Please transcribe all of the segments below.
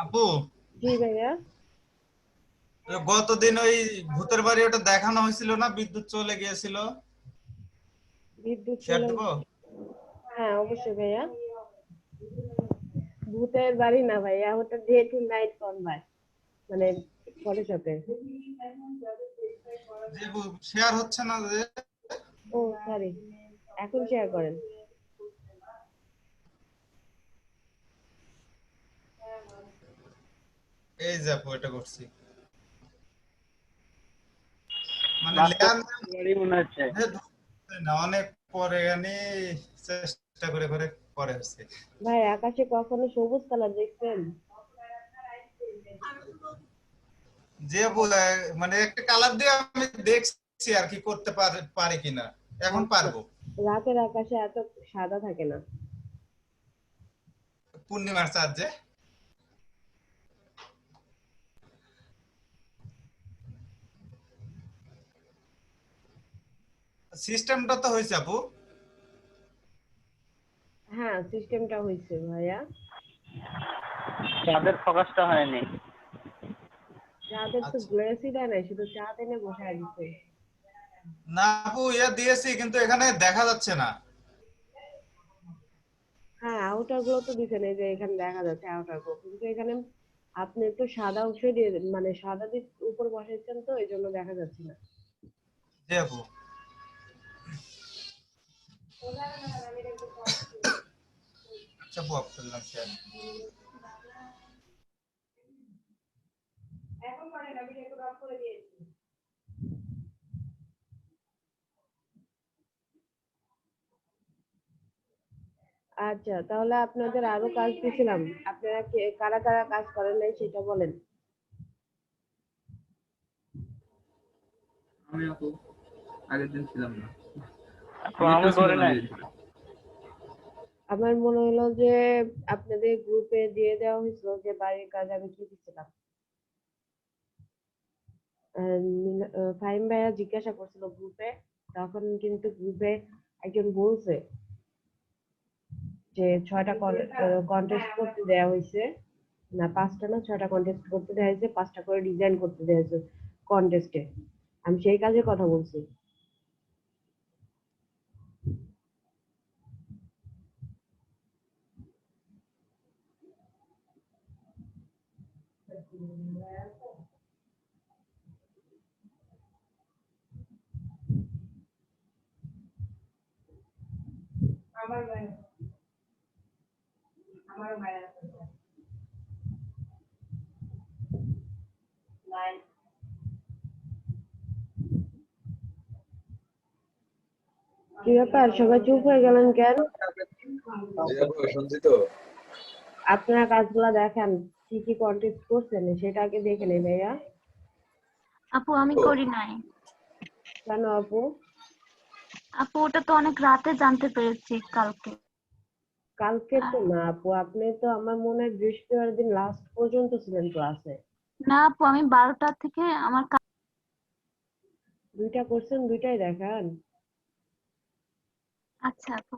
আপু, জি ভাইয়া। গতদিন ওই ভূতের বাড়ি ওটা দেখানো হয়েছিল না, বিদ্যুৎ চলে গিয়েছিল। বিদ্যুৎ শেয়ার চলে দেবো। হ্যাঁ অবশ্যই ভাইয়া। ভূতের বাড়ি না ভাইয়া, ওটা ডে টু নাইট কনভার্ট, মানে ফটোশপে। যে শেয়ার হচ্ছে না যে। ও সরি, এখন শেয়ার করেন। এই যে আপু, এটা করছি। মানে রাস্তা লেয়ার গাড়ি মনে হচ্ছে। না, অনেক পরে জানি চেষ্টা করে করে পরে হচ্ছে। ভাই আকাশে কখনো সবুজ কালার দেখছেন? যে মানে একটা কালার দিয়ে আমি দেখছি আর কি করতে পারি কিনা। এখন আচ্ছা, পারবো। রাতের আকাশে এত সাদা থাকে না। পূর্ণিমার চাঁদ। সিস্টেমটা তো হয়েছে আপু। হ্যাঁ সিস্টেমটা হয়েছে ভাইয়া। চাঁদের ফোকাসটা হয়নি। চাঁদের তো আচ্ছা, গ্লেসই দেয় নাই, শুধু চাঁদ এনে বসায় দিচ্ছে। না আপু, ইয়া দিয়েছি কিন্তু এখানে দেখা যাচ্ছে না। হ্যাঁ আউটার গুলো তো দিচ্ছেন, এই যে এখানে দেখা যাচ্ছে আউটার গুলো, কিন্তু এখানে আপনি তো সাদা অংশ দিয়ে মানে সাদা দিয়ে উপর বসাইছেন, তো এই জন্য দেখা যাচ্ছে না। জি আপু। আচ্ছা আপু, অফ করলাম শেয়ার। এখন করেন, আমি রেকর্ড অফ করে দিয়েছি। আচ্ছা তাহলে আপনাদের আরো কাজ দিয়েছিলাম, আপনারা কারা কারা কাজ করেন নাই সেটা বলেন। আমি আপু আগের দিন ছিলাম না, আপু আমি নেটও ছিল করি না নাই। যেহেতু। আমার মনে হলো যে আপনাদের গ্রুপে দিয়ে দেওয়া হয়েছিল যে বাড়ির কাজ আমি কি দিচ্ছিলাম। ফাহিম ভাইয়া জিজ্ঞাসা করছিল গ্রুপে, তখন কিন্তু গ্রুপে একজন বলছে যে 6টা কন্টেস্ট করতে দেওয়া হয়েছে, না 5টা না 6টা কন্টেস্ট করতে দেওয়া হয়েছে, 5টা করে ডিজাইন করতে দেওয়া হয়েছে কন্টেস্টে। আমি সেই কাজের কথা বলছি। আমার ভাই, আমার ভাই নাই। কি ব্যাপার, সবাই চুপ হয়ে গেলেন কেন? জি আপু, শুনছি তো। আপনারা কাজগুলা দেখেন, কি কি কন্টেস্ট করছেন সেটা আগে দেখে নেই ভাইয়া। আপু আমি তো করি নাই। কেন আপু? আপু ওটা তো অনেক রাতে জানতে পেরেছি কালকে। কালকে আহ, তো না আপু, আপনি তো আমার মনে হয় বৃহস্পতিবার দিন লাস্ট পর্যন্ত ছিলেন ক্লাসে। না আপু আমি 12টা থেকে আমার দুইটা করছেন, দুইটাই দেখান। আচ্ছা আপু।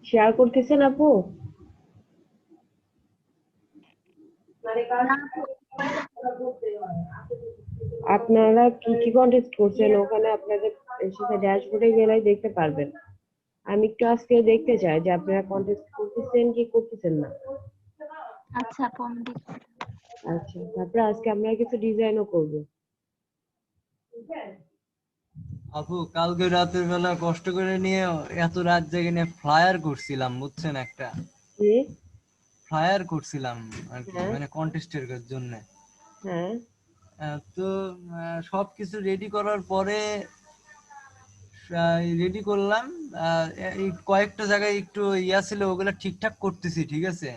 শেয়ার করতেছেন আপু? না আপু আপনারা কি কি কন্টেস্ট করছেন ওখানে আপনাদের সেটা ড্যাশবোর্ডে গেলেই দেখতে পারবেন। আমি একটু আজকে দেখতে চাই যে আপনারা কন্টেস্ট করতেছেন কি করতেছেন না। আচ্ছা আপু আমি দেখছি। আচ্ছা, তারপরে আজকে আমরা কিছু ডিজাইনও করবো। আপু কালকে রাতের বেলা কষ্ট করে নিয়ে এত রাত জেগে নিয়ে ফ্লায়ার করছিলাম, বুঝছেন? একটা কি? ফ্লায়ার করছিলাম আর কি, হ্যাঁ মানে কন্টেস্টের জন্য। হ্যাঁ। তো সবকিছু রেডি করার পরে রেডি করলাম। এই কয়েকটা জায়গায় একটু ইয়া ছিল, ওগুলা ঠিকঠাক করতেছি, ঠিক আছে।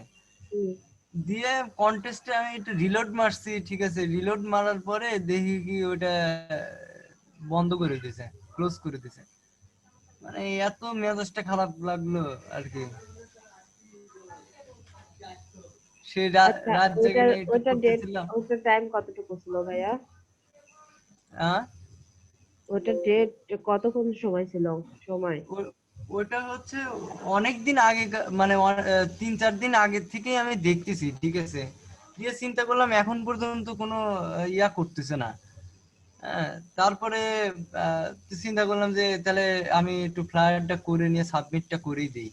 হুম। দিয়ে কন্টেস্টে আমি একটু রিলোড মারছি, ঠিক আছে। রিলোড মারার পরে দেখি কি ওটা বন্ধ করে দিয়েছে। ক্লোজ করে দিছে। মানে এত মেজাজটা খারাপ লাগলো আর কি। সেই আচ্ছা, রাত জেগে ওইটার নিয়ে একটু ওইটার ডেট, করতেছিলাম। ওইটার টাইম কতটুকু ছিল ভাইয়া? হ্যাঁ, ওইটার ডেট কতক্ষণ সময় ছিল? সময় ওটা হচ্ছে অনেকদিন আগে, মানে 3-4 দিন আগে থেকেই আমি দেখতেছি, ঠিক আছে। দিয়ে চিন্তা করলাম এখন পর্যন্ত কোনো ইয়া করতেছে না। হ্যাঁ, তারপরে চিন্তা করলাম যে তাহলে আমি একটু ফ্লায়ারটা করে নিয়ে সাবমিটটা করেই দিই।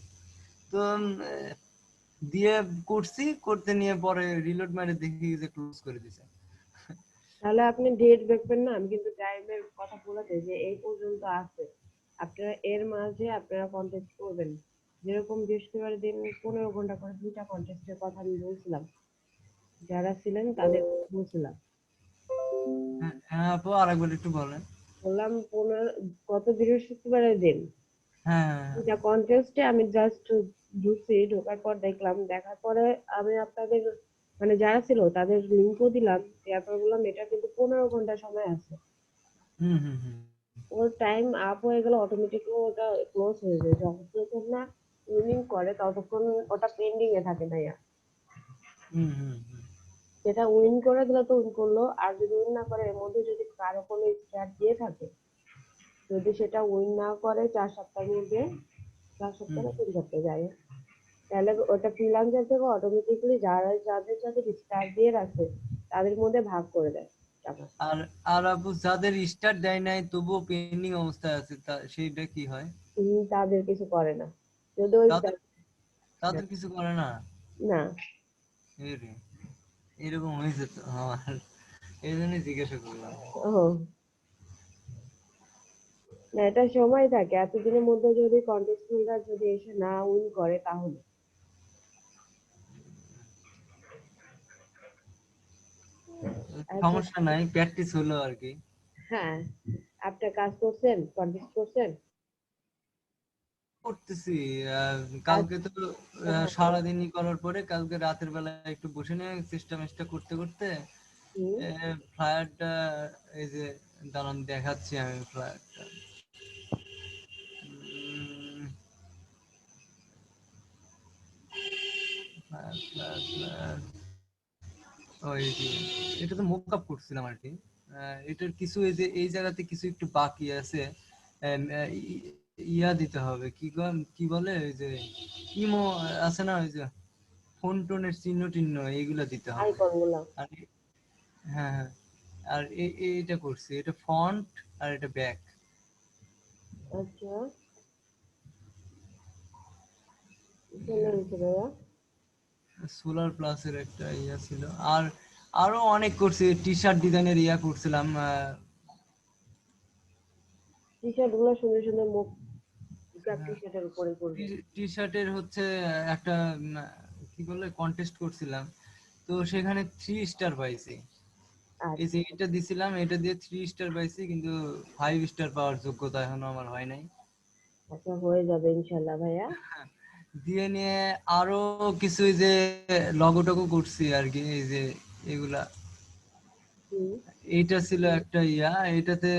তো দিয়ে করছি, করতে নিয়ে পরে রিলোড মারে দেখি যে ক্লোজ করে দিছে। তাহলে আপনি ডেট দেখবেন না, আমি কিন্তু টাইমের কথা বলেছি যে এই পর্যন্ত আছে, আপনারা এর মাঝে আপনারা কন্টেস্ট করবেন। যেরকম বৃহস্পতিবার দিন 15 ঘন্টা করে 2টা কন্টেস্টের কথা আমি বলছিলাম, যারা ছিলেন তাদের বলছিলাম। হ্যাঁ হ্যাঁ আপু, আরেকবার একটু বলেন। বললাম গত বৃহস্পতিবারের দিন হ্যাঁ 2টা কন্টেস্টে আমি জাস্ট ঢুকছি, ঢোকার পর দেখলাম, দেখার পরে আমি আপনাদের মানে যারা ছিল তাদের লিঙ্কও দিলাম, দেওয়ার পর বললাম এটা কিন্তু 15 ঘন্টা সময় আছে। হুম হুম হুম ওর টাইম আপ হয়ে গেলে অটোমেটিকলি ওটা ক্লোজ হয়ে যায়, যতক্ষণ না উইনিং করে ততক্ষণ ওটা পেন্ডিং এ থাকে ভাইয়া। হুম হুম হুম যেটা উইন করে দিলে তো উইন করলো, আর যদি উইন না করে এর মধ্যে যদি কারো কোনো স্টার দিয়ে থাকে, যদি সেটা উইন না করে 4 সপ্তাহের মধ্যে, 4 সপ্তাহ হুম। না 3 সপ্তাহ যায়, তাহলে ওটা ফ্রিল্যান্সার থেকে অটোমেটিকলি যারা যাদের যাদের স্টার দিয়ে রাখে তাদের মধ্যে ভাগ করে দেয় টাকা। আর আর আপু যাদের স্টার্ট দেয় নাই তবুও পেন্ডিং অবস্থায় আছে, সেইটা কি হয়? তাদের কিছু করে না, যদি ওই তাদের তাদের কিছু করে না? না। এরে, এরকম হয়েছে তো আমার, এই জন্যই জিজ্ঞাসা করলাম। ও না, এটা সময় থাকে, এতদিনের মধ্যে যদি কন্টেস্ট হোল্ডার যদি এসে না উইন করে তাহলে। আচ্ছা, সমস্যা নাই, প্র্যাকটিস হলো আর কি। হ্যাঁ, আপনার কাজ করছেন, কন্টেস্ট করছেন? করতেছি। কালকে তো আচ্ছা, সারাদিনই করার পরে কালকে রাতের বেলা একটু বসে নিয়ে চেষ্টা মেষ্টা করতে করতে হুম, ফ্লায়ারটা, এই যে দাঁড়ান দেখাচ্ছি আমি ফ্লায়ারটা। ফ্লায়ার ফ্লায়ার ফ্লায়ার, ওই যে এটা তো মুক আপ করছিলাম আর কি। এটার কিছু এই যে এই জায়গাতে কিছু একটু বাকি আছে। ইয়া দিতে হবে, কি বলে ওই যে ইমো আছে না, ওই যে ফোন টোনের চিহ্ন টিহ্ন এইগুলা দিতে হবে। আইকন গুলা। আর হ্যাঁ হ্যাঁ, আর এইটা করছি, এটা ফন্ট আর এটা ব্যাক। আচ্ছা, চলে গেছে ভাইয়া। সোলার প্লাসের একটা ইয়া ছিল। আর আরো অনেক করছি, টি শার্ট ডিজাইনের ইয়া করছিলাম। টি শার্ট গুলো সুন্দর সুন্দর মুখ টি শার্টের উপরে করবে। টি শার্টের হচ্ছে একটা কি বলে কন্টেস্ট করছিলাম, তো সেখানে 3 স্টার পাইছি। এই যে আচ্ছা, এটা দিছিলাম, এটা দিয়ে 3 স্টার পাইছি, কিন্তু 5 স্টার পাওয়ার যোগ্যতা এখনো আমার হয় নাই। আচ্ছা, হয়ে যাবে ইনশাল্লাহ ভাইয়া। দিয়ে নিয়ে আরো কিছু এই যে লগো টগো করছি আর কি, এই যে এগুলা। হুম, এইটা ছিল একটা ইয়া, এটাতে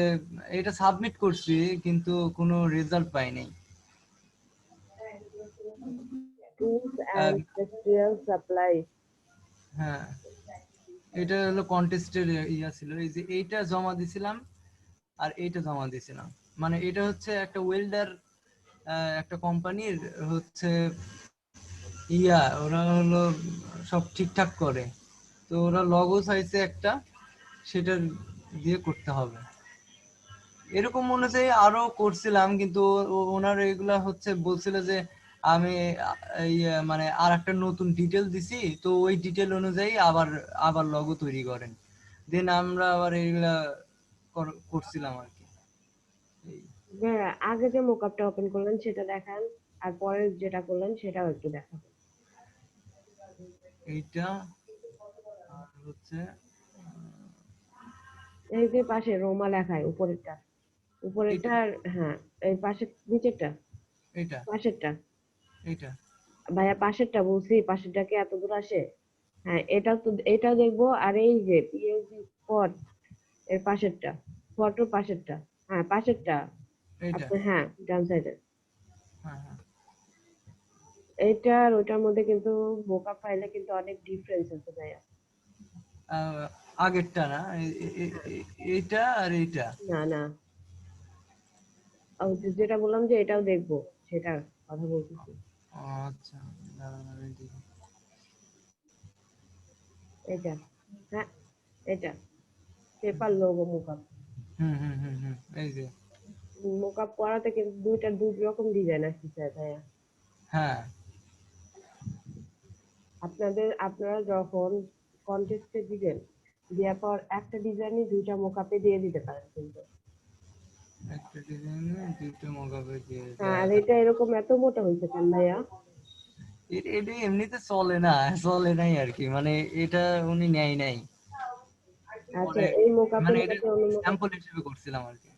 এটা সাবমিট করছি কিন্তু কোনো রেজাল্ট পাই নাই। Tools ah, and textile supply. হ্যাঁ, এটা হলো কন্টেস্টের ইয়া ছিল, এই যে এইটা জমা দিছিলাম আর এইটা জমা দিছিলাম। মানে এটা হচ্ছে একটা ওয়েল্ডার, একটা কোম্পানির হচ্ছে ইয়া, ওরা হলো সব ঠিকঠাক করে, তো ওরা লগো চাইছে একটা, সেটা দিয়ে করতে হবে। এরকম অনুযায়ী আরো করছিলাম, কিন্তু ওনার এগুলা হচ্ছে বলছিল যে আমি মানে আর একটা নতুন ডিটেল দিছি, তো ওই ডিটেল অনুযায়ী আবার আবার লগো তৈরি করেন। দেন আমরা আবার এইগুলা করছিলাম আর কি। এই- হ্যাঁ, আগে যে মোকআপটা ওপেন করলেন সেটা দেখান, আর পরে যেটা করলেন সেটাও একটু দেখান। এইটা আর হচ্ছে এই যে পাশে রোমা লেখায় উপরেরটা, এইটা উপরেরটা, হ্যাঁ, এই পাশে নিচেরটা, এইটা পাশেরটা। এইটা ভাইয়া পাশেরটা বলছি, পাশেরটা কি এত দূর আসে? হ্যাঁ, এটা তো, এটা দেখবো, আর এই যে পিএইচডি স্পট এর পাশেরটা, ফটোর পাশেরটা, হ্যাঁ পাশেরটা, এইটা আপনার হ্যাঁ ডান সাইডে হ্যাঁ হ্যাঁ এইটা আর ওইটার মধ্যে কিন্তু মোকা ফাইলে কিন্তু অনেক ডিফারেন্স আছে ভাইয়া। আগেরটা না এইটা আর এইটা। না না যেটা বললাম যে এটাও দেখবো সেটা কথা বলতেছি। আচ্ছা দাঁড়ান আমি দেখি। এটা হ্যাঁ এটা পেপার লোগো মোকা। এই যে মোকা পড়াতে কিন্তু দুই রকম ডিজাইন আসছে ভাইয়া। হ্যাঁ আপনারা যখন কন্টেস্টে দিবেন দেওয়ার পর একটা ডিজাইনই দুইটা মোকাপে দিয়ে দিতে পারেন কিন্তু। একটা ডিজাইনে দুটো মগাবে দিয়ে হ্যাঁ দেয়। আর এটা এরকম এত মোটা হয়েছে কেন ভাইয়া? এটা এমনিতে চলে না, চলে নাই আর কি, মানে এটা উনি নেয় নাই, আচ্ছা মানে এই মোকাপের মানে এটা মধ্যে অন্য মোকাপ। স্যাম্পল হিসেবে করছিলাম আর কি।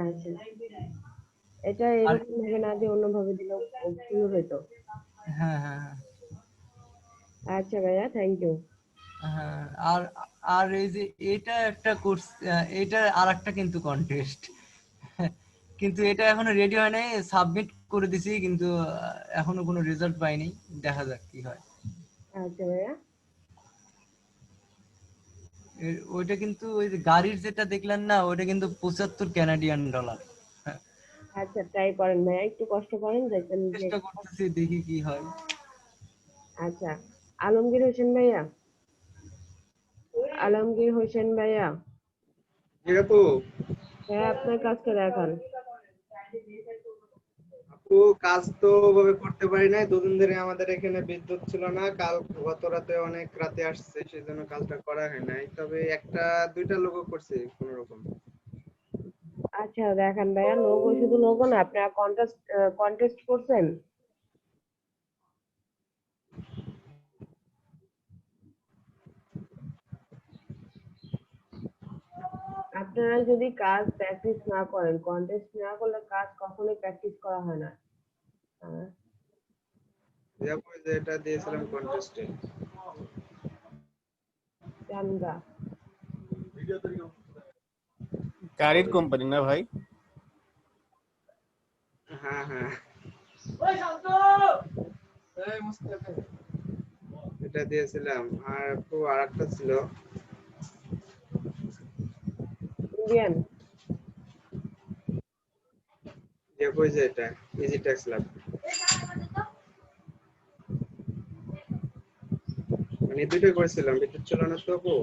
আচ্ছা এটা আর এরকম ভাবে না দিয়ে অন্যভাবে দিলেও সুন্দর হতো। হ্যাঁ হ্যাঁ হ্যাঁ আচ্ছা ভাইয়া থ্যাংক ইউ। হ্যাঁ আর আর এই যে এটা একটা কোর্স, এটা আর একটা কিন্তু কন্টেস্ট, কিন্তু এটা এখনো রেডি হয় নাই, সাবমিট করে দিছি কিন্তু এখনো কোনো রেজাল্ট পাইনি, দেখা যাক কি হয়। আচ্ছা ভাইয়া ওইটা কিন্তু ওই যে গাড়ির যেটা দেখলেন না, ওইটা কিন্তু 75 কানাডিয়ান ডলার। আচ্ছা ট্রাই করেন ভাইয়া একটু কষ্ট করেন দেখবেন যে। চেষ্টা করতেছি, দেখি কি হয়। আচ্ছা আলমগীর হোসেন ভাইয়া আলমগীর হোসেন ভাইয়া আপু ভাইয়া আপনার কাজটা দেখান। আপু কাজ তো ওভাবে করতে পারি নাই, দুদিন ধরে আমাদের এখানে বিদ্যুৎ ছিল না, কাল গত রাতে অনেক রাতে আসছে, সেজন্য কাজটা করা হয় নাই, তবে একটা দুইটা লোগো করছি কোন রকম। আচ্ছা দেখান ভাইয়া লোগো, শুধু লোগো না আপনারা কন্টেস্ট করছেন? আপনারা যদি কাজ প্র্যাকটিস না করেন, কন্টেস্ট না করলে কাজ কখনোই প্র্যাকটিস করা হয় না। আহ, যে আপু যে এটা দিয়েছিলাম কন্টেস্টে। জানগা গাড়ির কোম্পানি না ভাই? হ্যাঁ হ্যাঁ এটা দিয়েছিলাম, আর আপু আরেকটা ছিল ইন্ডিয়ান যে আপু যে এটা ইজি ট্যাক্স ল্যাব, মানে এই দুইটাই করেছিলাম, বিদ্যুৎ ছিল না তো আপু।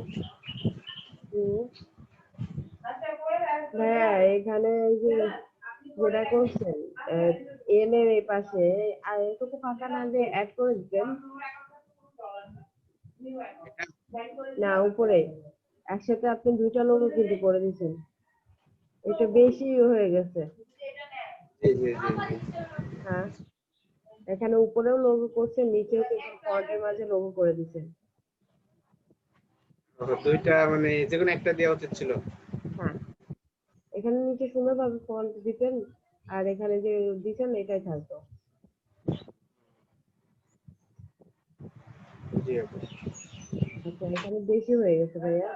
ভাইয়া এখানে এই যে যেটা করছেন এম এর এই পাশে আর এটুকু ফাঁকা না যে অ্যাড করে দিতেন না উপরে একসাথে আপনি দুইটা লোগো কিন্তু করে দিয়েছেন, এটা বেশি হয়ে গেছে। জি জি জি জি। হ্যাঁ এখানে উপরেও লোগো করছেন, নিচেও কিন্তু ফন্টের মাঝে লোগো করে দিয়েছেন। ও, দুইটা মানে যে কোনো একটা দেওয়া উচিত ছিল। হ্যাঁ এখানে নিচে সুন্দরভাবে ফন্ট দিতেন আর এখানে যে দিতেন এটাই থাকতো। জি আপু। আচ্ছা এখানে বেশি হয়ে গেছে ভাইয়া,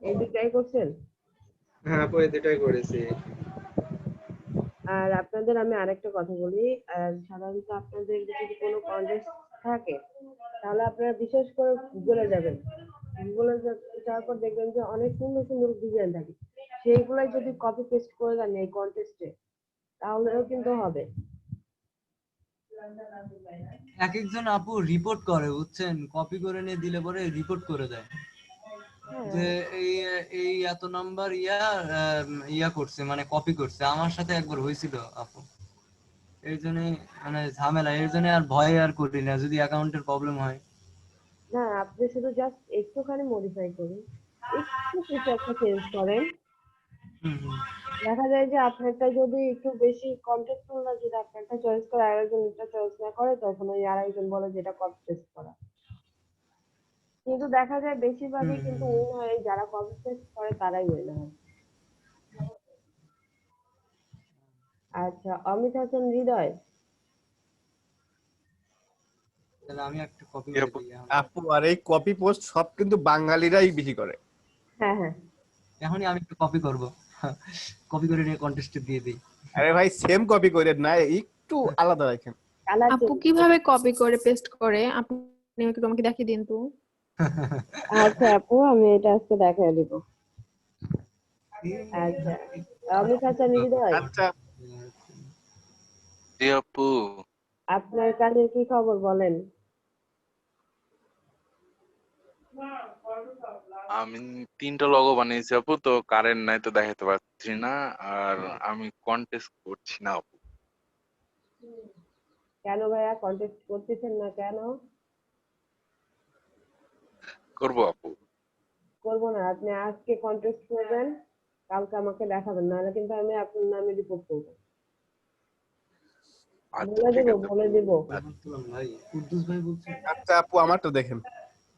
এই দুটাই করছেন। হ্যাঁ আপু এই দুটাই করেছি। আর আপনাদের আমি আরেকটা কথা বলি, সাধারণত আপনাদের যদি কোনো কন্টেস্ট থাকে তাহলে আপনারা বিশেষ করে গুগলে যাবেন, গুগলে যাওয়ার পর দেখবেন যে অনেক সুন্দর সুন্দর ডিজাইন থাকে, সেইগুলাই যদি কপি পেস্ট করে দেন এই কন্টেস্টে তাহলেও কিন্তু হবে। এক একজন আপু রিপোর্ট করে, বুঝছেন, কপি করে নিয়ে দিলে পরে রিপোর্ট করে দেয় যে এই এই এত নাম্বার ইয়া করছে, মানে কপি করছে। আমার সাথে একবার হয়েছিল আপু, এই জন্য মানে ঝামেলা, এর জন্য আর ভয় আর করি না যদি অ্যাকাউন্টের প্রবলেম হয়। না আপনি শুধু জাস্ট একটুখানি মডিফাই করুন, একটু কিছু একটা চেঞ্জ করেন, হুম হুম দেখা যায় যে আপনারটা যদি একটু বেশি কন্টেক্সচুয়াল না, যদি আপনারটা চয়েস করে আরেকজন এটা চয়েস না করে তখন ওই আরেকজন বলে যেটা কপি পেস্ট করা, কিন্তু দেখা যায় বেশিরভাগই কিন্তু উইন হয় যারা কপি পেস্ট করে তারাই উইন হয়। আচ্ছা অমিত হাসান হৃদয় তাহলে আমি একটা কপি জি করে আপু। দিই আপু আর এই কপি পোস্ট সব কিন্তু বাঙালিরাই বেশি করে। হ্যাঁ হ্যাঁ এখনই আমি একটু কপি করব। কপি করে নিয়ে কন্টেস্টে দিয়ে দিই। আরে ভাই সেম কপি করে না, একটু আলাদা রাখেন। কালার আপু কিভাবে কপি করে পেস্ট করে আপনি আমাকে দেখিয়ে দিন তো। আচ্ছা আপু, আমি এটা আজকে দেখাই দিব। আচ্ছা, আমি চাচা নিবিদ ভাই, আচ্ছা জি আপু, আপনার কাজের কি খবর বলেন? আমি 3টা লগো বানিয়েছি আপু, তো কারেন্ট নাই তো দেখাতে পারছি না। আর আমি কন্টেস্ট করছি না আপু। কেন ভাইয়া কন্টেস্ট করতেছেন না কেন? করবো আপু। করবো না, আপনি আজকে কন্টেস্ট করবেন, কালকে আমাকে দেখাবেন, নাহলে কিন্তু আমি আপনার নামে রিপোর্ট করবো। আচ্ছা বলে ঠিক দিব, আছে বলে আপু। দিব। ভাই কুদ্দুস ভাই বলছেন। আচ্ছা আপু আমারটা দেখেন।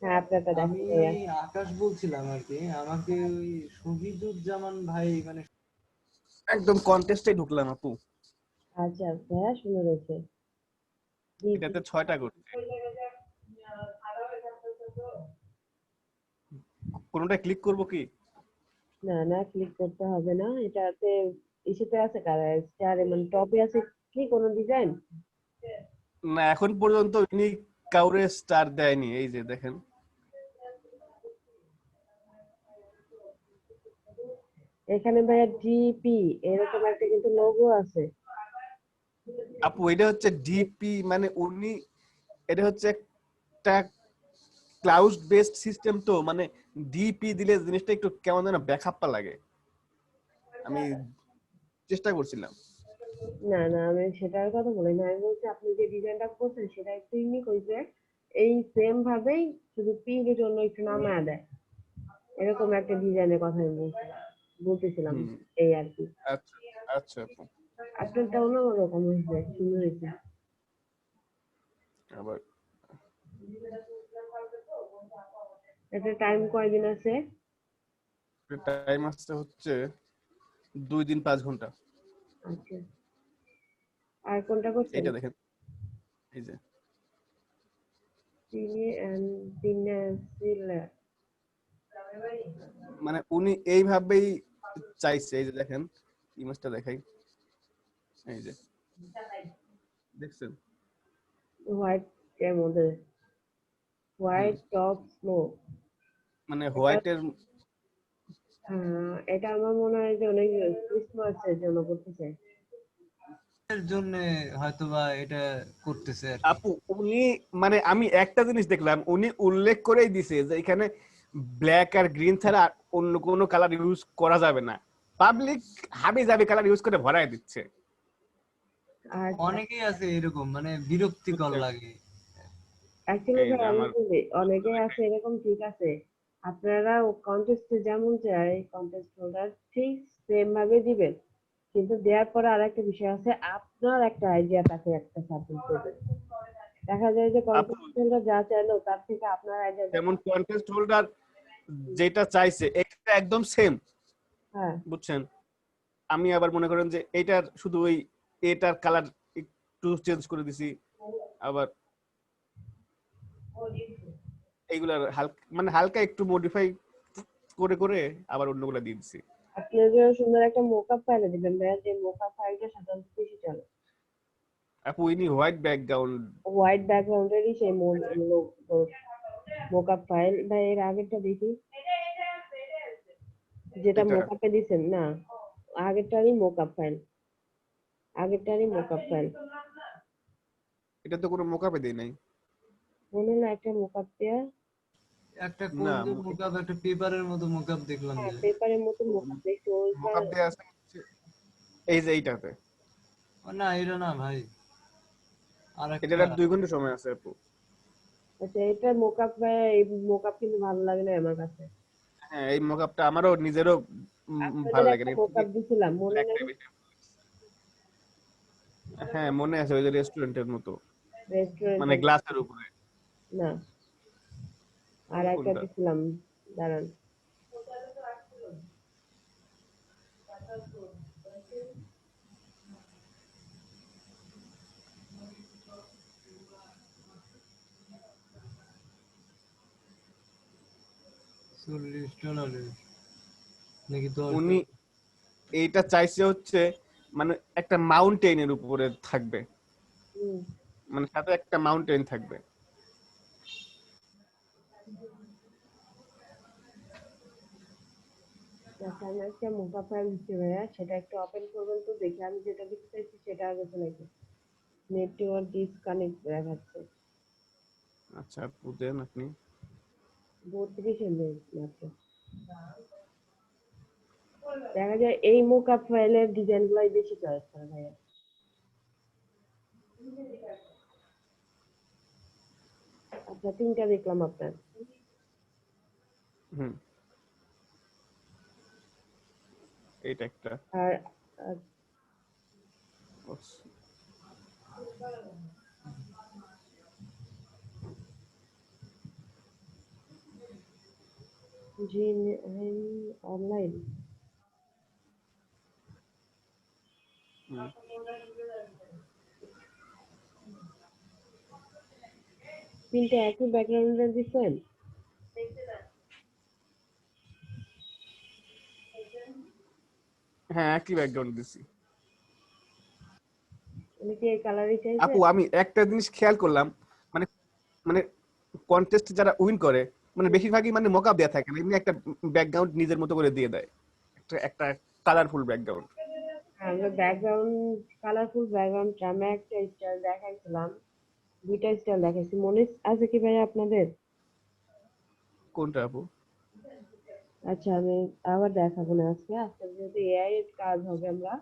হ্যাঁ, আপনারটা আমি দেখেন ভাইয়া। আকাশ বলছিলাম আর কি, আমাকে ওই শহীদুজ্জামান ভাই মানে একদম কন্টেস্টে ঢুকলাম আপু। আচ্ছা ভাইয়া, শুনে রয়েছে। জি, জি। এটাতে 6টা করছে, কোনটা ক্লিক করব কি? না না, ক্লিক করতে হবে না, এটাতে ইসেতে আছে কালার স্টার, মানে টপে আছে কি কোনো ডিজাইন? না এখন পর্যন্ত ইনি কাউরে স্টার দেয়নি, এই যে দেখেন। এখানে ভাইয়া ডিপি এরকম একটা কিন্তু লোগো আছে। আপু এটা হচ্ছে ডিপি, মানে উনি, এটা হচ্ছে একটা ক্লাউড বেসড সিস্টেম, তো মানে ডিপি দিলে জিনিসটা একটু কেমন যেন ব্যাকআপটা লাগে। আমি চেষ্টা করছিলাম। না না, আমি সেটার কথা বলি না, আমি বলছি আপনি যে ডিজাইনটা করছেন সেটা একটু ইউনিক হয়েছে। এই সেম ভাবেই শুধু পির জন্য একটু নামায়া দেয়, এরকম একটা ডিজাইনের কথা আমি বলতেছিলাম, হুম, এই আর কি। আচ্ছা আচ্ছা আপু। আপনারটা অন্যরকম হয়েছে, সুন্দর হয়েছে। আবার এটা টাইম কয়দিন আছে? টাইম আসছে হচ্ছে 2 দিন 5 ঘন্টা। আচ্ছা, আর কোনটা করছেন? এটা দেখেন, এই যে মানে উনি এইভাবেই চাইছে, এই যে দেখেন ইমেজটা দেখাই, এই যে দেখছেন। হোয়াইট এর মধ্যে হোয়াইট টপ স্নো, মানে এটা হোয়াইটের, এটা আমার মনে হয় যে অনেক ক্রিসমাসের জন্য করতেছে। এর জন্য হয়তোবা এটা করতেছে আর কি। আপু উনি, মানে আমি একটা জিনিস দেখলাম, উনি উল্লেখ করেই দিছে যে এখানে ব্ল্যাক আর গ্রিন ছাড়া আর অন্য কোনো কালার ইউজ করা যাবে না। পাবলিক হাবি জাবি কালার ইউজ করে ভরায় দিচ্ছে। আচ্ছা, অনেকেই আছে এরকম, মানে বিরক্তিকর বুঝছেন? লাগে। অ্যাকচুয়ালি এই যে ভাই আমি আমার বলি, অনেকেই আছে এরকম, ঠিক আছে, আপনারা কন্টেস্টে যেমন চাই কন্টেস্ট হোল্ডার ঠিক সেম ভাবে দিবেন, কিন্তু দেওয়ার পরে আরেকটা বিষয় আছে, আপনার একটা আইডিয়া তাকে একটা সাবমিট করবেন। দেখা যায় যে আপু কন্টেস্ট হোল্ডার যা চাইলো তার থেকে আপনার আইডিয়া। যেমন কন্টেস্ট হোল্ডার যেটা চাইছে এটা একদম সেম, হ্যাঁ, বুঝছেন। আমি আবার মনে করেন যে এটার শুধু ওই এটার কালার একটু চেঞ্জ করে দিছি, আবার এইগুলার হালকা মানে হালকা একটু মডিফাই করে করে আবার অন্যগুলা দিয়ে দিছি। আপনি যে সুন্দর একটা মোকআপ ফাইলে দিবেন ভাইয়া, যে মোকআপ ফাইলটা সাধারণত বেশি চলে। আপু ইনি হোয়াইট ব্যাকগ্রাউন্ড, হোয়াইট ব্যাকগ্রাউন্ডেরই সেই মোকআপ ফাইল ভাই, এর আগেরটা দেখি, যেটা এটা মোকআপে দিছেন না, আগেরটারই মোকআপ ফাইল, আগেরটারই মোকআপ ফাইল এটা তো কোনো মোকাবে দেই নাই। মনে হলো একটা মোকআপ দেয়া। একটা না কোন মুকাপ, একটা পেপারের মতো মুকাপ দেখলাম হ্যাঁ, যে। পেপারের মতো মোকআপ দেখছি ওইটা। মোকাব দেয়া আছে এই যে এইটাতে। ও না, এটা না ভাই, আর এটার একটা। আর 2 ঘন্টা সময় আছে আপু। আচ্ছা, এটা মোকআপ ভাই, এই মোকআপ কিন্তু ভালো লাগে না আমার কাছে। হ্যাঁ এই মোকাবটা আমারও নিজেরও ভালো আপনাদের লাগে একটা না। মোকআপ দিছিলাম, মনে নেই? হ্যাঁ মনে আছে, ওই যে রেস্টুরেন্টের মতো, মানে রেস্টুরেন্টের গ্লাসের উপরে। না, আর একটা কোনটা? দিছিলাম, দাঁড়ান। $40 নাকি 10 উনি এইটা চাইছে হচ্ছে মানে একটা মাউন্টেনের উপরে থাকবে, হুম। মানে সাথে একটা মাউন্টেন থাকবে। আচ্ছা আমি একটা মোকা ফাইল দিচ্ছি ভাইয়া, সেটা একটু ওপেন করবেন তো দেখি আমি যেটা দিতে চাইছি সেটা আগে নাকি। নেটওয়ার্ক ডিসকানেক্ট দেখাচ্ছে। আচ্ছা আপু দেন আপনি। 32 MB মাত্র। দেখা যায় এই মোকা ফাইলের ডিজাইন গুলাই বেশি চয়েস করে ভাইয়া। আচ্ছা 3টা দেখলাম আপনার। হুম, এইটা একটা। আর আর জিন অনলাইন হুম। 3টা একই ব্যাকগ্রাউন্ডে দিচ্ছেন? হ্যাঁ একই ব্যাকগ্রাউন্ড দিছি। উনি কি এই কালারই চাইছে? আপু আমি একটা জিনিস খেয়াল করলাম, মানে মানে কন্টেস্ট যারা উইন করে মানে বেশিরভাগই মানে মকআপ দেয়া থাকে না, এমনি একটা ব্যাকগ্রাউন্ড নিজের মতো করে দিয়ে দেয়, একটা একটা কালারফুল ব্যাকগ্রাউন্ড। আমরা ব্যাকগ্রাউন্ড কালারফুল ব্যাকগ্রাউন্ড আমি একটা স্টাইল দেখাইছিলাম, 2টা স্টাইল দেখাইছি, মনে আছে কি ভাই আপনাদের? কোনটা আপু? আচ্ছা আমি আবার দেখাবো না আজকে, আজকে যেহেতু এআই এর কাজ হবে, আমরা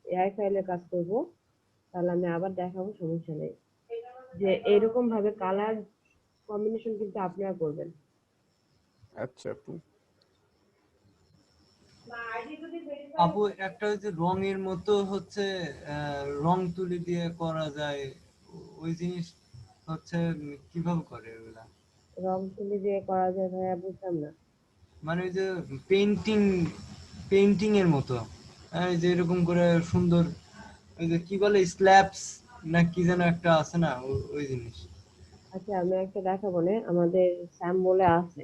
এআই ফাইলে কাজ করব, তাহলে আমি আবার দেখাবো, সমস্যা নেই। যে এরকম ভাবে কালার কম্বিনেশন কিন্তু আপনারা করবেন। আচ্ছা আপু। আপু একটা হচ্ছে রঙের মতো হচ্ছে রং তুলি দিয়ে করা যায়, ওই জিনিস হচ্ছে কিভাবে করে ওগুলা? রং তুলি দিয়ে করা যায় ভাইয়া, বুঝলাম না। মানে ওই যে পেইন্টিং পেইন্টিং এর মতো, এই যে এরকম করে সুন্দর, ওই যে কি বলে স্ল্যাবস না কি যেন একটা আছে না, ওই জিনিস। আচ্ছা আমি একটা দেখাবো না, আমাদের স্যাম বলে আছে,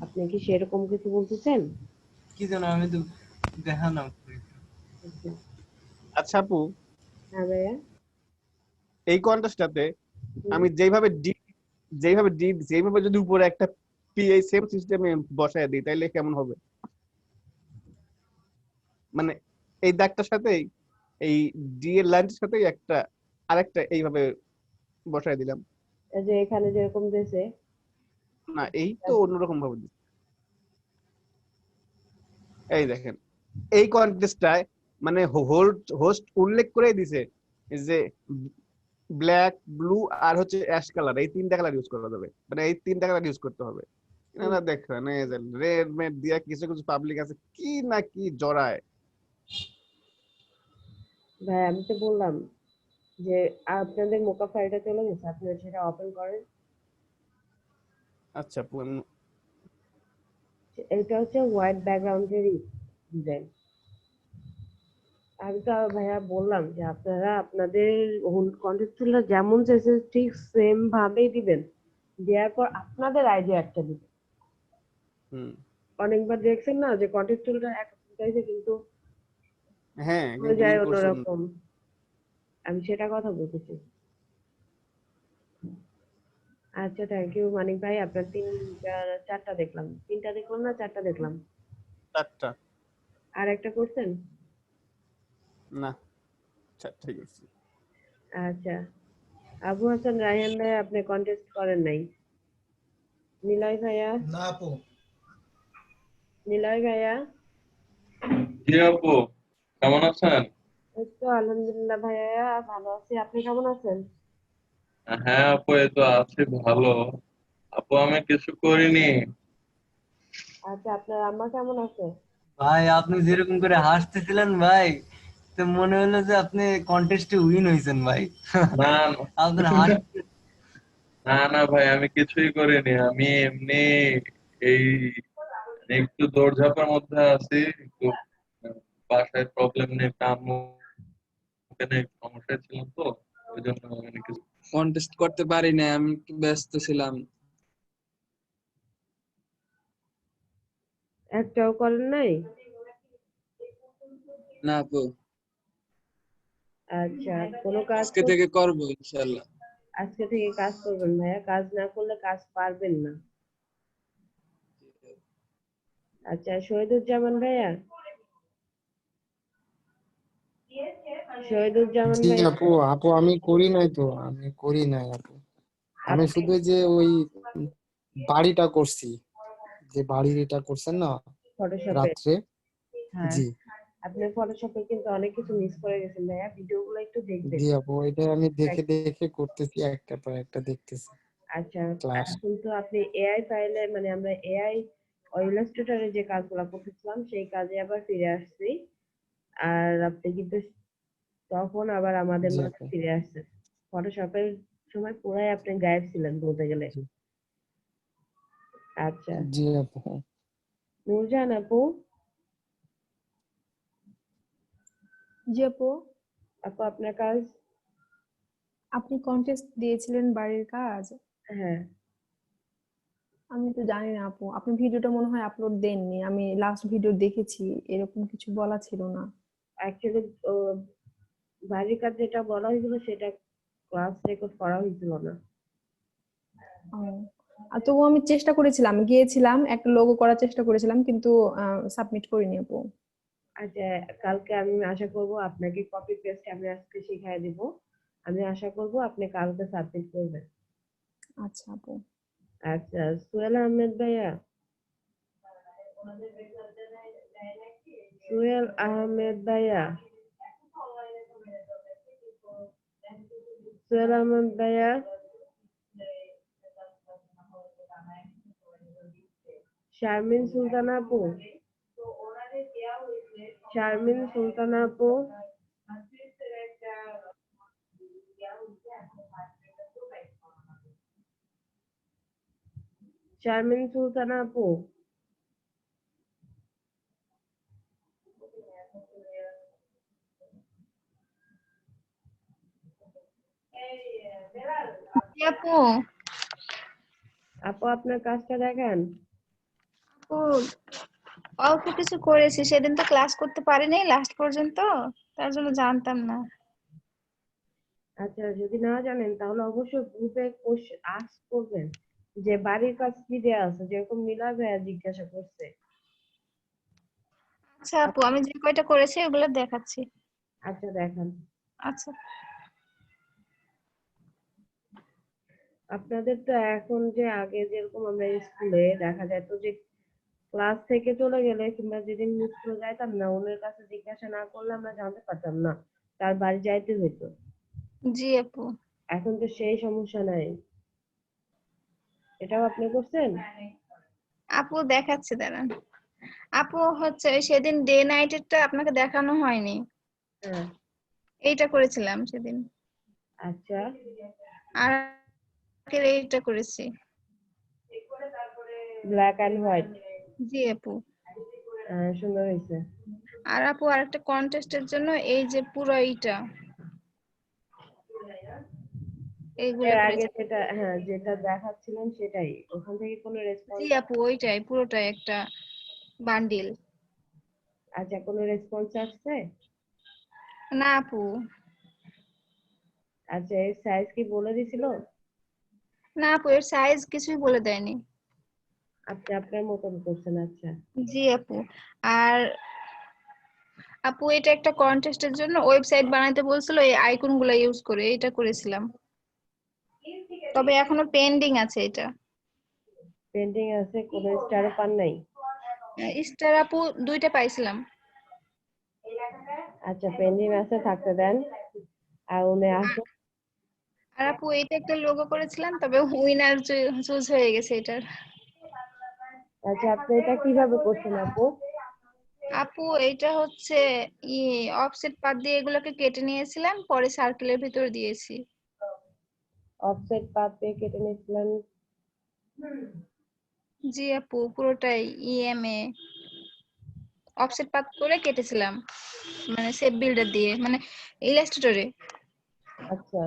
আপনি কি সেরকম কিছু বলতেছেন? কি যেন আমি তো দেখা না। আচ্ছা। আচ্ছা আপু হ্যাঁ ভাইয়া। এই কন্টেস্টটাতে হুম। আমি যেইভাবে যদি উপরে একটা পিআই সেম সিস্টেমে বসায় দিই তাইলে কেমন হবে? মানে এই দাগটার সাথেই এই ডি এর লাইনটার সাথেই একটা আরেকটা এইভাবে বসায় দিলাম। এই যে এখানে যেরকম দিয়েছে। না এই তো অন্যরকম ভাবে দিচ্ছি। এই দেখেন এই কন্টেস্টটায় মানে হোস্ট উল্লেখ করে দিছে যে ব্ল্যাক ব্লু আর হচ্ছে অ্যাশ কালার, এই 3টা কালার ইউজ করা যাবে, মানে এই 3টা কালার ইউজ করতে হবে। না দেখেন এই যে রেড মেড দিয়া কিছু কিছু পাবলিক আছে কি না কি জড়ায়। ভাই আমি তো বললাম যে আপনাদের মোকা ফাইলটা চলে গেছে, আপনারা সেটা ওপেন করেন। আচ্ছা এটা হচ্ছে হোয়াইট ব্যাকগ্রাউন্ডের ডিজাইন। আমি তো ভাইয়া বললাম যে আপনারা আপনাদের কন্টেন্টগুলো যেমন চাইছে ঠিক সেম ভাবেই দিবেন, দেওয়ার পর আপনাদের আইডিয়া একটা দিবেন। অনেকবার দেখছেন না যে কন্টেন্টগুলো এক চাইছে কিন্তু হ্যাঁ হয়ে যায় অন্যরকম, আমি সেটা কথা বলতেছি। আচ্ছা থ্যাংক ইউ মানিক ভাই, আপনার 4টা দেখলাম, 3টা দেখলাম না 4টা দেখলাম। 4টা? আর একটা করছেন? না 4টাই করছি। আচ্ছা আবু হাসান রায়হান ভাই আপনি কন্টেস্ট করেন নাই? নিলয় ভাইয়া? না আপু। নিলয় ভাইয়া? জি আপু, কেমন আছেন? এই তো আলহামদুলিল্লাহ ভাইয়া ভালো আছি, আপনি কেমন আছেন? হ্যাঁ আপু, এই তো আছি ভালো। আপু আমি কিছু করিনি। আচ্ছা আপনার আম্মা কেমন আছে? ভাই আপনি যেরকম করে হাসতেছিলেন ভাই, তো মনে হলো যে আপনি কন্টেস্টে উইন হয়েছেন ভাই। না আপনার হাসি না না ভাই, আমি কিছুই করিনি। আমি এমনি এই একটু দৌড়ঝাঁপের মধ্যে আছি, একটু বাসায় প্রবলেম নেই, আম্মু সমস্যায় ছিলাম তো, ওই জন্য মানে কিছু কন্টেস্ট করতে পারি না, আমি একটু ব্যস্ত ছিলাম। একটাও করেন নাই? না আপু, আচ্ছা, কোনো কাজ আজকে থেকে করব ইনশাআল্লাহ। আজকে থেকে কাজ করবেন ভাইয়া, কাজ না করলে কাজ পারবেন না। আচ্ছা, শহীদুজ্জামান ভাইয়া, শহীদুজ্জামান জি ভাইয়া, আপু, আমি করি নাই তো, আমি করি নাই আপু। আমি আপনি শুধু যে ওই বাড়িটা করছি, যে বাড়িটা করছেন না ফটোশপে, রাত্রে। হ্যাঁ জি আপনি ফটোশপে কিন্তু অনেক কিছু মিস করে গেছেন ভাইয়া, ভিডিওগুলো একটু দেখবেন। জি আপু, এটা আমি দেখে দেখে করতেছি, একটা পর একটা দেখতেছি আচ্ছা, ক্লাস। এখন তো আপনি এআই ফাইলে, মানে আমরা এআই ইলাস্ট্রেটরে যে কাজগুলো করতেছিলাম সেই কাজে আবার ফিরে আসছি। আর আপনি কিন্তু তখন আবার আমাদের জি মাঝে আপু। ফিরে আসছে। ফটোশপের সময় পুরাই আপনি গায়েব ছিলেন বলতে গেলে। জি আচ্ছা, জি আপু। নূরজাহান আপু, জি আপু, আপু আপনার কাজ। আপনি কন্টেস্ট দিয়েছিলেন বাড়ির কাজ। হ্যাঁ, আমি তো জানি না আপু, আপনি ভিডিওটা মনে হয় আপলোড দেননি, আমি লাস্ট ভিডিও দেখেছি, এরকম কিছু বলা ছিল না। অ্যাকচুয়ালি বাড়ির কাজ যেটা বলা হয়েছিল সেটা ক্লাস রেকর্ড করা হয়েছিল না। ও, আর তবুও আমি চেষ্টা করেছিলাম, আমি গিয়েছিলাম, একটা লোগো করার চেষ্টা করেছিলাম, কিন্তু সাবমিট করিনি আপু। আচ্ছা, কালকে আমি আশা করব আপনাকে কপি পেস্ট আমি আজকে শিখিয়ে দিব। আমি আশা করব আপনি কালকে সাবমিট করবেন। আচ্ছা আপু। আচ্ছা, সোহেল আহমেদ ভাইয়া, সোহেল আহমেদ ভাইয়া, সোহেল আহমেদ ভাইয়া, শারমিন সুলতানা আপু, শারমিন সুলতানা আপু, শারমিন সুলতানা আপু, জি আপু, আপু আপনার কাজটা দেখান। আপু অল্প কিছু করেছি, সেদিন তো ক্লাস করতে পারিনি লাস্ট পর্যন্ত, তার জন্য জানতাম না। আচ্ছা, যদি না জানেন তাহলে অবশ্যই গ্রুপে আস্ক করবেন যে বাড়ির কাজ কি দেয়া আছে, যেরকম মিলা ভাইয়া জিজ্ঞাসা করছে। আচ্ছা আপু, আমি যে কয়টা করেছি ওগুলো দেখাচ্ছি। আচ্ছা দেখান। আচ্ছা আপনাদের তো এখন যে আগে যেরকম আমরা স্কুলে দেখা যেত যে ক্লাস থেকে চলে গেলে কিংবা যেদিন মিস করে যাইতাম না, ওনার কাছে জিজ্ঞাসা না করলে আমরা জানতে পারতাম না, তার বাড়ি যাইতে হইতো। জি আপু। এখন তো সেই সমস্যা নাই। এটাও আপনি করছেন? আপু দেখাচ্ছি, দাঁড়ান। আপু হচ্ছে ওই সেদিন ডে নাইটেরটা আপনাকে দেখানো হয়নি, হ্যাঁ। এইটা করেছিলাম সেদিন। আচ্ছা, আর এইটা করেছি। Black and white. জি আপু। সুন্দর হয়েছে। আর আপু আরেকটা কন্টেস্টের জন্য এই যে পুরো এইটা, এইগুলা এর আগে করেছি। যেটা, হ্যাঁ যেটা দেখাচ্ছিলেন সেটাই, ওখান থেকে কোনো জি রেসপন্স? আপু, ওইটাই পুরোটাই একটা বান্ডিল। আচ্ছা, কোনো রেসপন্স আসছে? না আপু। আচ্ছা, এর সাইজ কি বলে দিছিল? না আপু, এর সাইজ কিছুই বলে দেয়নি। আপনি আপনার মতন করছেন। আচ্ছা, জি আপু। আর আপু এটা একটা কন্টেস্টের জন্য ওয়েবসাইট বানাতে বলছিল, এই আইকন গুলা ইউজ করে এটা করেছিলাম, তবে এখনো পেন্ডিং আছে এটা। পেন্ডিং আছে, কোনো স্টার পান নাই? স্টার আপু 2টা পাইছিলাম। আচ্ছা, পেন্ডিং আছে, থাকতে দেন। আর উনি আসো। আর আপু এটা একটা লোগো করেছিলাম, তবে উইনার চুজ হয়ে গেছে এটার। আচ্ছা, আপনি এটা কিভাবে করছেন আপু? আপু এটা হচ্ছে ই অফসেট পাত দিয়ে এগুলোকে কেটে নিয়েছিলাম, পরে সার্কেলের ভিতর দিয়েছি। অফসেট পাত দিয়ে কেটে নিয়েছিলেন? জি আপু, পুরোটাই ইএমএ অফসেট পাত করে কেটেছিলাম, মানে সেভ বিল্ডার দিয়ে, মানে ইলাস্ট্রেটরে। আচ্ছা,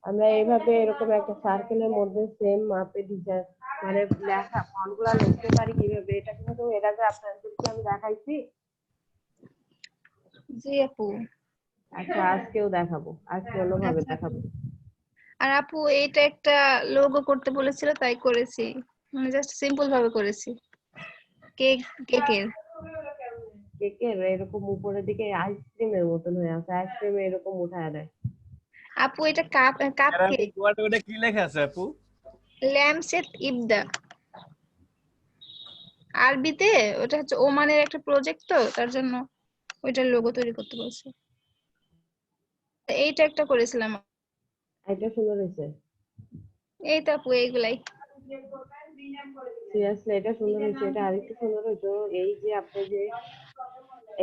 আমরা এইভাবে এরকম একটা সার্কেলের মধ্যে সেম মাপে ডিজাইন, মানে লেখা ফন্টগুলো লিখতে পারি কিভাবে, এটা কিন্তু এর আগে আপনাদেরকে আমি দেখাইছি। জি আপু। আচ্ছা আজকেও দেখাবো, আজকে অন্যভাবে আচ্ছা দেখাবো। আর আপু এইটা একটা লোগো করতে বলেছিল তাই করেছি, মানে জাস্ট সিম্পল ভাবে করেছি। কেকের। কেকের এরকম উপরের দিকে আইসক্রিমের মতন হয়ে আছে, আইসক্রিম এরকম উঠায় দেয়। আপু এটা কাপ কেক। ওটা কি লেখা আছে আপু? ল্যামসেট ইবদা। আরবিতে ওটা হচ্ছে ওমানের একটা প্রজেক্ট, তো তার জন্য ওইটার লোগো তৈরি করতে বলছে। এইটা একটা করেছিলাম। এটা সুন্দর হয়েছে, এই তো আপু এইগুলাই। সিরিয়াসলি এটা সুন্দর হয়েছে। এটা আরেকটু সুন্দর হতো এই যে আপনি যে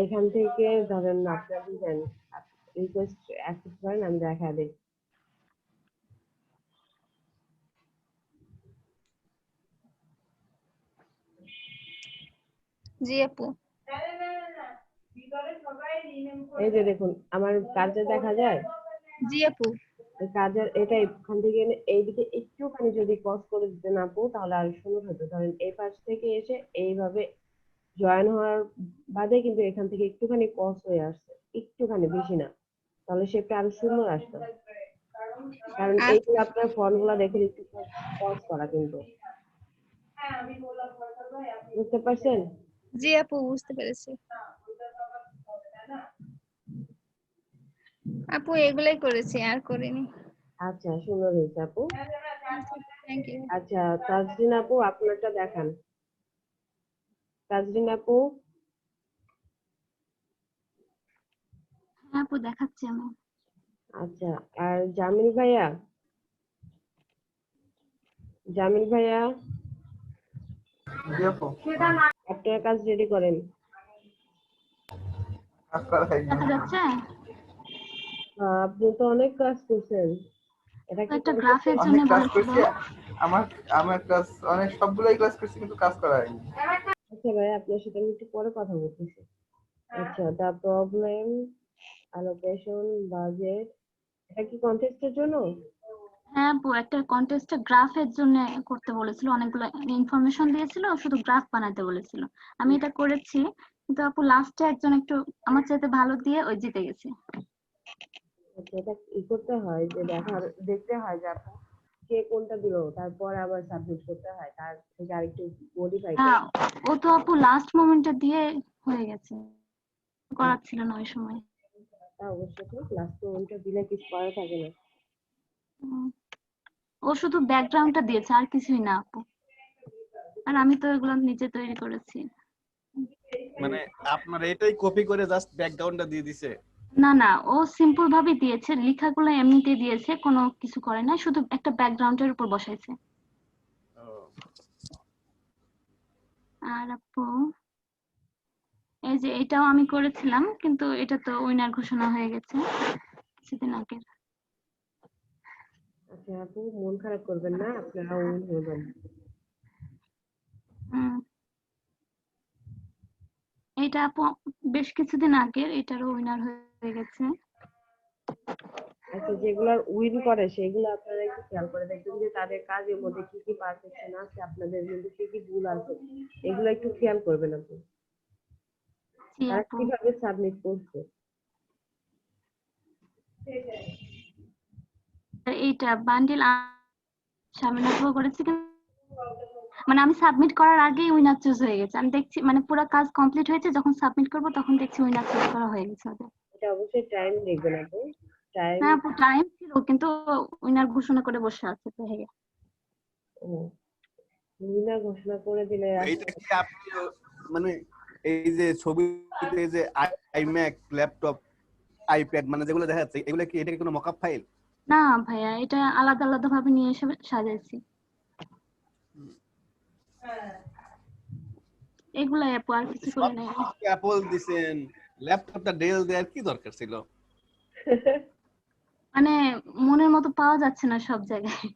এখান থেকে ধরেন আপনার ডিজাইন রিকোয়েস্ট অ্যাকসেপ্ট করেন, আমি দেখা দিই। জি আপু। এই যে দেখুন আমার কাজে দেখা যায়। জি আপু। এই কাজের এটা এখান থেকে এনে এইদিকে একটুখানি যদি ক্রস করে দিতেন আপু তাহলে আর সুন্দর হতো। ধরেন এই পাশ থেকে এসে এইভাবে জয়েন হওয়ার বাদে কিন্তু এখান থেকে একটুখানি ক্রস হয়ে আসছে, একটুখানি, বেশি না, তাহলে শেপটা আরো সুন্দর আসতো। কারণ এই যে আপনার ফন্ট গুলা দেখে একটু ক্রস করা, কিন্তু বুঝতে পারছেন? জি আপু বুঝতে পেরেছি। আপু এগুলাই করেছি, আর করিনি। আচ্ছা সুন্দর হয়েছে আপু। Thank you. আচ্ছা তাজরিন আপু আপনারটা দেখান। তাজরিন আপু হ্যাঁ আপু দেখাচ্ছি আমি। আচ্ছা, আর জামিল ভাইয়া, জামিল ভাইয়া আপনার কাজ রেডি করেন। দেখা যাচ্ছে? আপনি তো অনেক কাজ করছেন, এটা কি একটা গ্রাফের জন্য বলেছিল। আমার আমার ক্লাস অনেক সবগুলাই ক্লাস করছি কিন্তু কাজ করা হয়নি। আচ্ছা ভাই আপনার সাথে আমি একটু পরে কথা বলতেছি। আচ্ছা দা প্রবলেম অ্যালোকেশন বাজেট, এটা কি কন্টেস্টের জন্য? হ্যাঁ আপু একটা কন্টেস্টে গ্রাফের জন্য করতে বলেছিল, অনেকগুলো ইনফরমেশন দিয়েছিল, শুধু গ্রাফ বানাতে বলেছিল। আমি এটা করেছি, কিন্তু আপু লাস্টে একজন একটু আমার চাইতে ভালো দিয়ে ওই জিতে গেছে। আচ্ছা এটা ই করতে হয় যে দেখতে হয় যে আপু কে কোনটা দিল, তারপর আবার সাবমিট করতে হয়, তার থেকে আরেকটু মডিফাই হ্যাঁ করতে হয়। ও তো আপু লাস্ট মোমেন্টে দিয়ে হয়ে গেছে, করার ছিল না ওই সময়। তা অবশ্য ঠিক, লাস্ট মোমেন্টে দিলে কিছু করা থাকে না। ও শুধু ব্যাকগ্রাউন্ডটা দিয়েছে আর কিছুই না আপু, আর আমি তো এগুলো নিজে তৈরি করেছি। মানে আপনার এটাই কপি করে জাস্ট ব্যাকগ্রাউন্ডটা দিয়ে দিছে? না না, ও সিম্পল ভাবে দিয়েছে, লেখাগুলো এমনিতে দিয়েছে, কোনো কিছু করে না, শুধু একটা ব্যাকগ্রাউন্ডের উপর বসাইছে। আর আপু এই যে এটাও আমি করেছিলাম, কিন্তু এটা তো উইনার ঘোষণা হয়ে গেছে কিছুদিন আগে। আচ্ছা আপু মন খারাপ করবেন না, আপনারা উইন হবেন। এটা আপু বেশ কিছুদিন আগের, এটারও উইনার হয়ে গেছে। আচ্ছা যেগুলার উইন করে সেগুলো আপনারা একটু খেয়াল করে দেখবেন যে তাদের কাজের মধ্যে কি কি পারফেকশন আছে, আপনাদের মধ্যে কি কি ভুল আছে, এগুলো একটু খেয়াল করবেন আপনি। তারা কিভাবে সাবমিট করছে। এইটা বান্ডিল শামিনা আপু করেছে, মানে আমি সাবমিট করার আগেই উইনার চুজ হয়ে গেছে। আমি দেখছি মানে পুরো কাজ কমপ্লিট হয়েছে, যখন সাবমিট করব তখন দেখছি উইনার চুজ করা হয়ে গেছে ওদের। এটা অবশ্যই টাইম দেখবেন আপনি, টাইম। হ্যাঁ আপু টাইম ছিল, কিন্তু উইনার ঘোষণা করে বসে আছে তো হয়ে গেছে। উইনার ঘোষণা করে দিলে এইটা কি আপনি মানে এই যে ছবিতে যে আইম্যাক ল্যাপটপ আইপ্যাড মানে যেগুলো দেখা যাচ্ছে এগুলো কি, এটা কি কোনো মকআপ ফাইল? না ভাইয়া, এটা আলাদা আলাদা ভাবে নিয়ে এসে সাজাইছি। এগুলাই আপু, আর কিছু করে নাই। অ্যাপল দিছেন, ল্যাপটপটা ডেল দেওয়ার কি দরকার ছিল? মানে মনের মতো পাওয়া যাচ্ছে না সব জায়গায়।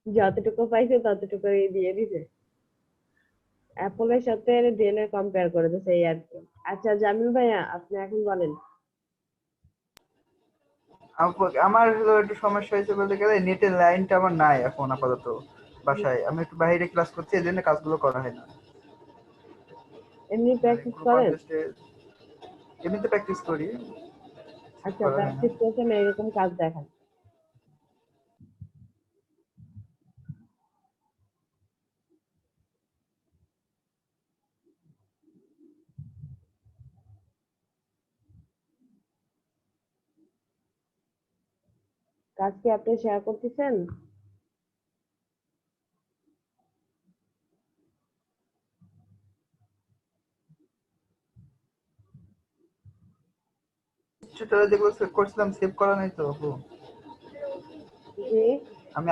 যতটুকু পাইছে ততটুকুই দিয়ে দিছে, অ্যাপলের সাথে ডেল এর কম্পেয়ার করে দিছে এই আর কি। আচ্ছা জামিল ভাইয়া আপনি এখন বলেন। আমার হলো একটু সমস্যা হয়েছে বলতে গেলে, নেটের লাইনটা আমার নাই এখন আপাতত বাসায়। আমি একটু বাইরে ক্লাস করছি, এজন্য কাজগুলো করা হয় না। এমনি প্র্যাকটিস করেন? এমনিতে প্র্যাকটিস করি। আচ্ছা, প্র্যাকটিস করছেন, এরকম কাজ দেখান। কাজ কি আপনি শেয়ার করতেছেন? টিউটোরিয়াল যেগুলো করছিলাম সেভ করা নাই তো আপু। জি, আমি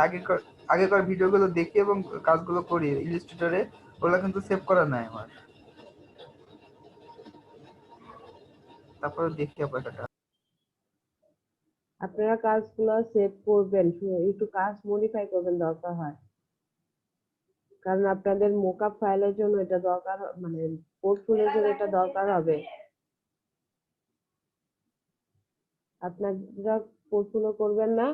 আগেকার ভিডিওগুলো দেখি এবং কাজগুলো করি ইলাস্ট্রেটরে, ওগুলো কিন্তু সেভ করা নাই আমার। তারপরে দেখি আপু এটা। আপনারা কাজগুলো সেভ করবেন, একটু কাজ মডিফাই করবেন দরকার হয়, কারণ আপনাদের মোকআপ ফাইলের জন্য এটা দরকার, মানে পোর্টফোলিওর জন্য এটা দরকার হবে। আপনারা পোর্টফোলিও করবেন না?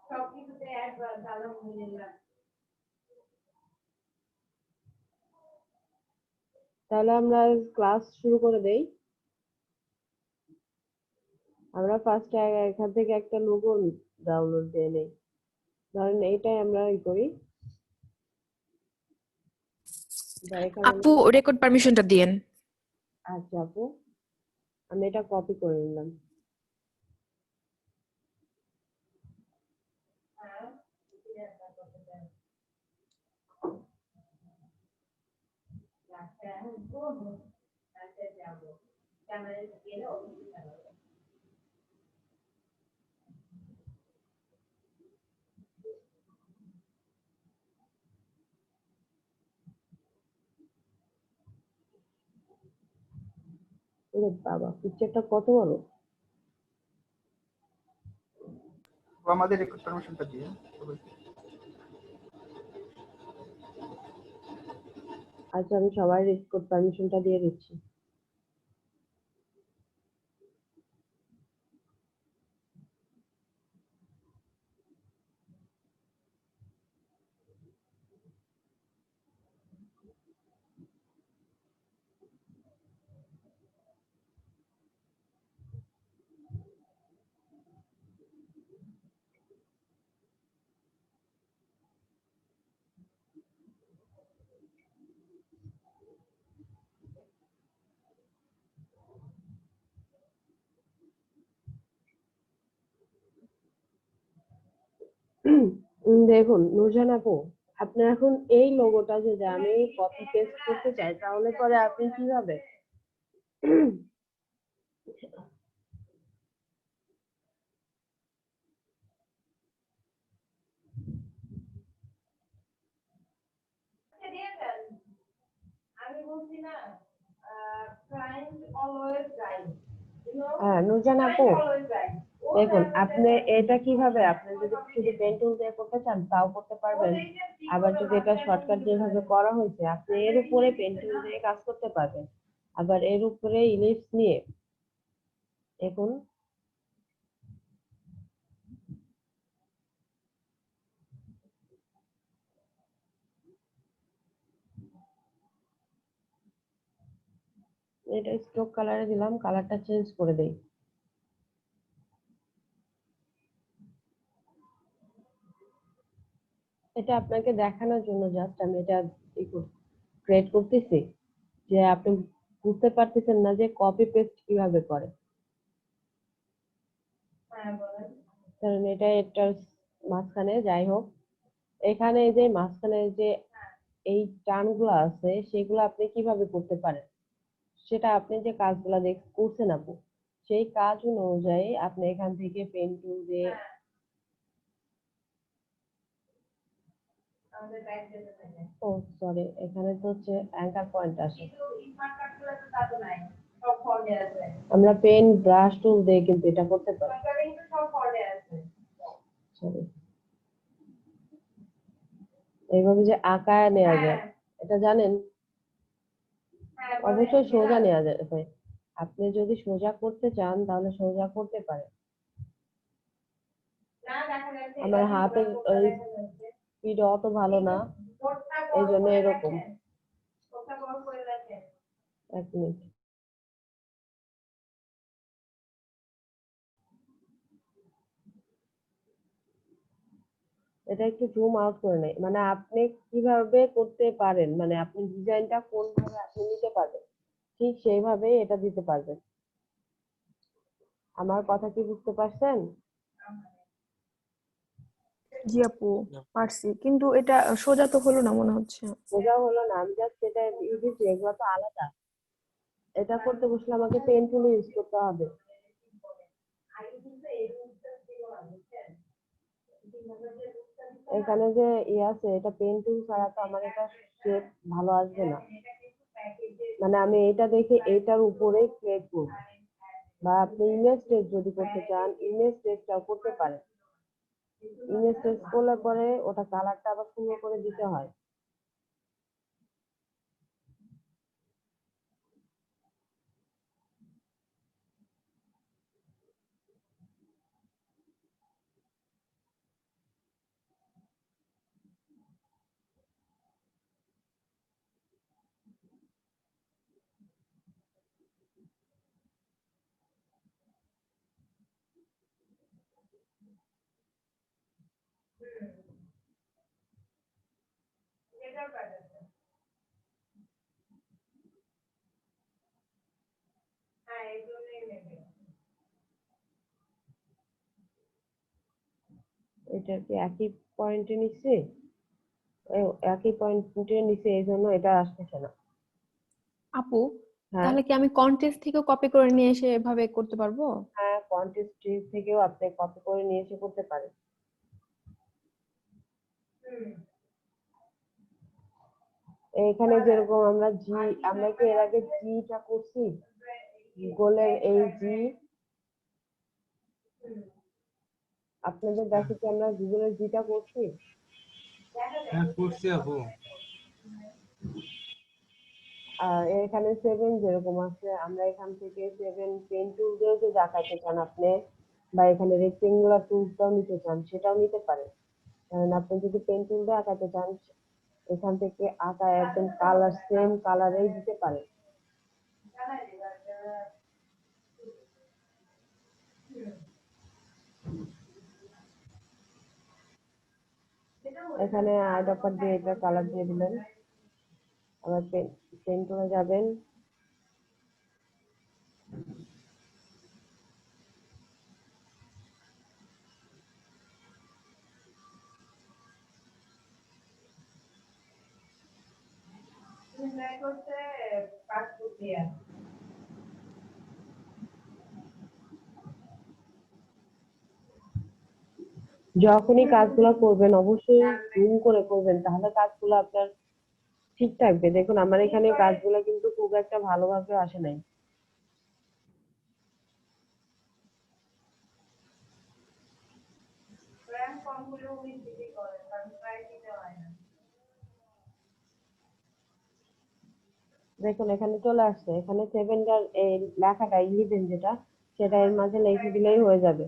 সবকিছুতে একবার, আলহামদুলিল্লাহ। তাহলে আমরা ক্লাস শুরু করে দেই। আমরা ফার্স্টে এখান থেকে একটা লোগো ডাউনলোড দিয়ে নেই। ধরেন এইটাই আমরা করি। আপু রেকর্ড পারমিশনটা দিয়েন। আচ্ছা আপু, আমি এটা কপি করে নিলাম। ওরে বাবা, পিকচারটা কত বড়! আমাদের রেকর্ড পারমিশনটা দিয়ে আচ্ছা, আমি সবাই রেকর্ড পারমিশনটা দিয়ে দিচ্ছি। দেখুন নুরজান আপু, আপনার এখন এই লোগোটা যদি আমি কপি পেস্ট করতে চাই, তাহলে পরে আপনি কিভাবে? আমি বলছি না, ক্লায়েন্ট অলওয়েজ রাইট। হ্যাঁ নুরজান আপু, দেখুন আপনি এটা কিভাবে, আপনি যদি শুধু পেন টুল দিয়ে করতে চান তাও করতে পারবেন, আবার যদি এটা শর্টকাট যেভাবে করা হয়েছে আপনি এর উপরে পেন টুল দিয়ে কাজ করতে পারবেন, আবার এর উপরে ইলিপস নিয়ে দেখুন এটা স্ট্রোক কালারে দিলাম, কালারটা চেঞ্জ করে দেই। এটা আপনাকে দেখানোর জন্য জাস্ট আমি এটা ক্রিয়েট করতেছি, যে আপনি বুঝতে পারতেছেন না যে কপি পেস্ট কিভাবে করে। কারণ এটা এটার মাঝখানে, যাই হোক, এখানে যে মাঝখানে যে এই টার্মগুলো আছে সেগুলো আপনি কিভাবে করতে পারেন, সেটা আপনি যে কাজগুলো করছেন আপু, সেই কাজ অনুযায়ী আপনি এখান থেকে পেন টুল দিয়ে ও সরি, এখানে তো হচ্ছে অ্যাঙ্কার পয়েন্ট আসে। আমরা পেন ব্রাশ টুল দিয়ে কিন্তু এটা করতে পারি। সরি, এইভাবে যে আঁকায় নেওয়া যায় এটা জানেন? অবশ্যই সোজা নেওয়া যায়। আপনি যদি সোজা করতে চান তাহলে সোজা করতে পারেন। আমার হাতের স্পিড অত ভালো না, এই জন্য এরকম। এক মিনিট, এটা একটু জুম আউট করে নেই, মানে আপনি কিভাবে করতে পারেন, মানে আপনি ডিজাইনটা কোন ভাবে আপনি নিতে পারবেন ঠিক সেইভাবে এটা দিতে পারবেন। আমার কথা কি বুঝতে পারছেন? জি আপু, পারছি, কিন্তু এটা সোজা তো হলো না মনে হচ্ছে। সোজা হলো না, আমি জাস্ট এটা দিয়েছি, এগুলো তো আলাদা। এটা করতে বসলে আমাকে পেন টুল ইউজ করতে হবে। এখানে যে আছে, এটা পেন টুল ছাড়া তো আমার এটা শেপ ভালো আসবে না। মানে আমি এটা দেখে এটার উপরেই ক্রিয়েট করব, বা আপনি ইমেজ টেক্সট যদি করতে চান ইমেজ টেক্সটটাও করতে পারেন। ইমেজ টেক্সট করলে পরে ওটা কালারটা আবার সুন্দর করে দিতে হয়। এটা কি একই পয়েন্টে নিচ্ছে? একই পয়েন্টে নিচ্ছে, এই জন্য এটা আসতেছে না। আপু, হ্যাঁ তাহলে কি আমি কন্টেস্ট থেকে কপি করে নিয়ে এসে এভাবে করতে পারবো? হ্যাঁ, কন্টেস্ট থেকেও আপনি কপি করে নিয়ে এসে করতে পারেন। এখানে যেরকম আমরা আমরা কি এর আগে জিটা করছি, গোলের এই জি আপনাদের দেখে কি আমরা গুগলের জিটা করছি? হ্যাঁ করছি আপু। আর এখানে 7 যেরকম আছে, আমরা এখান থেকে 7 পেন টুল দিয়েও যদি আঁকাতে চান আপনি, বা এখানে রেক্টেঙ্গুলার টুলটাও নিতে চান সেটাও নিতে পারেন। কারণ আপনি যদি পেন টুল দিয়ে আঁকাতে চান এখান থেকে আঁকা একদম কালার সেম কালারেই দিতে পারেন। এখানে আইড্রপার দিয়ে এটা কালার দিয়ে দিলেন, আবার পেন টুলে যাবেন, যখনই কাজগুলো করবেন অবশ্যই জুম করে করবেন, তাহলে কাজগুলো আপনার ঠিক থাকবে। দেখুন আমার এখানে কাজগুলো কিন্তু খুব একটা ভালোভাবে আসে নাই। দেখুন এখানে চলে আসছে, এখানে 7টার এই লেখাটা 11 যেটা সেটা এর মাঝে লিখে দিলেই হয়ে যাবে।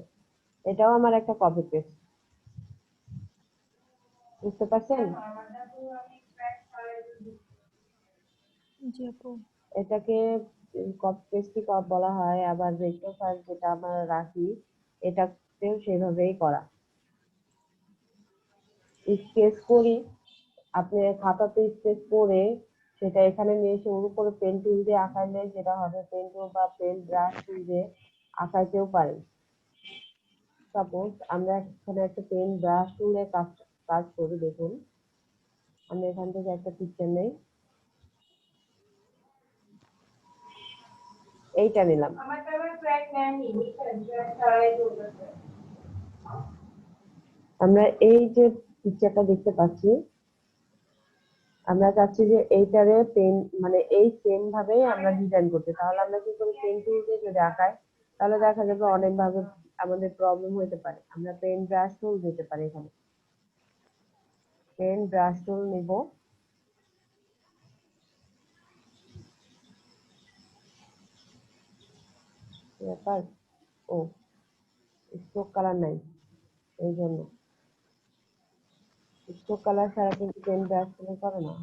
এটাও আমার একটা কপি পেস্ট, বুঝতে পারছেন? জি আপু। এটাকে কপি পেস্টই বলা হয়। আবার ভেক্টর ফাইল যেটা আমরা রাখি এটাতেও সেভাবেই করা। স্কেচ করি, আপনি খাতাতে স্কেচ করে সেটা এখানে নিয়ে এসে ওর উপরে পেন টুল দিয়ে আঁকাইলে যেটা হবে, পেন টুল বা পেন ব্রাশ টুল দিয়ে আঁকাইতেও পারেন। সাপোজ আমরা এখানে একটা পেন ব্রাশ টুলে কাজ করি। দেখুন আমি এখান থেকে একটা পিকচার নেই, এইটা নিলাম। আমরা এই যে পিকচারটা দেখতে পাচ্ছি আমরা চাচ্ছি যে এইটারে পেন মানে এই সেম ভাবে আমরা ডিজাইন করতে, তাহলে আমরা কি করি পেন টুল দিয়ে যদি আঁকাই তাহলে দেখা যাবে অনেক ভাবে আমাদের প্রবলেম হতে পারে। আমরা পেন ব্রাশ টুল দিতে পারি এখানে, পেন ব্রাশ টুল নিব, ব্যাপার ও স্ট্রোক কালার নাই, এই জন্য স্ট্রোক কালার ছাড়া কিন্তু পেন ব্রাশ টুল করে না।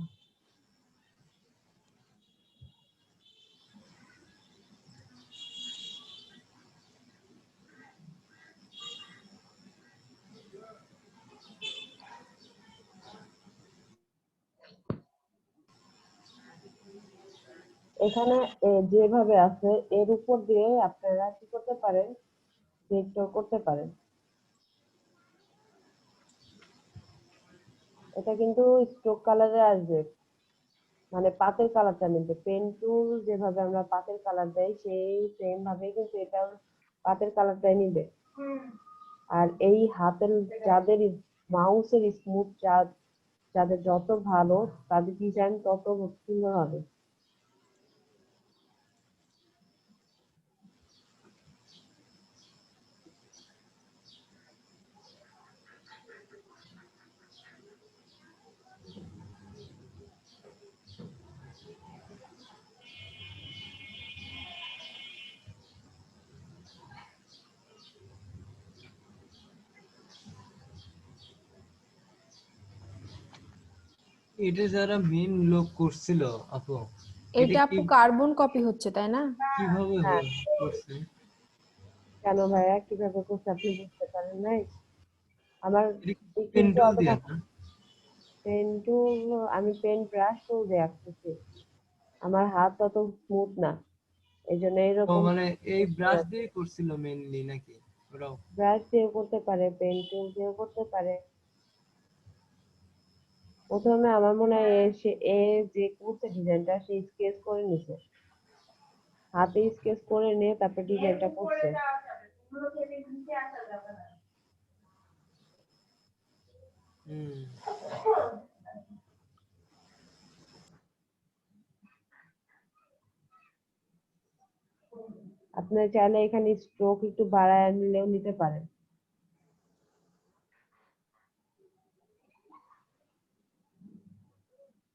এখানে যেভাবে আছে এর উপর দিয়ে আপনারা কি করতে পারেন, ভেক্টর করতে পারেন। এটা কিন্তু স্ট্রোক কালারে আসবে, মানে পাতের কালারটা নিবে। পেন টুল যেভাবে আমরা পাতের কালার দেই সেই সেম ভাবে কিন্তু এটা পাতের কালারটাই নিবে। আর এই হাতের যাদের মাউসের স্মুথ যাদের যত ভালো তাদের ডিজাইন তত সুন্দর হবে। এটা যারা মেন লোক করছিল আপু, এটা এটা আপু কার্বন কপি হচ্ছে তাই না? কিভাবে হ্যাঁ। করছে? কেন ভাইয়া কিভাবে করছে আপনি বুঝতে পারেন নাই? আমার পেন কিন্তু টুল অতটা দিয়ে না? পেন টুল, আমি পেন ব্রাশ টুল দিয়ে আঁকতেছি, আমার হাত তত স্মুথ না, এই জন্য ও এরকম। মানে এই ব্রাশ দিয়ে করছিল মেনলি নাকি? ওরাও ব্রাশ দিয়ে করতে পারে, পেন টুল দিয়েও করতে পারে। প্রথমে আমার মনে হয় এ যে করছে ডিজাইনটা সে স্কেচ করে নিছে, হাতে স্কেচ করে নিয়ে তারপর ডিজাইনটা করছে। আপনি চাইলে এখানে স্ট্রোক একটু বাড়ায় নিলেও নিতে পারেন।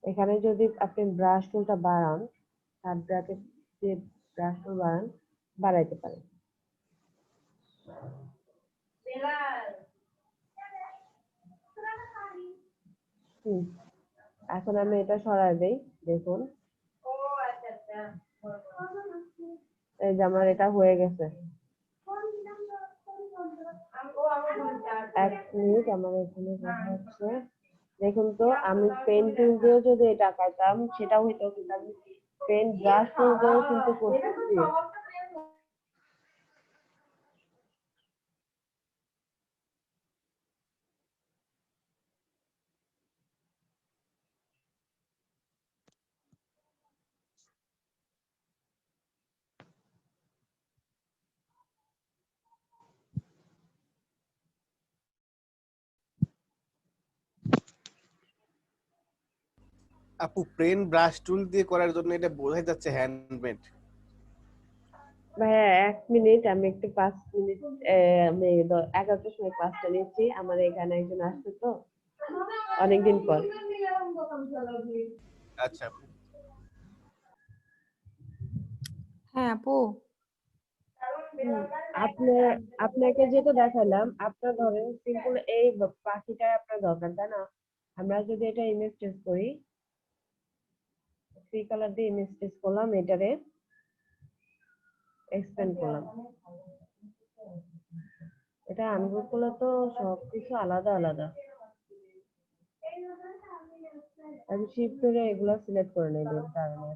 এখানে যদি আপনি ব্রাশ টুলটা বাড়ান, হাত ব্রাকে যে ব্রাশ টুল বাড়ান, বাড়াইতে পারেন। এখন আমি এটা সরাই দেই, দেখুন এই যে আমার এটা হয়ে গেছে। 1 মিনিট, আমার এখানে কথা হচ্ছে। দেখুন তো আমি পেন টুল দিয়েও যদি এটা আঁকাইতাম সেটা হইতো, কিন্তু আমি পেন ব্রাশ টুল দিয়েও কিন্তু করতেছি। আপু পেন ব্রাশ টুল দিয়ে করার জন্য এটা বোঝাই যাচ্ছে হ্যান্ডমেড। ভাইয়া 1 মিনিট, আমি একটু 5 মিনিট, আমি 11টার সময় ক্লাসটা নিচ্ছি, আমার এখানে একজন আসছে তো অনেকদিন পর। আচ্ছা আপু। হ্যাঁ আপু, আপনাকে যেটা দেখালাম, আপনার ধরেন সিম্পল এই পাখিটা আপনার দরকার তাই না? আমরা যদি এটা ইমেজ ট্রেস করি, 3 কালার দিয়ে ইমেজ ট্রেস করলাম, এটারে এক্সপ্যান্ড করলাম, এটা আনগ্রুপ করলে তো সবকিছু আলাদা আলাদা। আমি শিফট করে এগুলো সিলেক্ট করে নেই এর কারণে।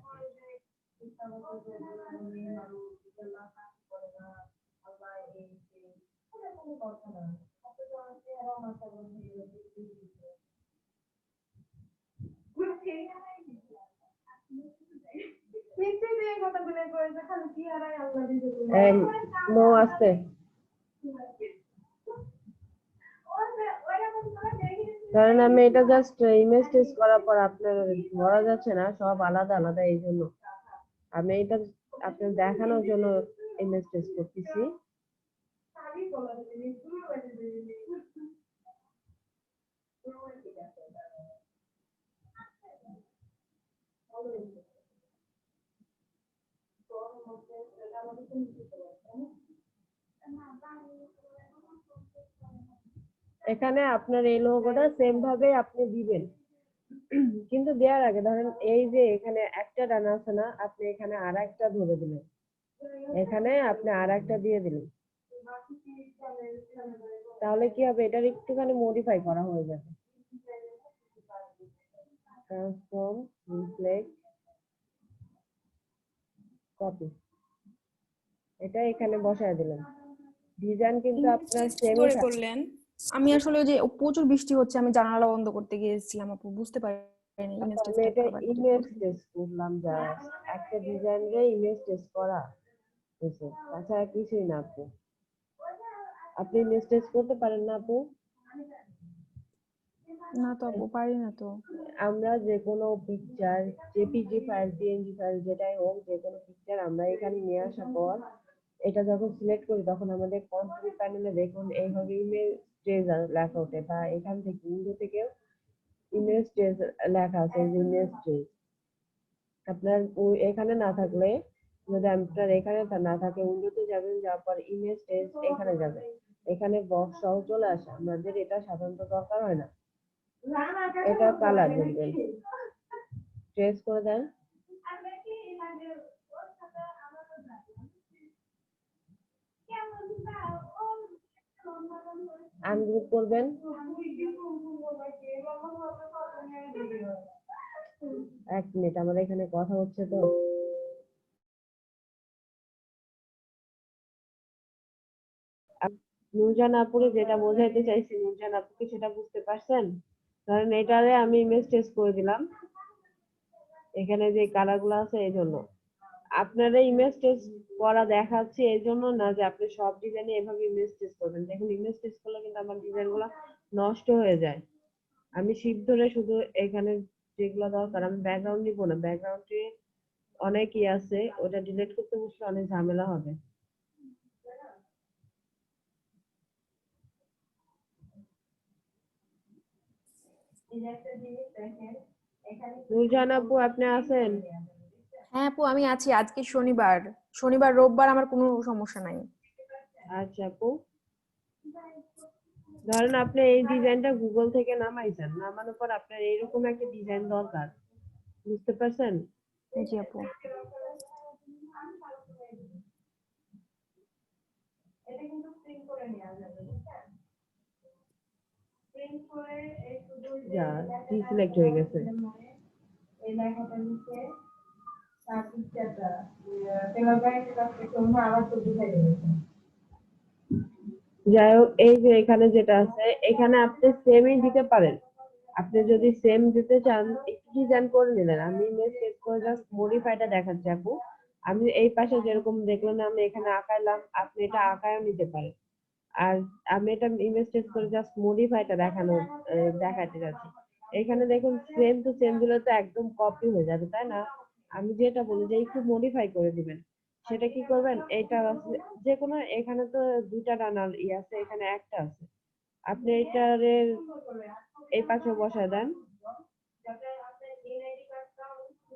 নো আছে। ধরেন আমি এটা জাস্ট ইমেজ টেস্ট করার পর আপনার ধরা যাচ্ছে না, সব আলাদা আলাদা, এই জন্য আমি এটা আপনার দেখানোর জন্য ইমেজ টেস্ট করতেছি। এখানে আপনার এই লোগোটা সেম ভাবে আপনি দিবেন, কিন্তু দেওয়ার আগে ধরেন এই যে এখানে একটা ডানা আছে না, আপনি এখানে আর একটা ধরে দিলেন, এখানে আপনি আর একটা দিয়ে দিলেন, তাহলে কি হবে, এটার একটুখানি মডিফাই করা হয়ে যাবে। ট্রান্সফর্ম, রিফ্লেক্ট, কপি, এটা এখানে বসায় দিলেন। ডিজাইন কিন্তু আপনার সেমই করে করলেন। আমি আসলে ওই যে প্রচুর বৃষ্টি হচ্ছে, আমি জানালা বন্ধ করতে গিয়েছিলাম আপু, বুঝতে পারিনি ইমেজ আমি টেস্ট এটা করবার ইমেজ টেস্ট করলাম, জাস্ট একটা ডিজাইনরে ইমেজ টেস্ট করা হয়েছে, তাছাড়া কিছুই না। আপু আপনি ইমেজ টেস্ট করতে পারেন না আপু? না তো আপু, পারি না তো। আমরা যে কোনো picture, JPG file, PNG file, যেটাই হোক, যে কোনো পিকচার আমরা এখানে নিয়ে আসার পর এটা যখন সিলেক্ট করি তখন আমাদের কন্ট্রোল প্যানেলে দেখুন এইভাবে ইমেজ ট্রেজ লেখা ওঠে, বা এখান থেকে উইন্ডো থেকে ইমেজ ট্রেজ লেখা আছে, ইমেজ ট্রেজ। আপনার এখানে না থাকলে, যদি আপনার এখানে না থাকে, উইন্ডোতে যাবেন, যাওয়ার পর ইমেজ ট্রেজ এখানে যাবেন, এখানে বক্স সহ চলে আসে। আমাদের এটা সাধারণত দরকার হয় না, এটা কালার দেখবেন, ট্রেস করে দেন, আনগ্রুপ করবেন, এক মিনিট, আমাদের এখানে কথা হচ্ছে তো। নুরজান আপুরে যেটা বোঝাইতে চাইছি, নুরজান আপু কি সেটা বুঝতে পারছেন? ধরেন এটারে আমি ইমেজ টেস্ট করে দিলাম, এখানে যে কালার গুলো আছে, এই জন্য আপনারা ইমেজ টেস্ট করা দেখাচ্ছি, এই জন্য না যে আপনি সব ডিজাইনে এভাবে ইমেজ টেস্ট করবেন। দেখুন ইমেজ টেস্ট করলে কিন্তু আমার ডিজাইন গুলো নষ্ট হয়ে যায়। আমি শিফট ধরে শুধু এখানে যেগুলো দরকার, আমি ব্যাকগ্রাউন্ড নিব না, ব্যাকগ্রাউন্ডে অনেক আছে, ওটা ডিলিট করতে বসলে অনেক ঝামেলা হবে। নুরজান আপু আপনি আছেন? হ্যাঁ আপু, আমি আছি। আজকে শনিবার, শনিবার রোববার আমার কোনো সমস্যা নাই। আচ্ছা আপু, ধরেন আপনি এই ডিজাইনটা গুগল থেকে নামাইছেন, নামানোর পর আপনার এইরকম একটা ডিজাইন দরকার, বুঝতে পারছেন? জি আপু। যা সিলেক্ট হয়ে গেছে। যাই হোক, এই যে এখানে যেটা আছে, এখানে আপনি সেমই দিতে পারেন। আপনি যদি সেম দিতে চান, একটু ডিজাইন করে নিলেন। আমি ইমেজ সেট করে জাস্ট মডিফাইটা দেখাচ্ছি আপু। আমি এই পাশে যেরকম দেখলেন আমি এখানে আঁকাইলাম, আপনি এটা আঁকায়ও নিতে পারেন। আর আমি এটা ইমেজ টেস্ট করে জাস্ট মডিফাইটা দেখাতে যাচ্ছি। এখানে দেখুন সেম টু সেম দিলে তো একদম কপি হয়ে যাবে, তাই না? আমি যেটা বলি যে একটু মডিফাই করে দিবেন, সেটা কি করবেন, এটা যে কোনো, এখানে তো দুইটা ডানার আছে, এখানে একটা আছে, আপনি এটারে এই পাশে বসায় দেন,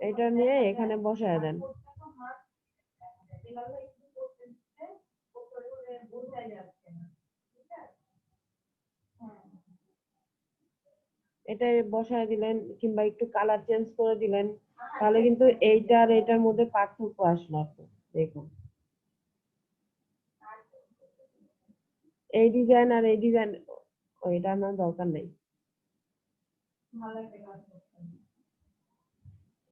এটা নিয়ে এখানে বসায় দেন। এটা বসায় দিলেন, কিংবা একটু কালার চেঞ্জ করে দিলেন, তাহলে কিন্তু এইটা আর এটার মধ্যে পার্থক্য আসলো। আপনি দেখুন এই ডিজাইন আর এই ডিজাইন, ওইটা আমার দরকার নেই।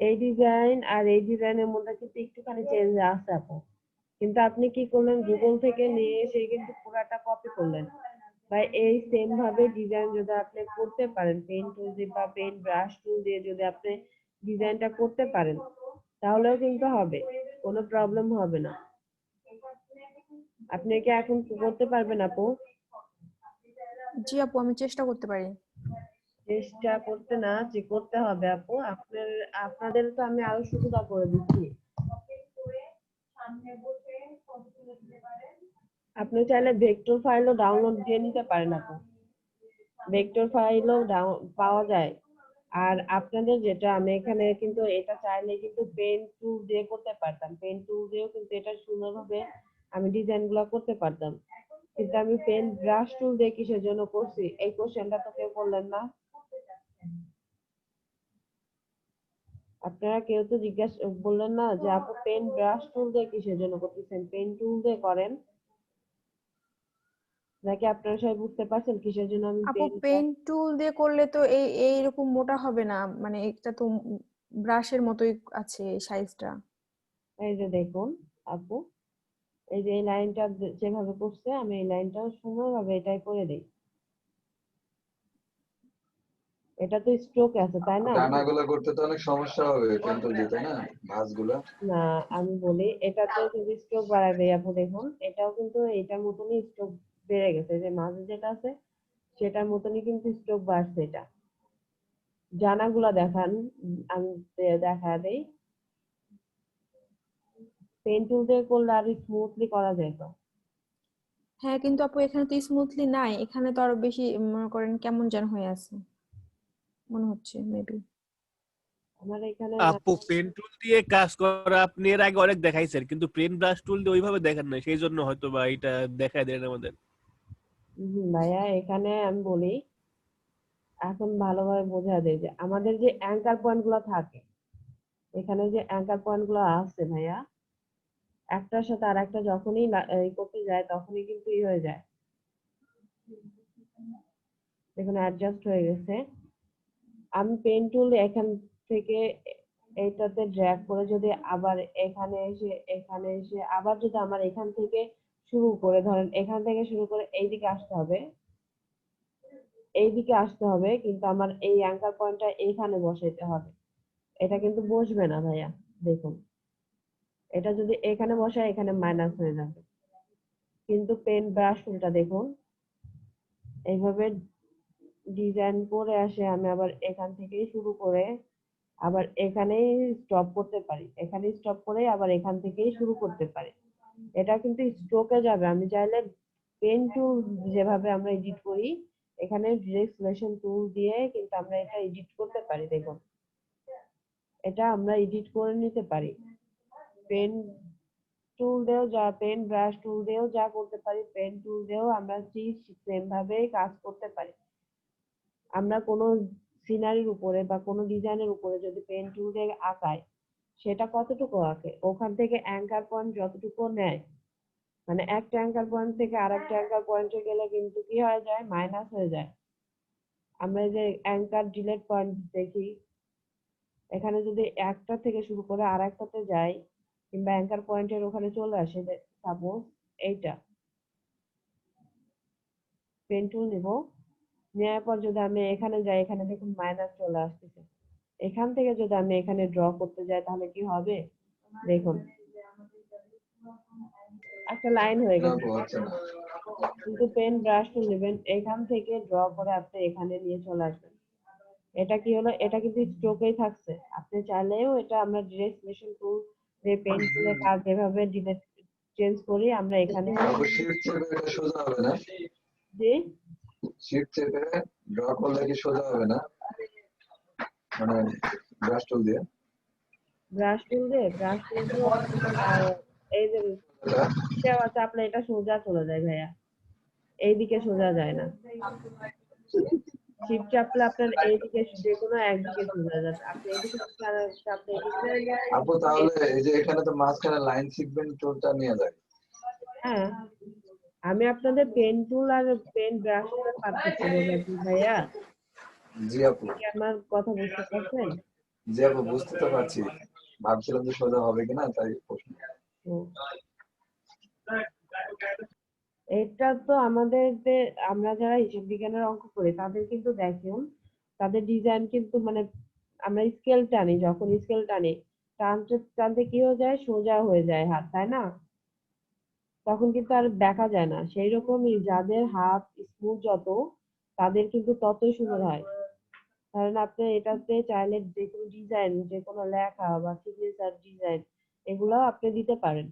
এই ডিজাইন আর এই ডিজাইনের মধ্যে কিন্তু একটুখানি চেঞ্জ আছে আপু, কিন্তু আপনি কি করলেন, গুগল থেকে নিয়ে এসে কিন্তু পুরাটা কপি করলেন। বা এই সেম ভাবে ডিজাইন যদি আপনি করতে পারেন, পেন টুল দিয়ে বা পেন ব্রাশ টুল দিয়ে যদি আপনি ডিজাইনটা করতে পারেন, তাহলেও কিন্তু হবে, কোনো প্রবলেম হবে না। আপনি কি এখন করতে পারবেন আপু? জি আপু, আমি চেষ্টা করতে পারি। চেষ্টা করতে না, যে করতে হবে আপু। আপনাদের তো আমি আরো সুবিধা করে দিচ্ছি। আপনি চাইলে ভেক্টর ফাইলও ডাউনলোড দিয়ে নিতে পারেন আপু। ভেক্টর ফাইলও পাওয়া যায়। আর আপনাদের যেটা, আমি এখানে কিন্তু এটা চাইলে কিন্তু পেন টুল দিয়ে করতে পারতাম। পেন টুল দিয়েও কিন্তু এটা সুন্দরভাবে আমি ডিজাইন গুলো করতে পারতাম, কিন্তু আমি পেন ব্রাশ টুল দিয়ে কিসের জন্য করছি, এই কোশ্চেনটা তো কেউ করলেন না। আপনারা কেউ তো বললেন না যে আপু পেন ব্রাশ টুল দিয়ে কিসের জন্য করতেছেন, পেন টুল দিয়ে করেন। নাকি আপনারা সবাই বুঝতে পারছেন কিসের জন্য আমি আপু পেন টুল দিয়ে করলে তো এইরকম মোটা হবে না, মানে এটা তো ব্রাশের মতোই আছে সাইজটা। এই যে দেখুন আপু, এই যে এই লাইনটা যেভাবে করছে, আমি এই লাইনটাও সুন্দরভাবে এটাই করে দিই। এটা তো স্ট্রোক আছে তাই না? ডানাগুলো করতে তো অনেক সমস্যা হবে পেন্টুল দিয়ে, তাই না? ভাঁজগুলা। না, আমি বলি এটাতে যদি স্ট্রোক বাড়ায় দেয় আপু, দেখুন এটাও কিন্তু এটার মতনই স্ট্রোক বেড়ে গেছে। যে মাঝে যেটা আছে সেটার মতনই কিন্তু স্ট্রোক বাড়ছে। এটা জানাগুলা দেখান, আমি দেখা দেই। পেন টুল দিয়ে করলে আরো স্মুথলি করা যেত। হ্যাঁ, কিন্তু আপু এখানে তো স্মুথলি নাই, এখানে তো আরো বেশি মনে করেন কেমন যেন হয়ে আছে মনে হচ্ছে মেবি। আমার এখানে আপু পেন টুল দিয়ে কাজ করা আপনি এর আগে অনেক দেখাইছেন, কিন্তু পেন ব্রাশ টুল দিয়ে ওইভাবে দেখেন না, সেই জন্য হয়তো বা এটা দেখায় দেন আমাদের। ভাইয়া এখানে আমি বলি, এখন ভালোভাবে বোঝা যায় যে আমাদের যে অ্যাঙ্কার পয়েন্ট গুলো থাকে, এখানে যে অ্যাঙ্কার পয়েন্ট গুলো আছে ভাইয়া, একটার সাথে আর একটা যখনই করতে যায় তখনই কিন্তু হয়ে যায়। দেখুন অ্যাডজাস্ট হয়ে গেছে। আমি পেন টুল এখান থেকে এইটাতে ড্র্যাগ করে যদি আবার এখানে এসে আবার যদি আমার এখান থেকে শুরু করে, ধরেন এখান থেকে শুরু করে এইদিকে আসতে হবে, কিন্তু আমার এই অ্যাঙ্কার পয়েন্টটা এইখানে বসাইতে হবে। এটা কিন্তু বসবে না ভাইয়া। দেখুন এটা যদি এখানে বসায়, এখানে মাইনাস হয়ে যাবে। কিন্তু পেন ব্রাশ টুলটা দেখুন এইভাবে ডিজাইন করে আসে, আমি আবার এখান থেকেই শুরু করে আবার এখানেই স্টপ করতে পারি, এখানে স্টপ করে আবার এখান থেকেই শুরু করতে পারি। এটা কিন্তু স্ট্রোকে যাবে। আমি চাইলে পেন টুল যেভাবে আমরা এডিট করি, এখানে ডিরেক্ট সিলেকশন টুল দিয়ে কিন্তু আমরা এটা এডিট করতে পারি। দেখুন এটা আমরা এডিট করে নিতে পারি। পেন টুল দিয়েও পেন ব্রাশ টুল দিয়েও যা করতে পারি, পেন টুল দিয়েও আমরা ঠিক সেম ভাবে কাজ করতে পারি। আমরা কোনো সিনারির উপরে বা কোনো ডিজাইনের উপরে যদি পেন টুল দিয়ে আঁকাই, সেটা কতটুকু আঁকে, ওখান থেকে অ্যাঙ্কার পয়েন্ট যতটুকু নেয়, মানে একটা অ্যাঙ্কার পয়েন্ট থেকে আরেকটা অ্যাঙ্কার পয়েন্টে গেলে কিন্তু কি হয়ে যায়, মাইনাস হয়ে যায়। আমরা যে অ্যাঙ্কার ডিলেট পয়েন্ট দেখি, এখানে যদি একটা থেকে শুরু করে আরেকটাতে যাই, কিংবা অ্যাঙ্কার পয়েন্টের ওখানে চলে আসে, সাপোজ এইটা পেন টুল নিব, নেওয়ার পর যদি আমি এখানে যাই, এখানে দেখুন মাইনাস চলে আসতেছে। এখান থেকে যদি আমি এখানে ড্র করতে যাই তাহলে কি হবে, দেখুন একটা লাইন হয়ে না গেছে। আপু, হচ্ছে না। কিন্তু পেন ব্রাশ টুল নেবেন, এখান থেকে ড্র করে আপনি এখানে নিয়ে চলে আসবেন। এটা কি হলো, এটা কিন্তু স্ট্রোকেই থাকছে। আপনি চাইলেও এটা আমরা ডিরেক্ট সিলেকশন টুল দিয়ে পেন টুলে কাজ যেভাবে ডিলেট চেঞ্জ করি, আমরা এখানে আপু শিফট চেপে এটা সোজা হবে না? যে শিফট চেপে ড্র করলে কি সোজা হবে না, মানে ব্রাশ টুল দিয়ে? ব্রাশ টুল আর এই যে চাপলে এটা সোজা চলে যায় ভাইয়া, এইদিকে সোজা যায় না। শিফট চাপলে আপনার এইদিকে যে কোনো একদিকে সোজা যাচ্ছে, আপনি এইদিকে চাপলে আপু তাহলে এই যে এখানে তো মাঝখানে লাইন সিগমেন্ট টুলটা নিয়ে যায়। হ্যাঁ, আমি আপনাদের পেন টুল আর পেন ব্রাশ টুলের পার্থক্য বোঝাচ্ছি ভাইয়া। জি আপু। কি আমার কথা বুঝতে পারছেন? জি আপু, বুঝতে তো পারছি, ভাবছিলাম যে সোজা হবে কিনা, তাই প্রশ্ন। এটা তো আমাদের যে আমরা যারা হিসাব বিজ্ঞানের অঙ্ক করি তাদের কিন্তু দেখুন, তাদের ডিজাইন কিন্তু মানে আমরা স্কেল টানি, যখন স্কেল টানি টানতে টানতে কি হয়ে যায়, সোজা হয়ে যায় হাত, তাই না? তখন কিন্তু আর দেখা যায় না। সেই রকমই যাদের হাত স্মুথ যত, তাদের কিন্তু ততই সুন্দর হয়। কারণ আপনি এটাতে চাইলে যে কোনো ডিজাইন, যে কোনো লেখা বা সিগনেচার ডিজাইন এগুলো আপনি দিতে পারেন।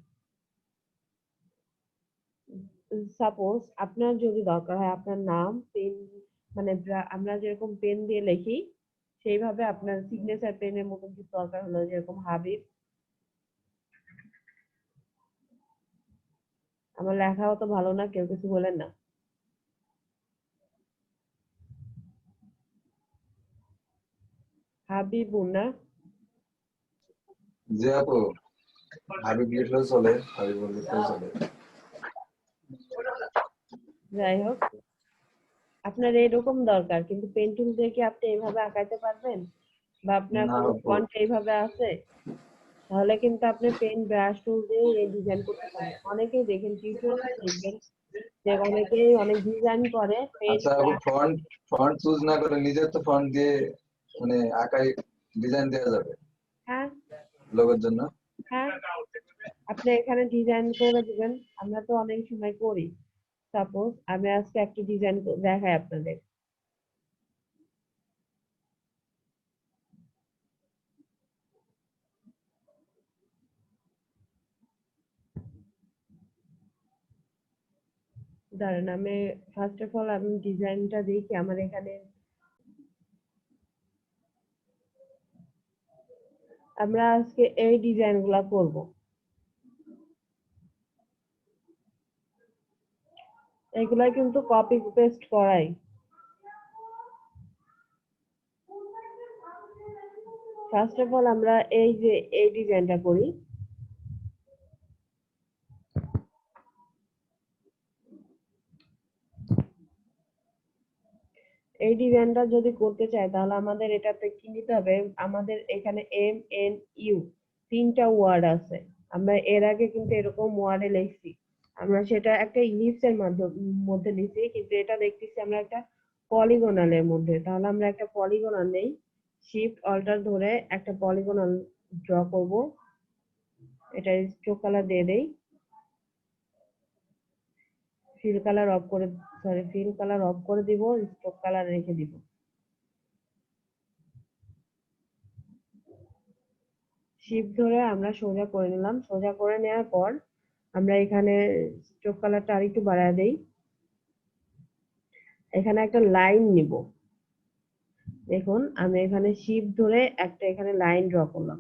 সাপোজ আপনার যদি দরকার হয় আপনার নাম, পেন, মানে আমরা যেরকম পেন দিয়ে লিখি সেইভাবে আপনার সিগনেচার পেনের মতন কিছু দরকার হলো, যেরকম হাবিব। আমার লেখাও তো ভালো না, কেউ কিছু বলেন না। হাবিবুর না? জি আপু, হাবিব লিখলেও চলে, হাবিব লিখলেও চলে। যাই হোক, আপনার এরকম দরকার, কিন্তু পেন্টিং দিয়ে কি আপনি এইভাবে আঁকাইতে পারবেন? বা আপনার না কোনো আপু, ফন্ট এইভাবে আছে? তাহলে কিন্তু আপনি পেন ব্রাশ টুল দিয়ে এই ডিজাইন করতে পারেন। অনেকেই দেখেন টিউটোরিয়াল দেখবেন যে অনেকেই অনেক ডিজাইন করে পেন আচ্ছা আপু, ফন্ট ফন্ট চুজ না করে নিজের তো ফন্ট দিয়ে মানে আঁকাই ডিজাইন দেওয়া যাবে হ্যাঁ লোগোর জন্য। হ্যাঁ, আপনি এখানে ডিজাইন করে দিবেন। আমরা তো অনেক সময় করি। সাপোজ আমি আজকে একটা ডিজাইন দেখাই আপনাদের। দাঁড়ান, আমি ফার্স্ট অফ অল আমি ডিজাইনটা দেখি আমার এখানে। আমরা আজকে এই ডিজাইন গুলা করবো। এগুলা কিন্তু কপি পেস্ট করাই। ফার্স্ট অফ অল আমরা এই যে এই ডিজাইনটা করি। এই ডিজাইনটা যদি করতে চাই তাহলে আমাদের এটাতে কি নিতে হবে, আমাদের এখানে MNU তিনটা ওয়ার্ড আছে। আমরা এর আগে কিন্তু এরকম ওয়ার্ডে লিখছি, আমরা সেটা একটা ইলিপসের মধ্যে নিছি, কিন্তু এটা দেখতেছি আমরা একটা পলিগনালের মধ্যে। তাহলে আমরা একটা পলিগনাল নেই, শিফট অল্টার ধরে একটা পলিগনাল ড্র করব। এটা স্ট্রোক কালার দিয়ে দেই, ফিল কালার অফ করে, ফিল কালার অফ করে দিব, স্ট্রোক কালার রেখে দিব। শিফট ধরে আমরা সোজা করে নিলাম। সোজা করে নেওয়ার পর আমরা এখানে স্ট্রোক কালারটা আরেকটু বাড়ায় দেই। এখানে একটা লাইন নিব। দেখুন আমি এখানে শিফট ধরে একটা এখানে লাইন ড্র করলাম।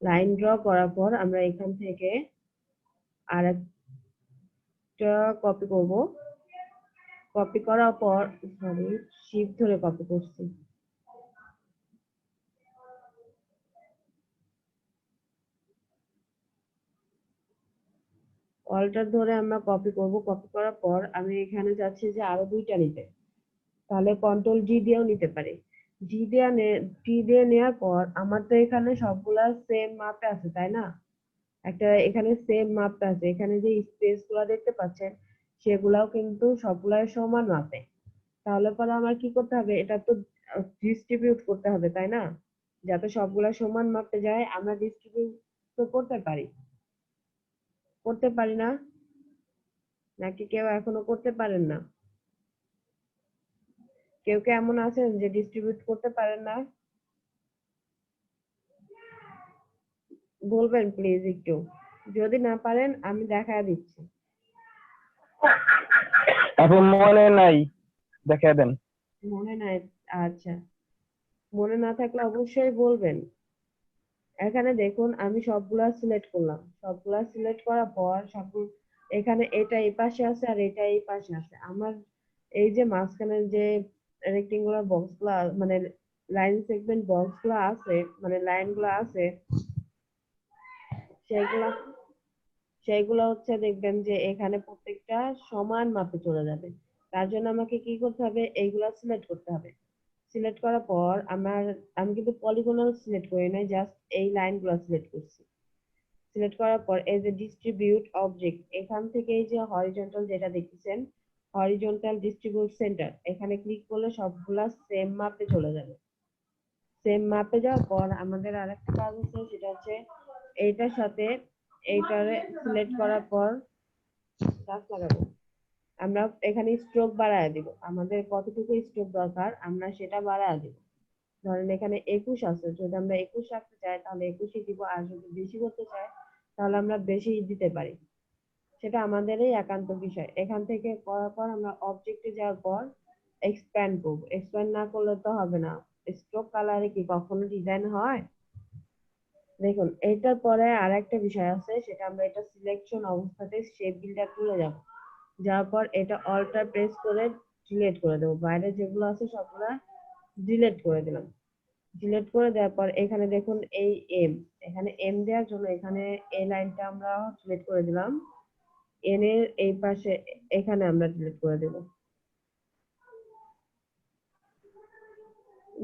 লাইন ড্র করার পর আমরা এখান থেকে আর একটা কপি করব। কপি করার পর, সরি, শিফট ধরে কপি করছি। অল্টার ধরে আমরা কপি করব। কপি করার পর আমি এখানে যাচ্ছি যে আরো দুইটা নিতে, তাহলে কন্ট্রোল জি দিয়েও নিতে পারি। জি দিয়ে নেওয়ার পর আমার তো এখানে সবগুলা সেম মাপে আছে, তাই না? একটা এখানে সেম মাপে আছে, এখানে যে স্পেস গুলা দেখতে পাচ্ছেন সেগুলাও কিন্তু সবগুলাই সমান মাপে। তাহলে পরে আমার কি করতে হবে, এটা তো ডিস্ট্রিবিউট করতে হবে, তাই না? যাতে সবগুলা সমান মাপে যায়। আমরা ডিস্ট্রিবিউট তো করতে পারি, করতে পারি না? নাকি কেউ এখনো করতে পারেন না? কেউ কে এমন আছেন যে ডিস্ট্রিবিউট করতে পারেন না? বলবেন প্লিজ একটু। যদি না পারেন আমি দেখায় দিচ্ছি। এখন মনে নাই, দেখা দেন। মনে নাই? আচ্ছা, মনে না থাকলে অবশ্যই বলবেন। এখানে দেখুন আমি সবগুলা সিলেক্ট করলাম। সবগুলা সিলেক্ট করার পর এখানে এটা এই পাশে আছে আর এটা এই পাশে আছে। আমার এই যে মাঝখানের যে রেক্টেঙ্গুলার বক্স গুলা, মানে লাইন সেগমেন্ট বক্স গুলা আছে, মানে লাইন গুলা আছে, সেগুলা সেইগুলো হচ্ছে দেখবেন যে এখানে প্রত্যেকটা সমান মাপে চলে যাবে। তার জন্য আমাকে কি করতে হবে, এইগুলা সিলেক্ট করতে হবে। সিলেক্ট করার পর আমি কিন্তু পলিগনাল সিলেক্ট করি নাই, জাস্ট এই লাইনগুলো সিলেক্ট করছি। সিলেক্ট করার পর এই যে ডিস্ট্রিবিউট অবজেক্ট, এখান থেকে এই যে হরিজন্টাল যেটা দেখতেছেন, হরিজন্টাল ডিস্ট্রিবিউট সেন্টার, এখানে ক্লিক করলে সবগুলা সেম মাপে চলে যাবে। সেম মাপে যাওয়ার পর আমাদের আরেকটা কাজ আছে, সেটা হচ্ছে এইটার সাথে এইটারে সিলেক্ট করার পর টাচ লাগাবো। আমরা এখানে স্ট্রোক বাড়ায় দিব, আমাদের কতটুকু স্ট্রোক দরকার আমরা সেটা বাড়ায় দিব। ধরেন এখানে 21 আছে, যদি আমরা 21 রাখতে চাই তাহলে 21ই দিব, আর যদি বেশি করতে চাই তাহলে আমরা বেশি দিতে পারি। সেটা আমাদেরই একান্ত বিষয়। এখান থেকে করার পর আমরা অবজেক্টে যাওয়ার পর এক্সপ্যান্ড করব। এক্সপ্যান্ড না করলে তো হবে না। স্ট্রোক কালারে কি কখনো ডিজাইন হয়? দেখুন এটার পরে আর একটা বিষয় আছে, সেটা আমরা এটা সিলেকশন অবস্থাতে শেপ বিল্ডার তুলে যাব। যাওয়ার পর এটা অল্টার প্রেস করে ডিলিট করে দেবো, বাইরে যেগুলো আছে সবগুলা ডিলিট করে দিলাম। ডিলিট করে দেওয়ার পর এখানে দেখুন এই এম, এখানে এম দেওয়ার জন্য এখানে এই লাইনটা আমরা ডিলিট করে দিলাম। এন এর এই পাশে এখানে আমরা ডিলিট করে দেব।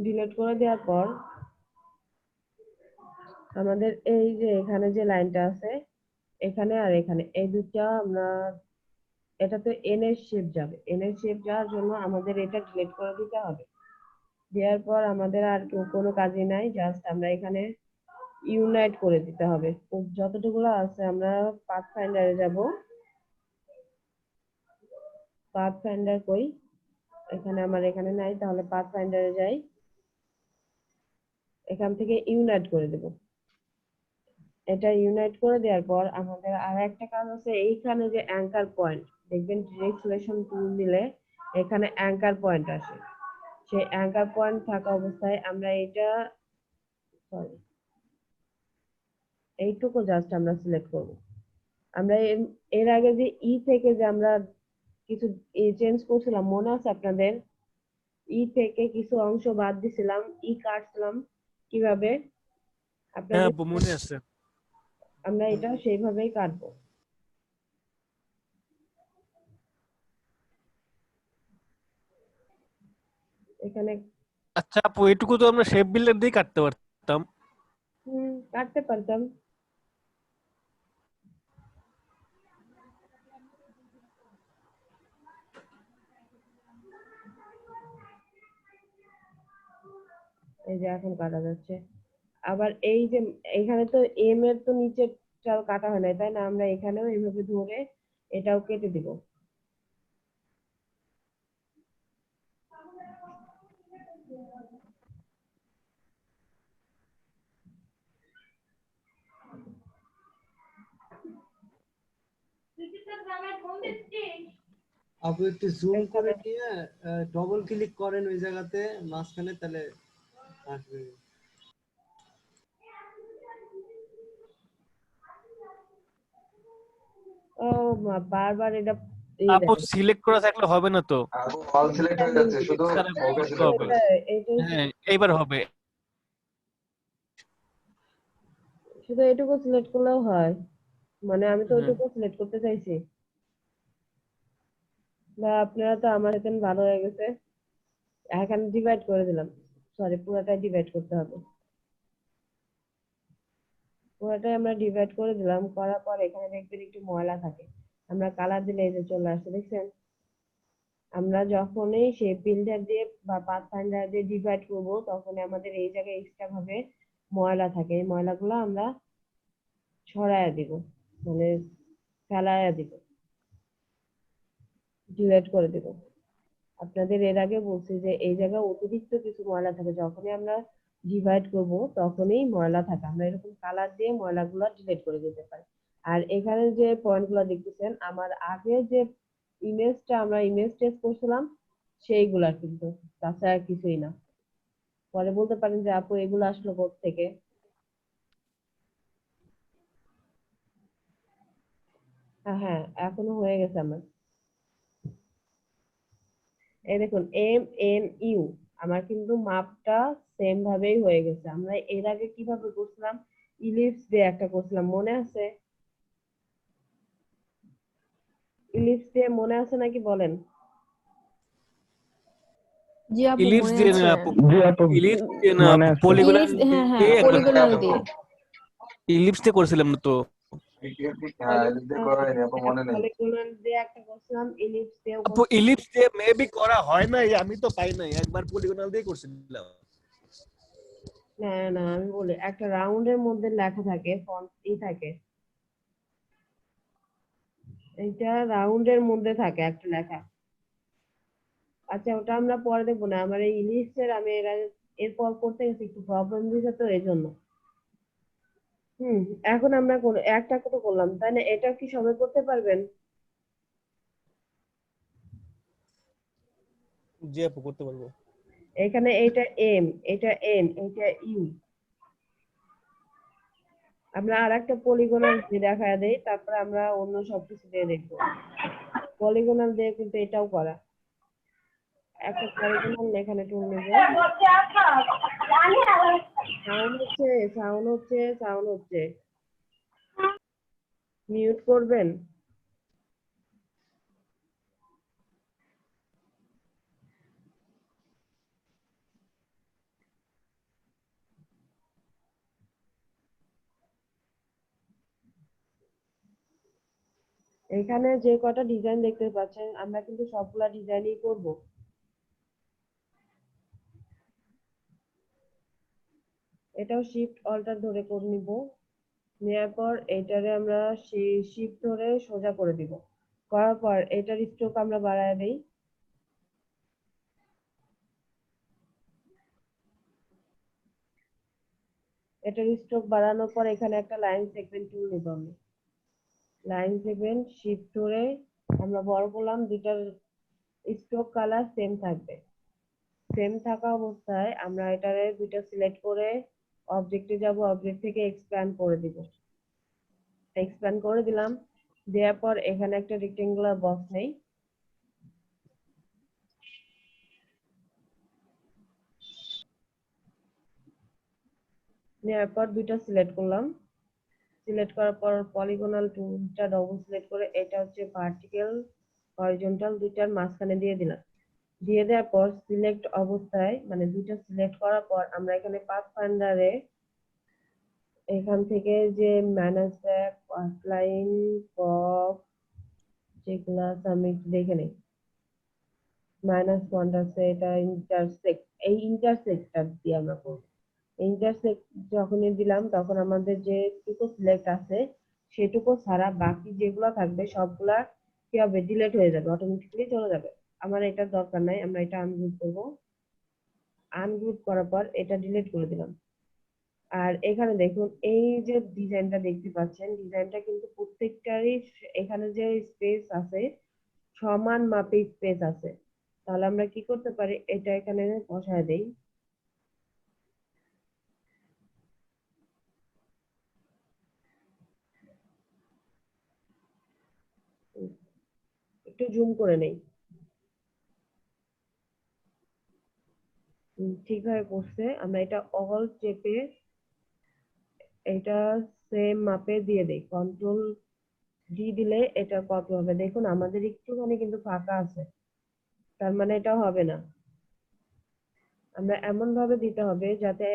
ডিলিট করে দেওয়ার পর আমাদের এই যে এখানে যে লাইনটা আছে, এখানে আর এখানে এই দুটো আমরা, এটা তো এন এর শেপ যাবে, এন এর শেপ যাওয়ার জন্য আমাদের এটা ডিলিট করে দিতে হবে। দেওয়ার পর আমাদের আর কোনো কাজই নাই, জাস্ট আমরা এখানে ইউনাইট করে দিতে হবে। যতটুকুলো আছে আমরা পাথ ফাইন্ডারে যাব। পাথ ফাইন্ডার কই? এখানে আমার এখানে নাই, তাহলে পাথ ফাইন্ডারে যাই, এখান থেকে ইউনাইট করে দেব। এটা ইউনাইট করে দেওয়ার পর আমাদের আর একটা কাজ আছে, এইখানে যে অ্যাঙ্কার পয়েন্ট দেখবেন, ডিরেক্ট সিলেকশন টুল দিলে এখানে অ্যাঙ্কার পয়েন্ট আসে। সেই অ্যাঙ্কার পয়েন্ট থাকা অবস্থায় আমরা এটা, সরি, এইটুকু জাস্ট আমরা সিলেক্ট করব। আমরা এর আগে যে ই থেকে যে আমরা কিছু চেঞ্জ করছিলাম মনে আছে আপনাদের? ই থেকে কিছু অংশ বাদ দিছিলাম, ই কাটছিলাম কিভাবে হ্যাঁ আপনাদের, আপু মনে আছে। আমরা এটা সেইভাবেই কাটবো। এখানে আচ্ছা আপু, এটুকু তো আমরা শেপ বিল্ডার দিয়ে কাটতে পারতাম। কাটতে পারতাম। এই যে এখন কাটা যাচ্ছে। আবার এই যে এখানে তো এম এর তো নিচেরটাও কাটা হয় নাই, তাই না? আমরা এখানেও এইভাবে ধরে এটাও কেটে দিব। আপু একটু জুম করে নিয়ে ডবল ক্লিক করেন ওই জায়গাতে মাঝখানে, তাহলে আসবে। ও বারবার এটা আপু সিলেক্ট করা থাকলে হবে না তো। আপু অল সিলেক্ট হয়ে যাচ্ছে, শুধু ওকে সিলেক্ট হবে। করুন। হ্যাঁ এইবার হবে। শুধু এটুকু সিলেক্ট করলেও হয়? মানে আমি তো হ্যাঁ। ওইটুকু সিলেক্ট করতে চাইছি। বা আপনারা তো আমার সাথে ভালো হয়ে গেছে। এখানে ডিভাইড করে দিলাম, সরি পুরোটাই ডিভাইড করতে হবে। পুরোটাই আমরা ডিভাইড করে দিলাম, করার পর এখানে দেখবেন একটু ময়লা থাকে, আমরা কালার দিলে এই যে চলে আসছে, দেখছেন? আমরা যখনই শেপ বিল্ডার দিয়ে বা পাথ ফাইন্ডার দিয়ে ডিভাইড করব তখনই আমাদের এই জায়গায় এক্সট্রা ভাবে ময়লা থাকে, এই ময়লাগুলো আমরা ছড়াইয়া দিব, মানে ফেলাইয়া দিব, ডিলিট করে দিব। আপনাদের এর আগে বলছি যে এই জায়গায় অতিরিক্ত কিছু ময়লা থাকে, যখনই আমরা ডিভাইড করব তখনই ময়লা থাকে, আমরা এরকম কালার দিয়ে ময়লাগুলো ডিলিট করে দিতে পারি। আর এখানে যে পয়েন্টগুলো দেখতেছেন, আমার আগে যে ইমেজটা আমরা ইমেজ টেস্ট করছিলাম সেইগুলা, কিন্তু তাছাড়া কিছুই না। পরে বলতে পারেন যে আপু এগুলো আসলো কোথা থেকে? হ্যাঁ এখনো হয়ে গেছে আমার। এই দেখুন MNU, আমার কিন্তু মাপটা সেম ভাবেই হয়ে গেছে। আমরা এর আগে কিভাবে করছিলাম? ইলিপস দিয়ে একটা করছিলাম, মনে আছে? ইলিপস দিয়ে মনে আছে নাকি বলেন? জি আপু ইলিপস মনে দিয়ে না আছে। আপু, জি আপু ইলিপস দিয়ে না, মনে আছে। পলিগনাল ইলিপস, হ্যাঁ হ্যাঁ দিয়ে একবার পলিগনাল দিয়ে। ইলিপস দিয়ে করেছিলাম না তো। হ্যাঁ এদিকে করাইনি আপু, মনে নেই। পলিগনাল দিয়ে একটা করছিলাম, ইলিপস দিয়েও আপু ইলিপস দিয়ে মেবি করা হয় নাই, আমি তো পাই নাই, একবার পলিগনাল দিয়ে করছিলাম। না না, আমি বলি একটা রাউন্ডের মধ্যে লেখা থাকে, ফন্ট থাকে, এটা রাউন্ডের মধ্যে থাকে একটা লেখা। আচ্ছা ওটা আমরা পরে দেখবো না, আমার এই ইলিপসের আমি এর আগে এরপর করতে গেছি একটু প্রবলেম দিয়েছে তো এই জন্য। এখন আমরা কোন একটা করে করলাম তাই না? এটা কি সবাই করতে পারবেন? জি আপু করতে পারবো। এখানে এটা এম, এটা এন, এটা ইউ। আমরা আর একটা পলিগনাল দিয়ে দেখায় দেই, তারপরে আমরা অন্য সবকিছু দিয়ে দেখবো। পলিগনাল দিয়ে কিন্তু এটাও করা। একটা পলিগনাল এখানে টুল নেব। সাউন্ড হচ্ছে। মিউট করবেন। এখানে যে কটা ডিজাইন দেখতে পাচ্ছেন আমরা কিন্তু সবগুলা ডিজাইনই করব। এটাও শিফট অল্টার ধরে করে নিব। নেওয়ার পর এটারে আমরা শিফট ধরে সোজা করে দিব। করার পর এটার স্ট্রোক আমরা বাড়ায় দেই। এটার স্ট্রোক বাড়ানোর পর এখানে একটা লাইন সেগমেন্ট টুল নিব আমি। লাইন সেগমেন্ট শিফট ধরে আমরা বড় করলাম, দুটার স্ট্রোক কালার সেম থাকবে। সেম থাকা অবস্থায় আমরা এটারে দুইটা সিলেক্ট করে অবজেক্টে যাব, অবজেক্ট থেকে এক্সপ্যান্ড করে দিব। এক্সপ্যান্ড করে দিলাম। দেওয়ার পর এখানে একটা রেক্টেঙ্গুলার বক্স নেই। নেওয়ার পর দুইটা সিলেক্ট করলাম। সিলেক্ট করার পর পলিগনাল টুলটা ডবল সিলেক্ট করে এটা হচ্ছে ভার্টিক্যাল হরিজন্টাল দুইটার মাঝখানে দিয়ে দিলাম। দিয়ে দেওয়ার পর সিলেক্ট অবস্থায় মানে দুইটা সিলেক্ট করার পর আমরা এখানে পাথফাইন্ডারে এখান থেকে যে ম্যানেজ লাইন পপ যেগুলা আমি দেখে নেই। -1 আছে, এটা ইন্টারসেক্ট, এই ইন্টারসেক্টটা দিয়ে আমরা করবো। ইন্টারসেক্ট যখনই দিলাম তখন আমাদের যেটুকু সিলেক্ট আছে সেটুকু ছাড়া বাকি যেগুলো থাকবে সবগুলা কি হবে, ডিলিট হয়ে যাবে, অটোমেটিক্যালি চলে যাবে। আমার এটার দরকার নাই, আমরা এটা আনগ্রুপ করব। আনগ্রুপ করার পর এটা ডিলিট করে দিলাম। আর এখানে দেখুন এই যে ডিজাইনটা দেখতে পাচ্ছেন, ডিজাইনটা কিন্তু প্রত্যেকটারই এখানে যে স্পেস আছে সমান মাপে স্পেস আছে। তাহলে আমরা কি করতে পারি, এটা এখানে বসায় দেই। একটু জুম করে নেই। ঠিকভাবে বসছে। আমরা এটা অল চেপে এটা সেম মাপে দিয়ে দেই। কন্ট্রোল ডি দিলে এটা কপি হবে। দেখুন আমাদের একটুখানি কিন্তু ফাঁকা আছে, তার মানে এটা হবে না। আমরা এমন ভাবে দিতে হবে যাতে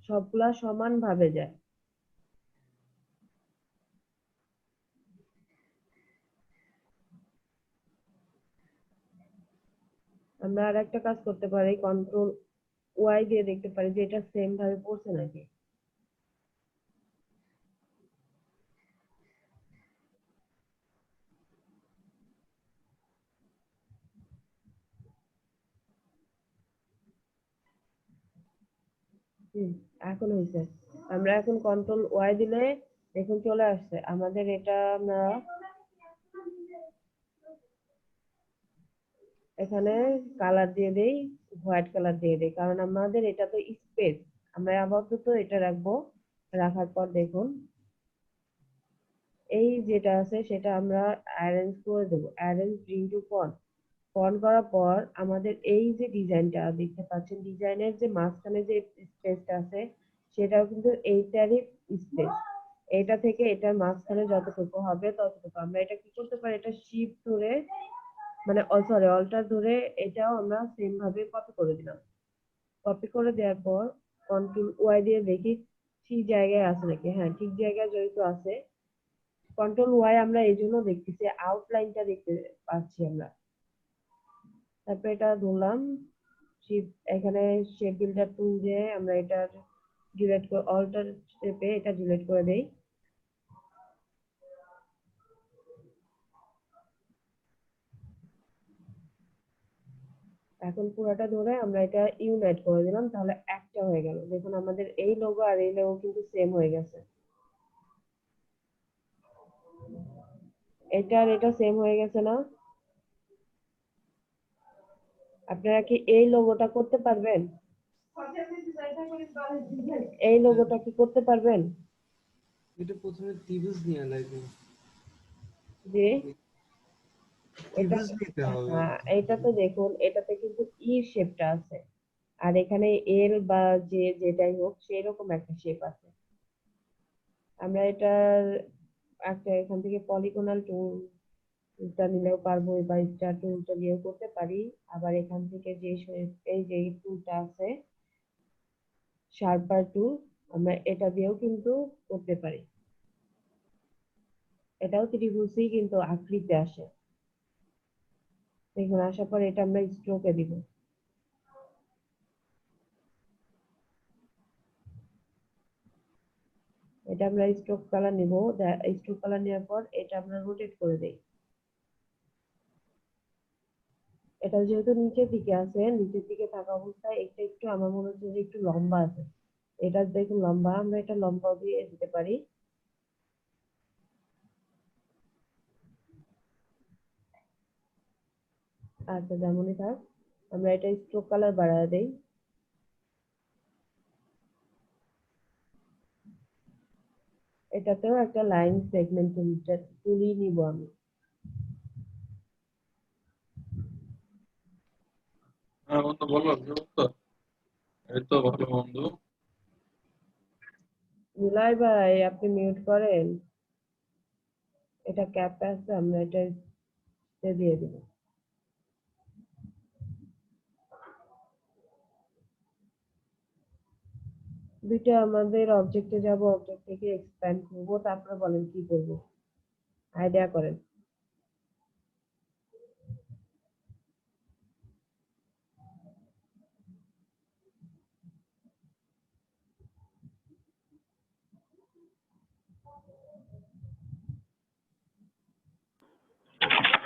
সবগুলা সমান ভাবে যায়। আমরা আর একটা কাজ করতে পারি, কন্ট্রোল ওয়াই দিয়ে দেখতে পারি যে এটা সেম ভাবে পড়ছে নাকি। এখন হয়েছে। আমরা এখন কন্ট্রোল ওয়াই দিলে দেখুন চলে আসছে আমাদের এটা। আমরা এখানে কালার দিয়ে দেই, হোয়াইট কালার দিয়ে দেই, কারণ আমাদের এটা তো স্পেস। আমরা আপাতত এটা রাখবো। রাখার পর দেখুন এই যেটা আছে সেটা আমরা অ্যারেঞ্জ করে দেবো। Arrange into font. ফন্ট করার পর আমাদের এই যে ডিজাইনটা দেখতে পাচ্ছেন, ডিজাইনের যে মাঝখানে যে স্পেসটা আছে সেটাও কিন্তু এইটারই স্পেস। এটা থেকে এটার মাঝখানে যতটুকু হবে ততটুকু আমরা এটা কি করতে পারি, এটা শিফট ধরে মানে সরি অল্টার ধরে এটাও আমরা সেম ভাবে কপি করে দিলাম। কপি করে দেওয়ার পর কন্ট্রোল ওয়াই দিয়ে দেখি ঠিক জায়গায় আছে নাকি। হ্যাঁ ঠিক জায়গায় যেহেতু আছে, কন্ট্রোল ওয়াই আমরা এই জন্য দেখতেছি আউটলাইনটা দেখতে পাচ্ছি আমরা। তারপর এটা ধরলাম শিফট, এখানে শেপ বিল্ডার টুল দিয়ে আমরা এটা ডিলিট করে অল্টার চেপে এটা ডিলিট করে দেই। এখন পুরোটা ধরে আমরা এটা ইউনাইট করে দিলাম, তাহলে একটা হয়ে গেল। দেখুন আমাদের এই লোগো আর এই লোগো কিন্তু সেম হয়ে গেছে। এটা আর এটা সেম হয়ে গেছে না? আপনারা কি এই লোগোটা করতে পারবেন? এই লোগোটা কি করতে পারবেন? এটা প্রথমে ত্রিভুজ নেওয়া লাগবে। জি, এটা ত্রিভুজ নিতে হবে। হ্যাঁ, এটা তো দেখুন এটাতে কিন্তু ই শেপটা আছে, আর এখানে এল বা যে যেটাই হোক সেরকম একটা শেপ আছে। আমরা এটার একটা এখান থেকে পলিগনাল টুলটা নিলেও পারবো, বা স্টার টুলটা দিয়েও করতে পারি। আবার এখান থেকে যে এই যে টুলটা আছে শার্পার টুল, আমরা এটা দিয়েও কিন্তু করতে পারি। এটাও ত্রিভুজই কিন্তু আকৃতিতে আসে। দেখুন আসার পর এটা আমরা স্ট্রোকে দিব। এটা আমরা স্ট্রোক কালার নিব। স্ট্রোক কালার নেওয়ার পর এটা আমরা রোটেট করে দেই। এটা যেহেতু নিচের দিকে আছে, নিচের দিকে থাকা অবস্থায় এটা একটু আমার মনে হচ্ছে যে একটু লম্বা আছে। এটা দেখুন লম্বা, আমরা এটা লম্বা দিয়ে দিতে পারি। আচ্ছা যেমনই থাক, আমরা এটা স্ট্রোক কালার বাড়ায় দেই। এটাতেও একটা লাইন সেগমেন্ট তুলি নিব আমি। হ্যাঁ বন্ধু বলো, কি অবস্থা? এই তো ভালো বন্ধু। নিলয় ভাই আপনি মিউট করেন, এটা ক্যাপ আছে, আমরা এটা দিয়ে দিব। দুইটা আমাদের অবজেক্টে যাব, অবজেক্ট থেকে এক্সপ্যান্ড করব, তারপরে বলেন কি করব, আইডিয়া করেন।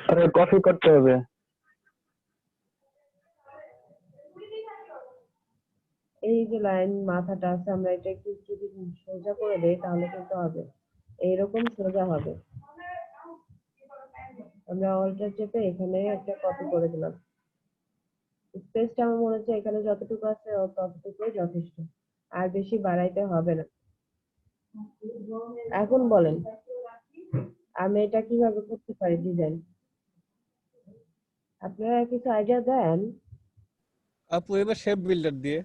আরে কপি করতে হবে। এই যে লাইন মাথাটা আছে, আমরা এটা একটু যদি সোজা করে দেই তাহলে কিন্তু হবে, এইরকম সোজা হবে। আমরা অল্টার চেপে এখানে একটা কপি করে দিলাম। স্পেসটা আমার মনে হচ্ছে এখানে যতটুকু আছে ততটুকুই যথেষ্ট, আর বেশি বাড়াইতে হবে না। এখন বলেন আমি এটা কিভাবে করতে পারি ডিজাইন, আপনারা কিছু আইডিয়া দেন। আপু এবার শেপ বিল্ডার দিয়ে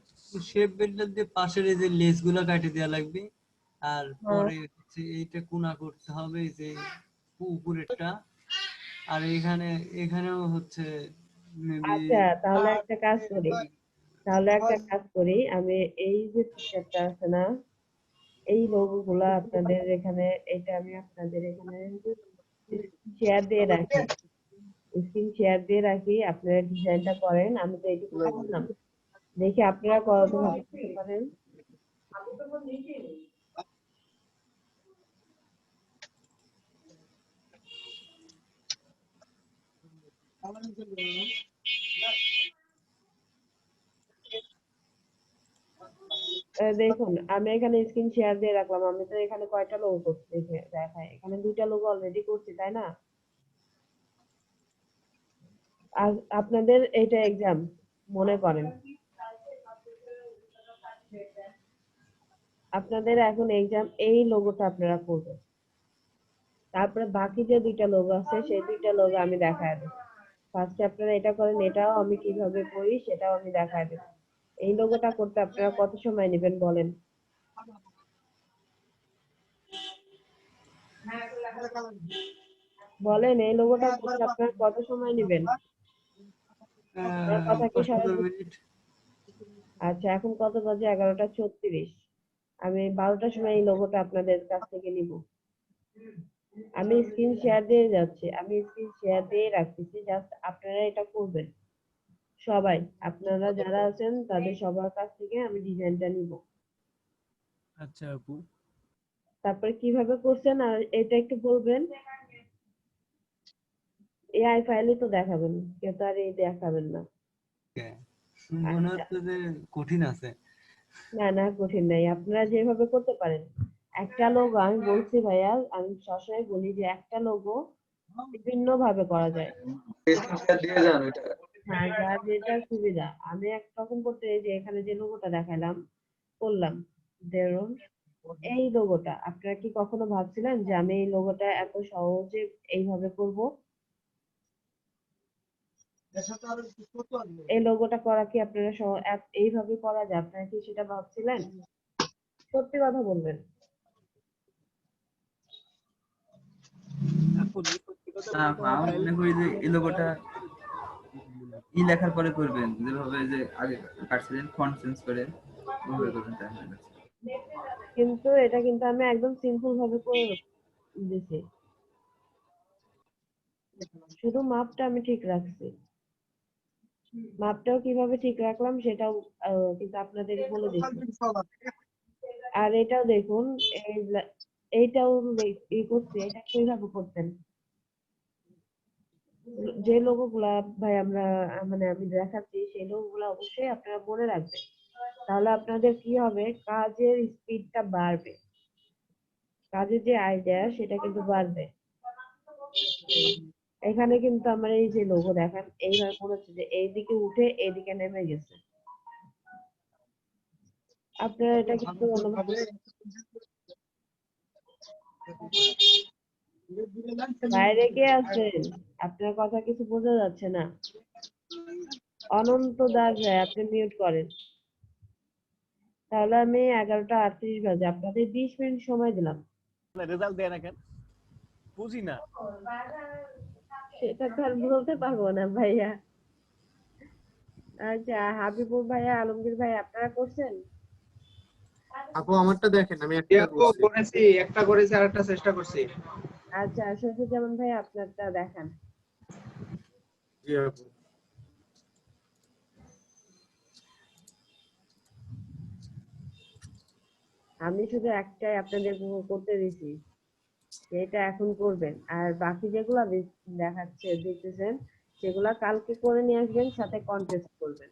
শেপ বিল্ডার দিয়ে পাশের এই যে লেস গুলা কাটে দেওয়া লাগবে, আর পরে হচ্ছে এইটা কোনা করতে হবে, এই যে উপরেরটা। আর এখানেও হচ্ছে মেবি আচ্ছা তাহলে একটা কাজ করি, আমি এই যে ফিচারটা আছে না, এই লোগো গুলা আপনাদের এখানে, এটা আমি আপনাদের এখানে শেয়ার দিয়ে রাখি, স্ক্রিন শেয়ার দিয়ে রাখি, আপনারা ডিজাইনটা করেন, আমি তো এইটুকু করলাম, দেখি আপনারা কতভাবে করতে পারেন। দেখুন আমি এখানে স্ক্রিন শেয়ার দিয়ে রাখলাম, আমি তো এখানে কয়টা লোগো করছি দেখাই, এখানে দুইটা লোগো অলরেডি করছি তাই না? আর আপনাদের এটা এক্সাম মনে করেন, আপনাদের এখন এক্সাম, এই লোগোটা আপনারা করবেন, তারপরে বাকি যে দুইটা লোগো আছে সেই দুইটা লোগো আমি দেখায় দেব। ফার্স্টে আপনারা এটা করেন, এটাও আমি কিভাবে করি সেটাও আমি দেখায় দেব। এই লোগোটা করতে আপনারা কত সময় নেবেন বলেন? বলেন এই লোগোটা করতে আপনারা কত সময় নেবেন? আমার কথা কি 10-15 মিনিট। আচ্ছা এখন কত বাজে? 11টা 36। আমি 12টার সময় এই লোগোটা আপনাদের কাছ থেকে নিব। আমি স্ক্রিন শেয়ার দিয়ে যাচ্ছি, আমি স্ক্রিন শেয়ার দিয়ে রাখতেছি, জাস্ট আপনারা এটা করবেন সবাই, আপনারা যারা আছেন তাদের সবার কাছ থেকে আমি ডিজাইনটা নিব। আচ্ছা আপু তারপরে কিভাবে করছেন আর এটা একটু বলবেন। এআই ফাইলে তো দেখাবেন, কেউ তো আর এই দেখাবেন না। মনে হচ্ছে যে কঠিন আছে। না না, কঠিন নাই, আপনারা যেভাবে করতে পারেন। একটা লোগো আমি বলছি ভাইয়া, আমি সবসময় বলি যে একটা লোগো বিভিন্ন ভাবে করা যায়। স্ক্রিনশট দিয়ে যান ওইটা। হ্যাঁ, যার যেটা সুবিধা। আমি একরকম করতে, এই যে এখানে যে লোগোটা দেখালাম করলাম, ধরুন এই লোগোটা, আপনারা কি কখনো ভাবছিলেন যে আমি এই লোগোটা এত সহজে এইভাবে করব? এই লোগোটা করা কি আপনারা এইভাবে করা যায়? আপনারা কি সেটা ভাবছিলেন? সত্যি কথা বলবেন। আমি মনে করি যে এই লোগোটা লেখার পরে করবেন, যেভাবে যে আগে কাটছিলেন ফন্ট চেঞ্জ করে ওভাবে করবেন, তাই না? কিন্তু এটা কিন্তু আমি একদম সিম্পল ভাবে করে দিছি, শুধু মাপটা আমি ঠিক রাখছি। মাপটাও কিভাবে ঠিক রাখলাম সেটাও কিন্তু আপনাদের বলে দিচ্ছি। আর এটাও দেখুন, এইটাও ই করছি, এটা কিভাবে করতেন? যে লোগো গুলা ভাই আমরা মানে আমি দেখাচ্ছি, সেই লোগো গুলা অবশ্যই আপনারা মনে রাখবেন, তাহলে আপনাদের কি হবে, কাজের স্পিডটা বাড়বে, কাজের যে আইডিয়া সেটা কিন্তু বাড়বে। এখানে কিন্তু আমার এই যে লোগো দেখেন, এইভাবে মনে হচ্ছে যে এইদিকে উঠে এইদিকে নেমে গেছে। আপনারা এটা কিন্তু অনুভব বাইরে কে আছেন? আপনার কথা কিছু বোঝা যাচ্ছে না। অনন্ত দাস ভাই, আপনি মিউট করেন। তাহলে আমি 11:38 বাজে, আপনাদের 20 মিনিট সময় দিলাম। রেজাল্ট দেয় না কেন বুঝি না। সেটা তো আর বলতে পারবো না ভাইয়া। আচ্ছা হাবিবুর ভাইয়া, আলমগীর ভাই, আপনারা করছেন? আপু আমারটা দেখেন, আমি একটা করেছি, একটা করেছি আর একটা চেষ্টা করছি। আচ্ছা শফিকুজ্জামান ভাই, আপনারটা দেখান। জি আপু। আমি শুধু একটাই আপনাদের করতে দিছি, সেটা এখন করবেন, আর বাকি যেগুলা দেখাচ্ছে দেখতেছেন সেগুলা কালকে করে নিয়ে আসবেন, সাথে কন্টেস্ট করবেন।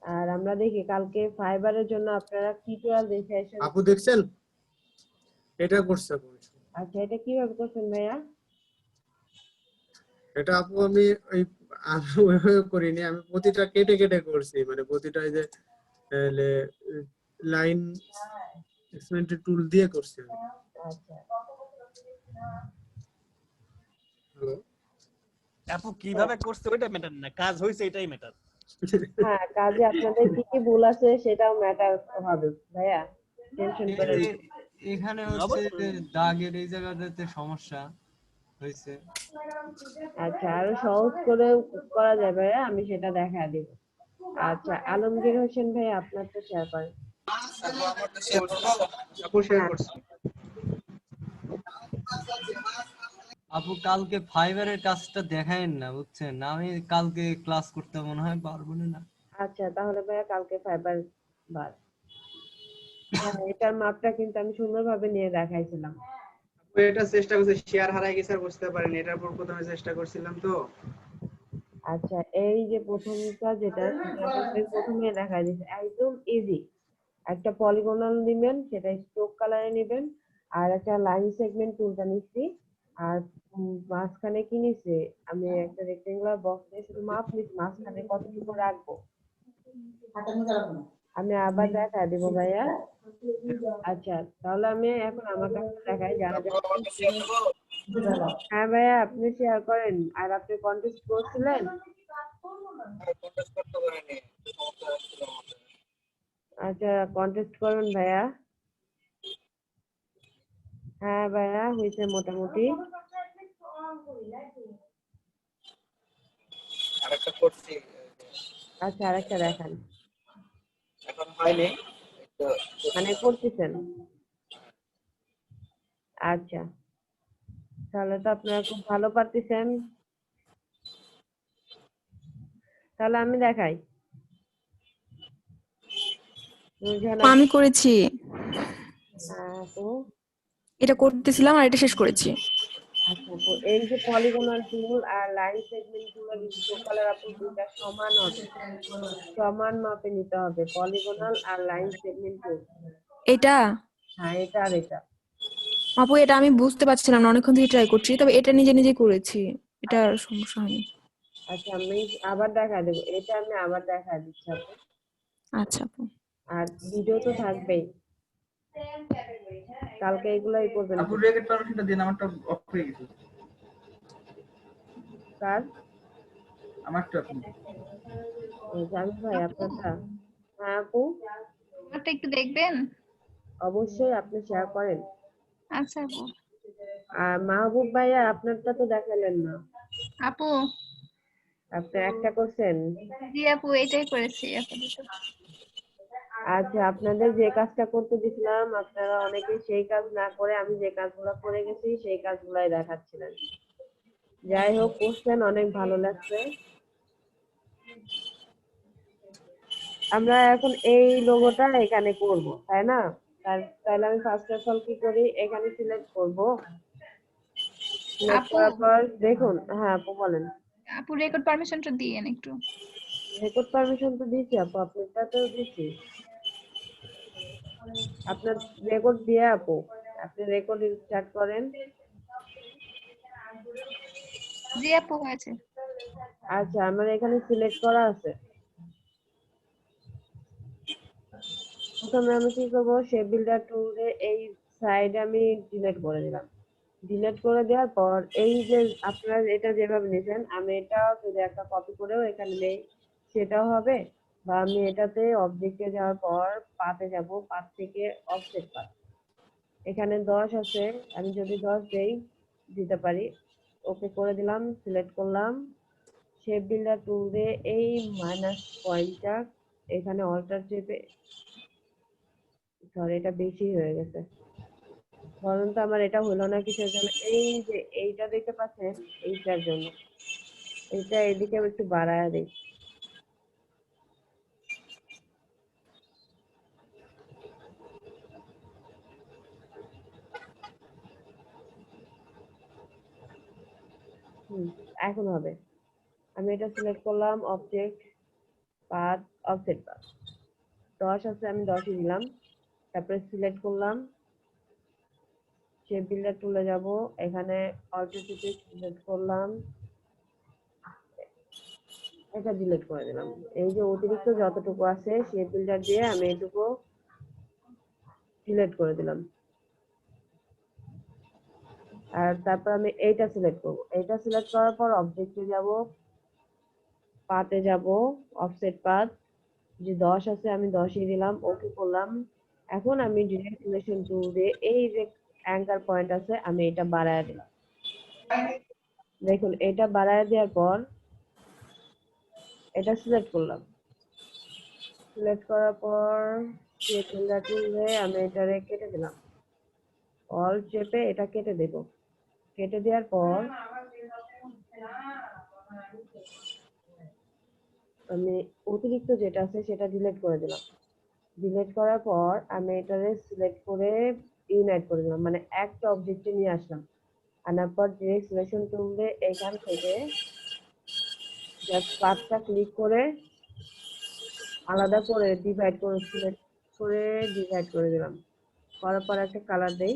আর আমরা দেখি কালকে ফাইবারের জন্য আপনারা টিউটোরিয়াল দেখে আসেন। আপু দেখছেন এটা করছে আপু? আচ্ছা এটা কিভাবে করছেন ভাইয়া? এটা আপু আমি ওইভাবে করিনি, আমি প্রতিটা কেটে কেটে করছি, মানে প্রতিটা এই যে লাইন এক্সপেরিমেন্টের টুল দিয়ে করছি আমি। আচ্ছা হ্যালো আপু কিভাবে করছে ওইটা ম্যাটার না, কাজ হইছে এটাই ম্যাটার। হ্যাঁ, কাজে আপনাদের কি কি ভুল আছে সেটাও ম্যাটার হবে ভাইয়া, টেনশন করেন না। এখানে হচ্ছে যে দাগের এই জায়গাটাতে সমস্যা হয়েছে। আচ্ছা আরো সহজ করে করা যায় ভাইয়া, আমি সেটা দেখা দিব। আচ্ছা আলমগীর হোসেন ভাই, আপনারটা শেয়ার করেন। আপু শেয়ার করছি। আপু কালকে ফাইবারের কাজটা দেখায়েন না, বুঝছেন? আমি কালকে ক্লাস করতে মনে হয় পারবো না। আচ্ছা তাহলে ভাইয়া কালকে ফাইবার বার। হ্যাঁ এটার মাপটা কিন্তু আমি সুন্দরভাবে নিয়ে দেখাইছিলাম। আপু এটা চেষ্টা করছি, শেয়ার হারাই গেছে আর বুঝতে পারিনি, এটার পর প্রথমে চেষ্টা করছিলাম তো। আচ্ছা এই যে প্রথমটা যেটা, সেটা প্রথমে দেখাই দিচ্ছে, একদম ইজি। একটা পলিগনাল নেবেন, সেটা স্ট্রোক কালারে নেবেন, আর একটা লাইন সেগমেন্ট টুলটা নিচ্ছি, আর মাঝখানে কি নিচ্ছে, আমি একটা রেক্টেঙ্গুলার বক্স দিয়ে শুধু মাপ নিচ্ছি মাঝখানে কতটুকু রাখবো। আমি আবার দেখা দিব ভাইয়া। আচ্ছা তাহলে আমি এখন আমার কাছে দেখাই, যারা হ্যাঁ ভাইয়া আপনি শেয়ার করেন। আর আপনি কন্টেস্ট করছিলেন? আচ্ছা কন্টেস্ট করবেন ভাইয়া। হ্যাঁ ভাইয়া হয়েছে মোটামুটি। আরেকটা করছি, আচ্ছা আরেকটা দেখান। এখন হয়নি, মানে করতেছেন? আচ্ছা তাহলে তো আপনারা খুব ভালো পারতেছেন। তাহলে আমি দেখাই। আমি করেছি, তো এটা করতেছিলাম আর এটা শেষ করেছি। আচ্ছা আপু, এই যে পলিগনাল টুল আর লাইন সেগমেন্ট গুলো টোটালের আপু দুইটা সমান হবে, সমান মাপে নিতে হবে পলিগনাল আর লাইন সেগমেন্ট টুল। এটা হ্যাঁ, এটা আর এটা। আপু এটা আমি বুঝতে পারছিলাম না, অনেকক্ষণ থেকে ট্রাই করছি, তবে এটা নিজে নিজে করেছি, এটা সমস্যা হয়নি। আচ্ছা আমি আবার দেখা দেবো, এটা আমি আবার দেখা দিচ্ছি আপু। আচ্ছা আপু। আর ভিডিও তো থাকবেই, কালকে এগুলাই করবেন। আপু রেকর্ড পারমিশনটা দিন, আমারটা অফ হয়ে গেছে। কার? আমারটা আপু। জানি ভাই আপনারটা। হ্যাঁ আপু, আমারটা একটু দেখবেন। অবশ্যই আপনি শেয়ার করেন। আচ্ছা আপু। আর মাহবুব ভাইয়া আপনারটা তো দেখালেন না, আপু আপনি একটা করছেন। জি আপু, এটাই করেছি আপাতত। আচ্ছা, আপনাদের যে কাজটা করতে দিছিলাম আপনারা অনেকেই সেই কাজ না করে আমি যে কাজগুলো করে গেছি সেই কাজগুলাই দেখাচ্ছিলেন। যাই হোক, করছেন, অনেক ভালো লাগছে। আমরা এখন এই লোগোটা এখানে করব, তাই না? তাহলে আমি ফার্স্ট অফ অল কি করি, এখানে সিলেক্ট করব। সিলেক্ট আপু করার পর দেখুন, হ্যাঁ আপু বলেন। আপু রেকর্ড পারমিশনটা দিয়েন একটু। রেকর্ড পারমিশন তো দিয়েছি আপু, আপনারটা তো দিয়েছি। আপনার রেকর্ড দিয়ে আপু, আপনি রেকর্ড স্টার্ট করেন। জি আপু হয়েছে। আচ্ছা, আমার এখানে সিলেক্ট করা আছে। প্রথমে আমি কি করবো, শেপ বিল্ডার টুলে এই সাইডে আমি ডিলিট করে দিলাম। ডিলিট করে দেওয়ার পর এই যে আপনারা এটা যেভাবে নিয়েছেন, আমি এটা যদি একটা কপি করেও এখানে নেই সেটাও হবে, বা আমি এটাতে অবজেক্টে যাওয়ার পর পাতে যাব, পাত থেকে অফসেট পাত, এখানে 10 আছে, আমি যদি 10 দেই দিতে পারি। ওকে করে দিলাম, সিলেক্ট করলাম। শেপ বিল্ডার টুল দিয়ে এই মাইনাস পয়েন্টটা এখানে অল্টার চেপে, সরি এটা বেশি হয়ে গেছে, বলুন তো আমার এটা হলো না কিসের জন্য? এই যে এইটা দেখতে পাচ্ছেন, এইটার জন্য। এটা এদিকে একটু বাড়ায় দিই। এখন হবে। আমি এটা সিলেক্ট করলাম, অবজেক্ট পাথ, অফসেট পাথ 10 আছে, আমি 10ই দিলাম। তারপরে সিলেক্ট করলাম, শেপ বিল্ডার টুলে যাব, এখানে অল্টারনেটিভ সিলেক্ট করলাম, এটা ডিলিট করে দিলাম। এই যে অতিরিক্ত যতটুকু আছে শেপ বিল্ডার দিয়ে আমি এটুকু ডিলিট করে দিলাম। আর তারপর আমি এইটা সিলেক্ট করব, এইটা সিলেক্ট করার পর অবজেক্টে যাব, পাতে যাব, অফসেট পাথ যে 10 আছে আমি 10ই দিলাম, ওকে করলাম। এখন আমি ডিরেক্ট সিলেকশন টুল দিয়ে এই যে অ্যাঙ্কার পয়েন্ট আছে আমি এটা বাড়ায় দিলাম। দেখুন এটা বাড়ায় দেওয়ার পর এটা সিলেক্ট করলাম, সিলেক্ট করার পর শেপ বিল্ডার টুল দিয়ে আমি এটারে কেটে দিলাম, অল চেপে এটা কেটে দেব। কেটে দেওয়ার পর আমি অতিরিক্ত যেটা আছে সেটা ডিলিট করে দিলাম। ডিলিট করার পর আমি এটারে সিলেক্ট করে ইউনাইট করে দিলাম, মানে একটা অবজেক্টে নিয়ে আসলাম। আনার পর ডিরেক্ট সিলেকশন টুল দিয়ে এখান থেকে জাস্ট পাঁচটা ক্লিক করে আলাদা করে ডিভাইড করে সিলেক্ট করে ডিভাইড করে দিলাম। করার পর একটা কালার দেই,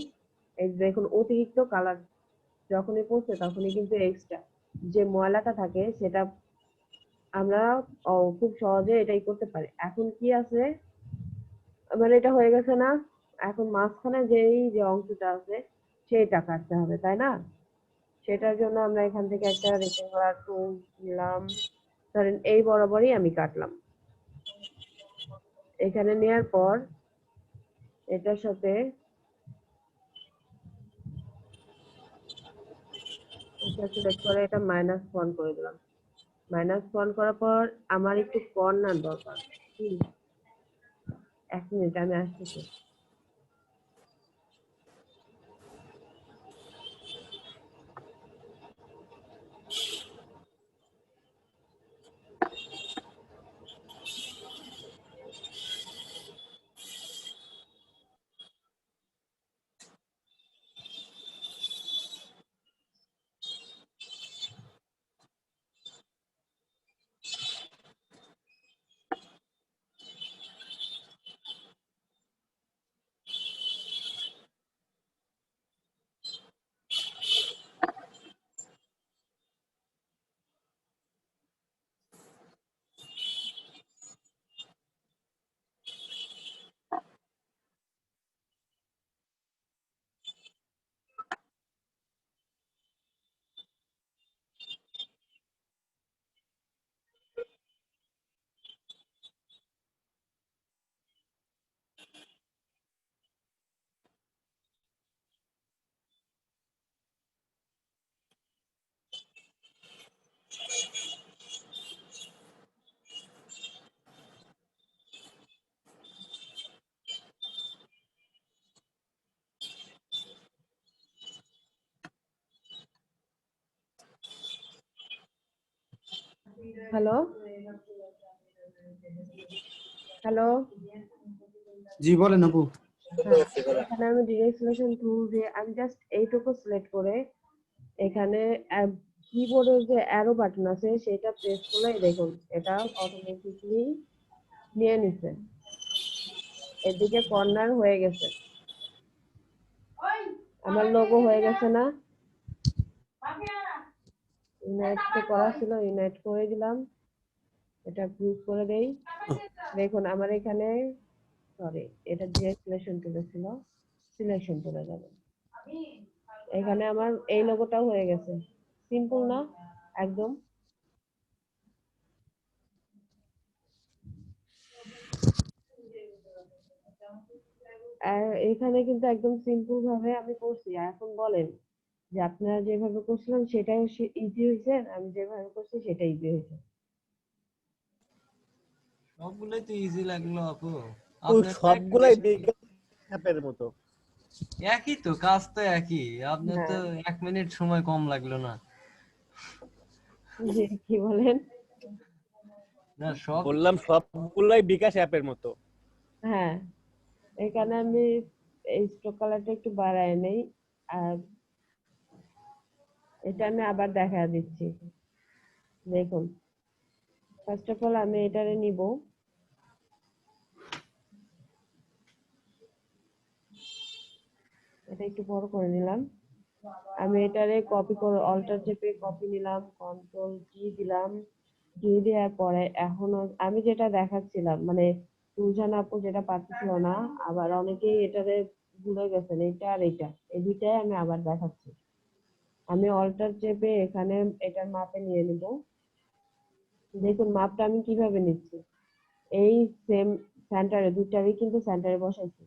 এই দেখুন অতিরিক্ত কালার যখনই পড়ছে তখনই কিন্তু এক্সট্রা যে ময়লাটা থাকে সেটা আমরা খুব সহজে এটাই করতে পারি। এখন কি আছে, মানে এটা হয়ে গেছে না, এখন মাঝখানে যেই যে অংশটা আছে সেইটা কাটতে হবে, তাই না? সেটার জন্য আমরা এখান থেকে একটা রেক্টেঙ্গুলার টুল নিলাম, ধরেন এই বরাবরই আমি কাটলাম। এখানে নেওয়ার পর এটার সাথে এটা সিলেক্ট করে এটা -1 করে দিলাম। -1 করার পর আমার একটু কর্নার দরকার। এক মিনিট আমি আসতেছি। হ্যালো হ্যালো জি বলেন আপু। হ্যাঁ, এখানে আমি ডিরেক্ট সিলেকশন টুল দিয়ে আমি জাস্ট এইটুকু সিলেক্ট করে এখানে কিবোর্ডের যে অ্যারো বাটন আছে সেটা প্রেস করলে দেখুন এটা অটোমেটিকলি নিয়ে নিছে, এদিকে কর্নার হয়ে গেছে, আমার লোগো হয়ে গেছে না? ইউনাইট তো করা ছিল, ইউনাইট করে দিলাম, এটা গ্রুপ করে দেই। দেখুন আমার এখানে সরি এটা দিয়ে সিলেকশন টুলে ছিল, সিলেকশন টুলে যাবে, এখানে আমার এই লোগোটাও হয়ে গেছে। সিম্পল না একদম? আর এখানে কিন্তু একদম সিম্পল ভাবে আমি করছি। এখন বলেন যে আপনারা যেভাবে করছিলেন সেটাই ইজি হয়েছে, আমি যেভাবে করছি সেটাই ইজি হয়েছে। সবগুলোই তো ইজি লাগলো আপু। তো আপনার তো সবগুলাই বিকাশ অ্যাপের মতো। একই তো কাজ তো একই, আপনার তো হ্যাঁ 1 মিনিট সময় কম লাগলো না। জি কি বলেন? না সব বললাম সবগুলাই বিকাশ অ্যাপের মতো। হ্যাঁ এখানে আমি এই স্ট্রোক কালারটা একটু বাড়ায় নেই, আর এটা আমি আবার দেখা দিচ্ছি। দেখুন ফার্স্ট অফ অল আমি এটারে নিব, এটা একটু বড় করে নিলাম, আমি এটারে কপি করে অল্টার চেপে কপি নিলাম, কন্ট্রোল জি দিলাম, জি দেওয়ার পরে এখন আমি যেটা দেখাচ্ছিলাম মানে সুলজান আপু যেটা পারতেছিল না, আবার অনেকেই এটারে ভুলে গেছেন, এটা আর এটা এই দুইটাই আমি আবার দেখাচ্ছি। আমি অল্টার চেপে এখানে এটার মাপে নিয়ে নিব। দেখুন মাপটা আমি কিভাবে নিচ্ছি, এই সেম সেন্টারে দুইটারই কিন্তু সেন্টারে বসাইছি,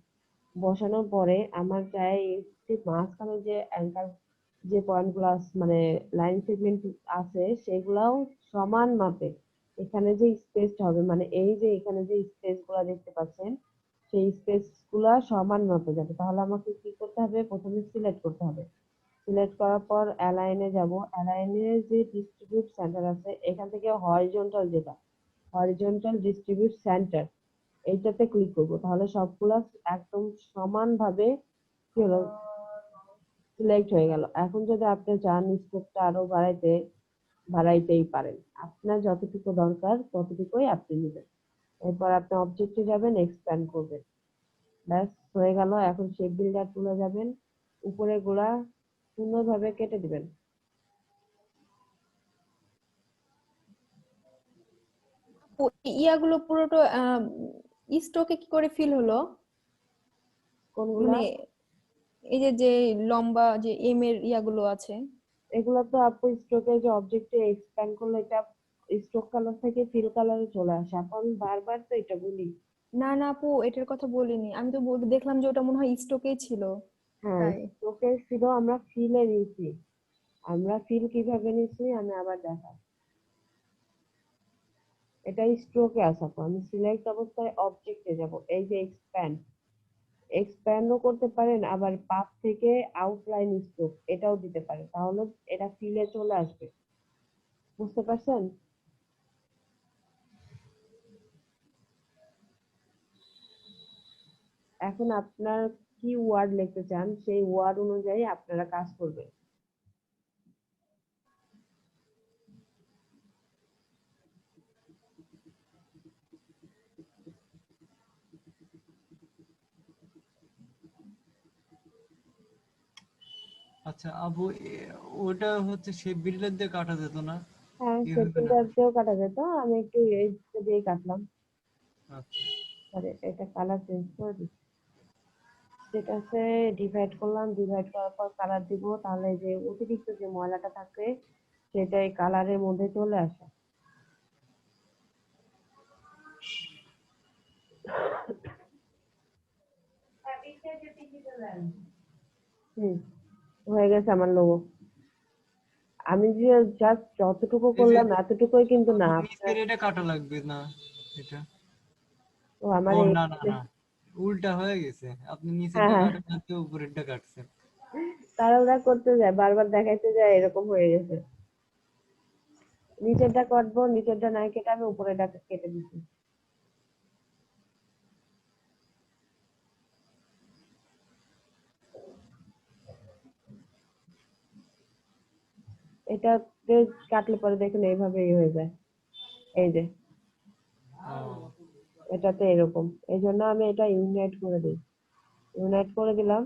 বসানোর পরে আমার চাই ঠিক মাঝখানে যে অ্যাঙ্কার যে পয়েন্টগুলো মানে লাইন সেগমেন্ট আছে সেগুলাও সমান মাপে এখানে যে স্পেসটা হবে, মানে এই যে এখানে যে স্পেস গুলা দেখতে পাচ্ছেন সেই স্পেস গুলা সমান মাপে যাবে। তাহলে আমাকে কি করতে হবে, প্রথমে সিলেক্ট করতে হবে, সিলেক্ট করার পর অ্যালাইনে যাব, অ্যালাইনে যে ডিস্ট্রিবিউট সেন্টার আছে এখান থেকে হরিজন্টাল যেটা হরিজন্টাল ডিস্ট্রিবিউট সেন্টার এইটাতে ক্লিক করব, তাহলে সবগুলা একদম সমানভাবে কি হলো সিলেক্ট হয়ে গেল। এখন যদি আপনি চান স্কোপটা আরো বাড়াইতেই পারেন, আপনার যতটুকু দরকার ততটুকুই আপনি নেবেন। এরপর আপনি অবজেক্টে যাবেন, এক্সপ্যান্ড করবেন, ব্যাস হয়ে গেল। এখন শেপ বিল্ডার তুলে যাবেন, উপরে গোড়া সুন্দরভাবে কেটে দিবেন। ইয়াগুলো পুরোটা স্টকে কি করে ফিল হলো? কোনগুলা? মানে এই যে যে লম্বা যে এম এর ইয়াগুলো আছে। এগুলো তো আপু স্ট্রোকে যে অবজেক্টে এক্সপ্যান্ড করলে এটা স্ট্রোক কালার থেকে ফিল কালারে চলে আসে, এখন বারবার তো এটা বলি। না না আপু এটার কথা বলিনি, আমি তো দেখলাম যে ওটা মনে হয় স্টকেই ছিল হ্যাঁ তাই। স্ট্রোকে ছিল, আমরা ফিলে নিয়েছি। আমরা ফিল কিভাবে নিয়েছি আমি আবার দেখাই। এটা স্ট্রোকে আছে আপু, আমি সিলেক্ট অবস্থায় অবজেক্টে যাব, এই যে এক্সপ্যান্ড, এক্সপ্যান্ডও করতে পারেন, আবার পাথ থেকে আউটলাইন স্ট্রোক এটাও দিতে পারেন, তাহলে এটা ফিলে চলে আসবে। বুঝতে পারছেন? এখন আপনার কি ওয়ার্ড লিখতে চান সেই ওয়ার্ড অনুযায়ী আপনারা কাজ করবেন। আচ্ছা আপু ওটা হচ্ছে শেপ বিল্ডার দিয়ে কাটা যেত না? হ্যাঁ কি হবে না? সেকেন্ডার দিয়েও কাটা যেত, আমি একটু এই দিয়ে কাটলাম। আচ্ছা আরে এটা কালার চেঞ্জ করে দিচ্ছি, যেটাতে ডিভাইড করলাম, ডিভাইড করার পর কালার দিব, তাহলে যে অতিরিক্ত যে ময়লাটা থাকে সেটা এই কালারের মধ্যে চলে আসে। হুম হয়ে গেছে আমার লোগো। আমি যে জাস্ট যতটুকু এই যে করলাম এতটুকুই কিন্তু না, আপু আপনার নিচের এটা কাটা লাগবে না এটা? ও আমার ও এই না না না, উল্টা হয়ে গেছে, আপনি হ্যাঁ নিচেরটা হ্যাঁ কাটেন না তো উপরেরটা কাটছেন। তাড়াহুড়া করতে যায়, বারবার দেখাইতে যায়, এরকম হয়ে গেছে। নিচেরটা কাটবো, নিচেরটা নাই কেটে আমি উপরেরটা কেটে দিচ্ছি। এটাতে কাটলে পরে দেখুন এইভাবেই হয়ে যায়, এই যে এটাতে এরকম। এই জন্য আমি এটা ইউনাইট করে দিই, ইউনাইট করে দিলাম।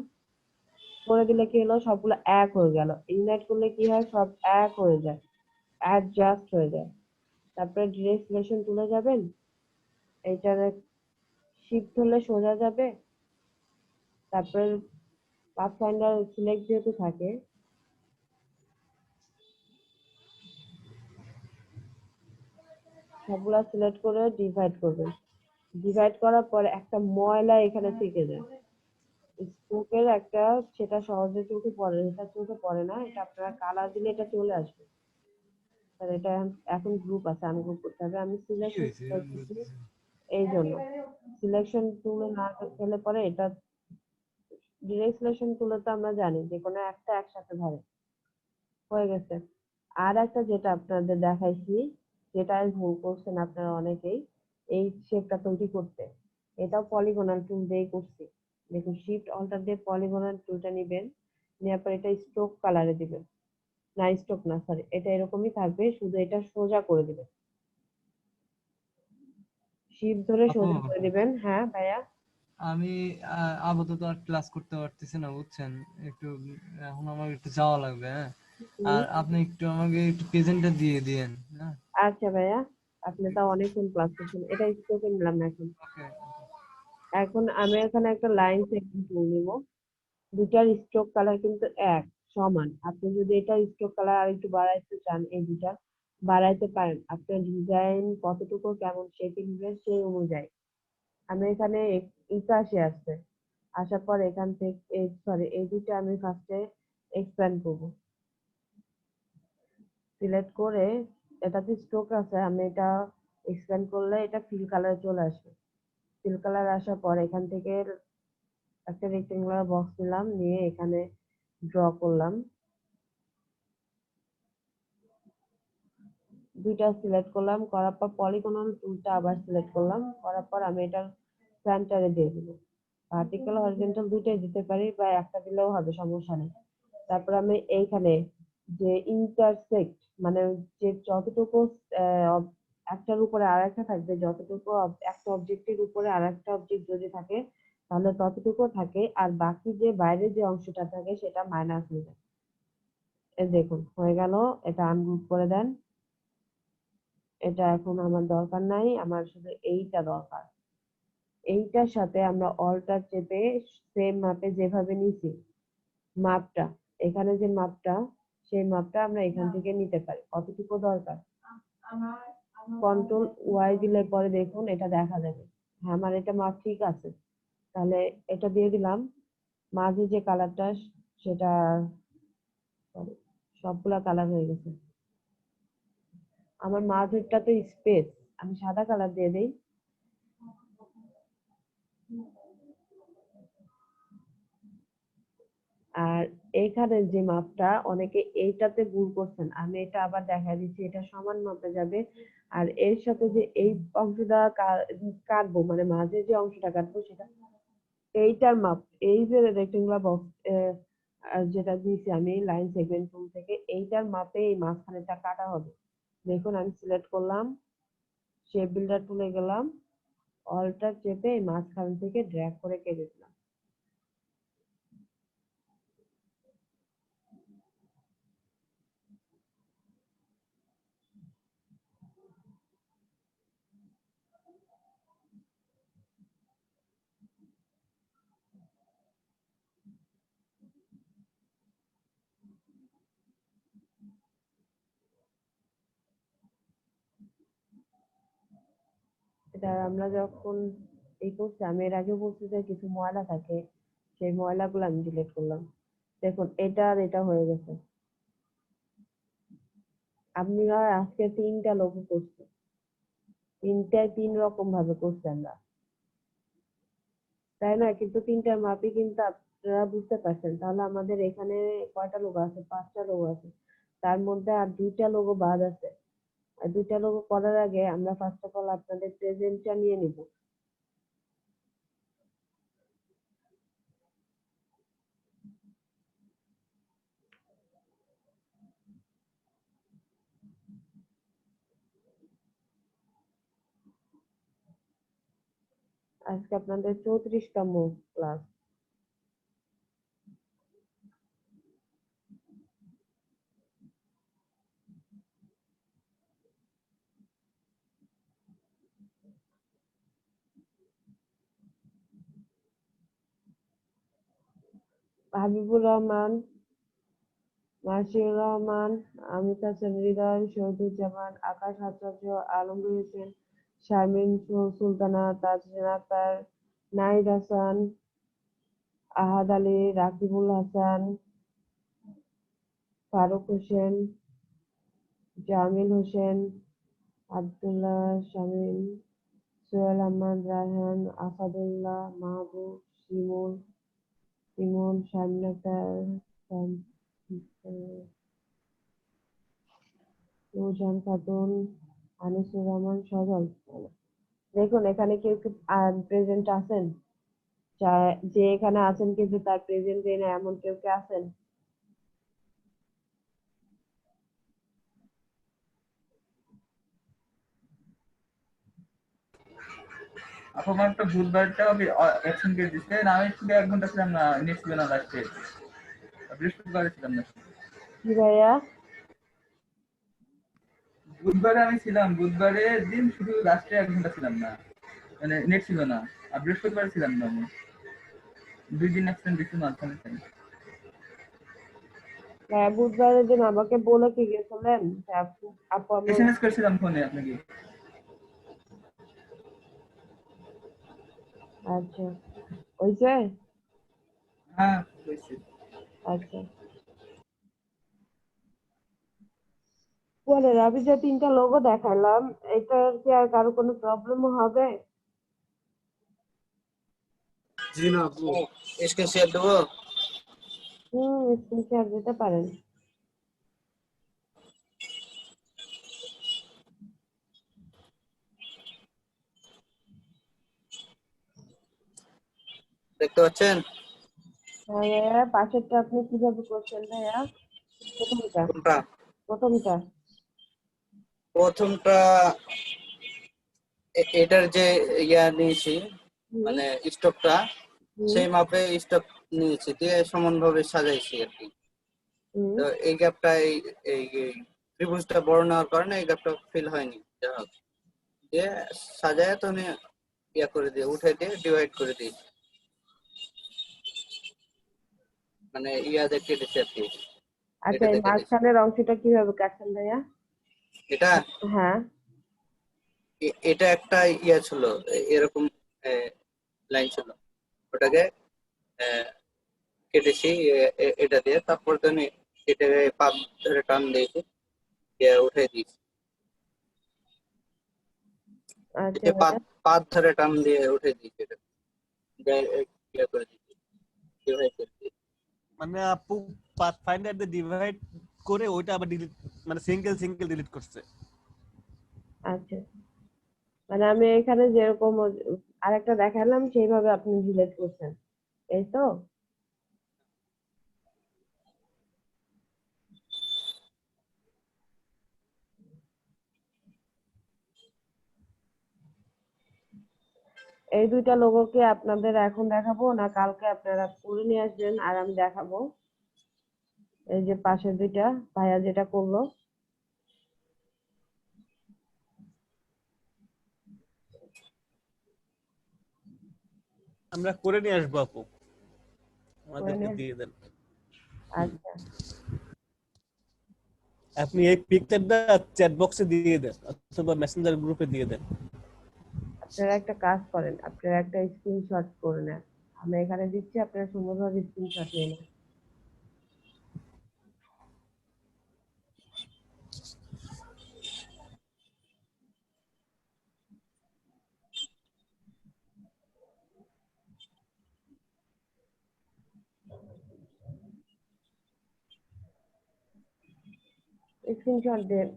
করে দিলে কি হলো, সবগুলো এক হয়ে গেল। ইউনাইট করলে কি হয়, সব এক হয়ে যায়, অ্যাডজাস্ট হয়ে যায়। তারপরে ডিরেক্ট সিলেকশন তুলে যাবেন, এইটারে শিফট হলে সোজা যাবে। তারপরে পাথফাইন্ডার সিলেক্ট যেহেতু থাকে, সবগুলা সিলেক্ট করে ডিভাইড করবেন। ডিভাইড করার পরে একটা ময়লা এখানে থেকে যায়, স্ট্রোকের একটা, সেটা সহজে চোখে পড়ে, এটা চোখে পড়ে না, এটা আপনারা কালার দিলে এটা চলে আসবে। আর এটা এখন গ্রুপ আছে, আনগ্রুপ করতে হবে। আমি সিলেকশন করতেছি, এই জন্য সিলেকশন টুলে না গেলে পরে এটা ডিরেক্ট সিলেকশন টুলে তো আমরা জানি যে কোনো একটা একসাথে ধরে, হয়ে গেছে। আর একটা যেটা আপনাদের দেখাইছি, যেটা ভুল করছেন আপনারা অনেকেই, এই শেপটা তৈরি করতে, এটাও পলিগনাল টুল দিয়ে করছি। দেখুন শিফট অল্টার দিয়ে পলিগনাল টুলটা নিবেন, নেওয়ার পর এটা স্ট্রোক কালারে দিবেন, না স্ট্রোক না সরি, এটা এরকমই থাকবে, শুধু এটা সোজা করে দিবেন, শিফট ধরে আপু সোজা করে দিবেন। হ্যাঁ ভাইয়া, আমি আপাতত আর ক্লাস করতে পারতেছি না বুঝছেন, একটু এখন আমার একটু যাওয়া লাগবে, হ্যাঁ। আর আপনি একটু আমাকে একটু প্রেজেন্টটা দিয়ে দিয়েন, হ্যাঁ। আচ্ছা ভাইয়া, আপনি তো অনেকক্ষণ ক্লাস করছেন, এটা স্ট্রোকে নিলাম এখন। এখন আমি এখানে একটা লাইন সেগমেন্ট টুল নিব, দুটার স্ট্রোক কালার কিন্তু এক সমান। আপনি যদি এটা স্ট্রোক কালার আর একটু বাড়াইতে চান, এই দুটা বাড়াইতে পারেন, আপনার ডিজাইন কতটুকু কেমন শেপিং দিবেন সেই অনুযায়ী। আমি এখানে 81 আসছে, আসার পর এখান থেকে সরি এই দুটো আমি ফার্স্টে এক্সপ্যান্ড করব, সিলেক্ট করে এটাতে স্ট্রোক আছে, আমি এটা এক্সপ্যান্ড করলে এটা ফিল কালারে চলে আসবে। ফিল কালার আসার পর এখান থেকে একটা রেক্টেঙ্গুলার বক্স নিলাম, নিয়ে এখানে ড্র করলাম, দুইটা সিলেক্ট করলাম, করার পর পলিগনাল টুলটা আবার সিলেক্ট করলাম, করার পর আমি এটা সেন্টারে দিয়ে দিব। ভার্টিক্যাল হরিজন্টাল দুইটাই দিতে পারি, বা একটা দিলেও হবে, সমস্যা নেই। তারপর আমি এইখানে যে ইন্টারসেক্ট, মানে যে যতটুকু একটার উপরে আর একটা থাকবে, যতটুকু একটা অবজেক্টের উপরে আর একটা অবজেক্ট যদি থাকে তাহলে ততটুকু থাকে, আর বাকি যে বাইরে যে অংশটা থাকে সেটা মাইনাস হয়ে যায়। এই দেখুন হয়ে গেল, এটা আনগ্রুপ করে দেন। এটা এখন আমার দরকার নাই, আমার শুধু এইটা দরকার। এইটার সাথে আমরা অল্টার চেপে সেম মাপে যেভাবে নিছি মাপটা, এখানে যে মাপটা, সেই মাপটা আমরা এখান থেকে নিতে পারি, কতটুকু দরকার। কন্ট্রোল ওয়াই দিলে পরে দেখুন এটা দেখা যাবে, হ্যাঁ আমার এটা মাপ ঠিক আছে। তাহলে এটা দিয়ে দিলাম, মাঝে যে কালারটা সেটা sorry, সবগুলা কালার হয়ে গেছে। আমার মাঝেরটা তো স্পেস, আমি সাদা কালার দিয়ে দিই। আর এইখানে যে মাপটা অনেকে এইটাতে ভুল করছেন, আমি এটা আবার দেখা দিচ্ছি, এটা সমান মাপে যাবে। আর এর সাথে যে এই অংশটা কাটবো, মানে মাঝে যে অংশটা কাটবো সেটা এইটার মাপ, এই যে রেক্টেঙ্গুলার বক্স যেটা দিয়েছি আমি লাইন সেগমেন্ট টুল থেকে, এইটার মাপে এই মাঝখানেটা কাটা হবে। দেখুন আমি সিলেক্ট করলাম, শেপ বিল্ডার টুলে গেলাম, অল্টার চেপে এই মাঝখান থেকে ড্র্যাগ করে কেটে দিলাম। এটা আমরা যখন এই করছি, আমি এর আগে বলছি যে কিছু ময়লা থাকে, সেই ময়লাগুলো আমি ডিলিট করলাম। দেখুন এটা আর এটা হয়ে গেছে। আপনারা আজকে 3টা লোগো করছে, 3টায় 3 রকম ভাবে করছে আমরা, তাই না? কিন্তু 3টার মাপই কিন্তু আপনারা বুঝতে পারছেন। তাহলে আমাদের এখানে কয়টা লোগো আছে, 5টা লোগো আছে, তার মধ্যে আর 2টা লোগো বাদ আছে। আর দুইটা লোগো করার আগে আমরা ফার্স্ট অফ অল আপনাদের প্রেজেন্টটা নিয়ে নিব। আজকে আপনাদের 34তম ক্লাস। হাবিবুর রহমান, মাসিউর রহমান, অমিত হাসান হৃদয়, শহীদুজ্জামান, আকাশ আচার্য, আলমগীর হোসেন, শারমিন সুলতানা, তাজরিন আক্তার, নাহিদ হাসান, আহাদ আলী, রাকিবুল হাসান, ফারুক হোসেন, জামিল হোসেন, আব্দুল্লাহ শামীম, সোহেল আহমদ, রায়হান, আসাদুল্লাহ, মাহবুব, ইমন, শামীম আক্তার, নূরজাহান খাতুন, আনিসুর রহমান, সজল। দেখুন এখানে কেউ কি প্রেজেন্ট আছেন? যে এখানে আছেন কিন্তু তার প্রেজেন্ট দেয় না এমন কেউ কি আছেন? আপু আমার তো বুধবারটাও অ্যাকশন করে দিচ্ছে না, আমি শুধু 1 ঘন্টা ছিলাম না, নেট ছিল না লাস্টে, বৃহস্পতিবারে ছিলাম না। কি ভাইয়া? বুধবারে আমি ছিলাম, বুধবারের দিন শুধু লাস্টে 1 ঘন্টা ছিলাম না, মানে নেট ছিল না। আর বৃহস্পতিবার ছিলাম না আমি, 2 দিন অ্যাকশন দিচ্ছি মাঝখানে ছিলাম। হ্যাঁ বুধবারের দিন আমাকে বলে কি গেছিলেন যে আপু আমি এসএমএস করেছিলাম ফোনে আপনাকে। আচ্ছা হয়েছে? হ্যাঁ হয়েছে। আচ্ছা বলেন, আমি যে 3টা লোগো দেখালাম এটা কি আর কারো কোনো প্রবলেম হবে? জি না আপু। স্ক্রিন শেয়ার দেবো? স্ক্রিন শেয়ার দিতে পারেন। দেখতে পাচ্ছেন? হ্যাঁ ভাইয়া, পাশেরটা আপনি কিভাবে করছেন ভাইয়া? প্রথমটা কোনটা? প্রথমটা প্রথমটা এটার যে নিয়েছি, মানে স্টকটা সেই মাপে স্টক নিয়েছি, দিয়ে সমানভাবে সাজাইছি আর কি। তো এই গ্যাপটা এই ত্রিভুজটা বড় নেওয়ার কারণে এই গ্যাপটা ফিল হয়নি। যা হোক, দিয়ে সাজায় তো আমি করে দিয়ে উঠে দিয়ে ডিভাইড করে দিই, মানে দেখে দিচ্ছি আর কি। আচ্ছা এই মাঝখানের অংশটা কিভাবে কাটছেন ভাইয়া? এটা হ্যাঁ এটা একটা ছিল, এরকম লাইন ছিল, ওটাকে কেটেছি এটা দিয়ে, তারপর তো আমি এটাকে পাত ধরে টান দিয়েছি, দিয়ে উঠে দিয়েছি। আচ্ছা পাত ধরে টান দিয়ে উঠে দিয়েছি, এটা করে দিয়েছি, ডিভাইড করে দিয়েছি। মানে আপু পাথফাইন্ডার দিয়ে ডিভাইড করে ওইটা আবার ডিলিট, মানে সিঙ্গেল ডিলিট করছে। আচ্ছা মানে আমি এখানে যেরকম আরেকটা দেখালাম সেইভাবে আপনি ডিলিট করছেন, এই তো? এই 2টা লোগো কি আপনাদের এখন দেখাবো না কালকে আপনারা করে নিয়ে আসবেন আর আমি দেখাবো? এই যে পাশের 2টা ভাইয়া যেটা করলো, আমরা করে নিয়ে আসবো আপু, আমাদেরকে দিয়ে দেন। আচ্ছা আপনি এই পিকচারটা চ্যাট বক্সে দিয়ে দেন অথবা মেসেঞ্জার গ্রুপে দিয়ে দেন। আপনারা একটা কাজ করেন, আপনারা একটা স্ক্রিনশট করে নেন, আমি এখানে দিচ্ছি, আপনারা সুন্দরভাবে স্ক্রিনশট নিয়ে নেন। স্ক্রিনশট দেন।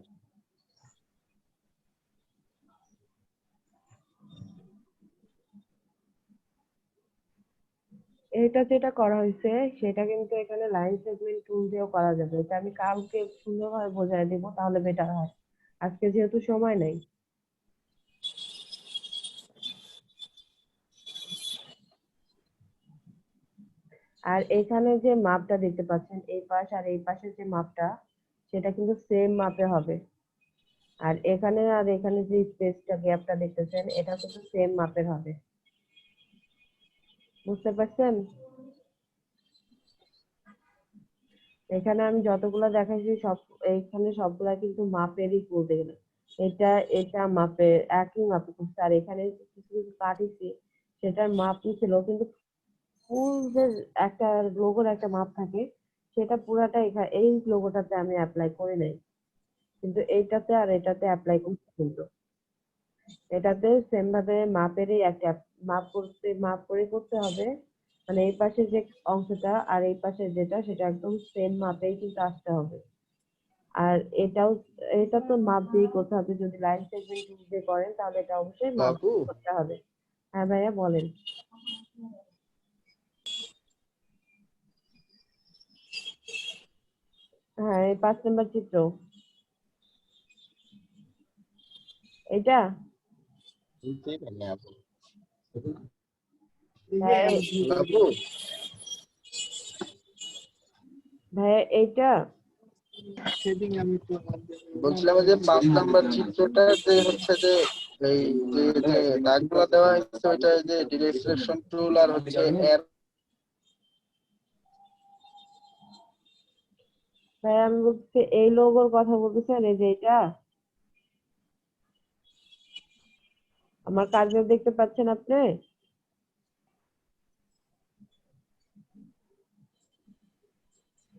যেটা যেটা করা হয়েছে সেটা কিন্তু এখানে লাইন সেগমেন্ট টুল দিয়েও করা যাবে। এটা আমি কালকে সুন্দরভাবে বোঝাই দেবো, তাহলে বেটার হয়। আজকে যেহেতু সময় নাই। আর এখানে যে মাপটা দেখতে পাচ্ছেন, এই পাশ আর এই পাশের যে মাপটা, সেটা কিন্তু সেম মাপে হবে। আর এখানে যে স্পেসটা গ্যাপটা দেখতেছেন, এটা কিন্তু সেম মাপের হবে। বুঝতে পারছেন? এখানে আমি যতগুলো দেখাইছি সব, এইখানে সবগুলা কিন্তু মাপেরই বলতে গেলে। এটা মাপের, একই মাপে করছে। আর এখানে কিছু কিছু কাটিছি, সেটার মাপ ছিল, কিন্তু ফুল যে একটা লোগোর একটা মাপ থাকে, সেটা পুরাটা এই লোগোটাতে আমি অ্যাপ্লাই করি নাই, কিন্তু এইটাতে আর এটাতে অ্যাপ্লাই করছি। কিন্তু এটাতে সেম ভাবে মাপেরই একটা মাপ করে করতে হবে। মানে এই পাশে যে অংশটা আর এই পাশে যেটা, সেটা একদম সেম মাপেই কিন্তু আসতে হবে। আর এটা তো মাপ দিয়েই করতে হবে। যদি লাইন সেগমেন্ট দিয়ে করেন তাহলে এটা অবশ্যই মাপ আপু দিয়ে করতে হবে। হ্যাঁ ভাইয়া বলেন। হ্যাঁ, এই 5 নম্বর চিত্র এটা। আপু ভাইয়া এইটা। সেদিন আমি তো বলছিলাম যে 5 নাম্বার চিত্রটা যে হচ্ছে যে এই যে দাগগুলো দেওয়া হয়েছে, ওইটা যে ডিরেক্ট সিলেকশন টুল আর হচ্ছে এর ভাইয়া আমি বলছি এই লোগোর কথা বলতেছেন, এই যে এটা আমার কার্যর দেখতে পাচ্ছেন আপনি?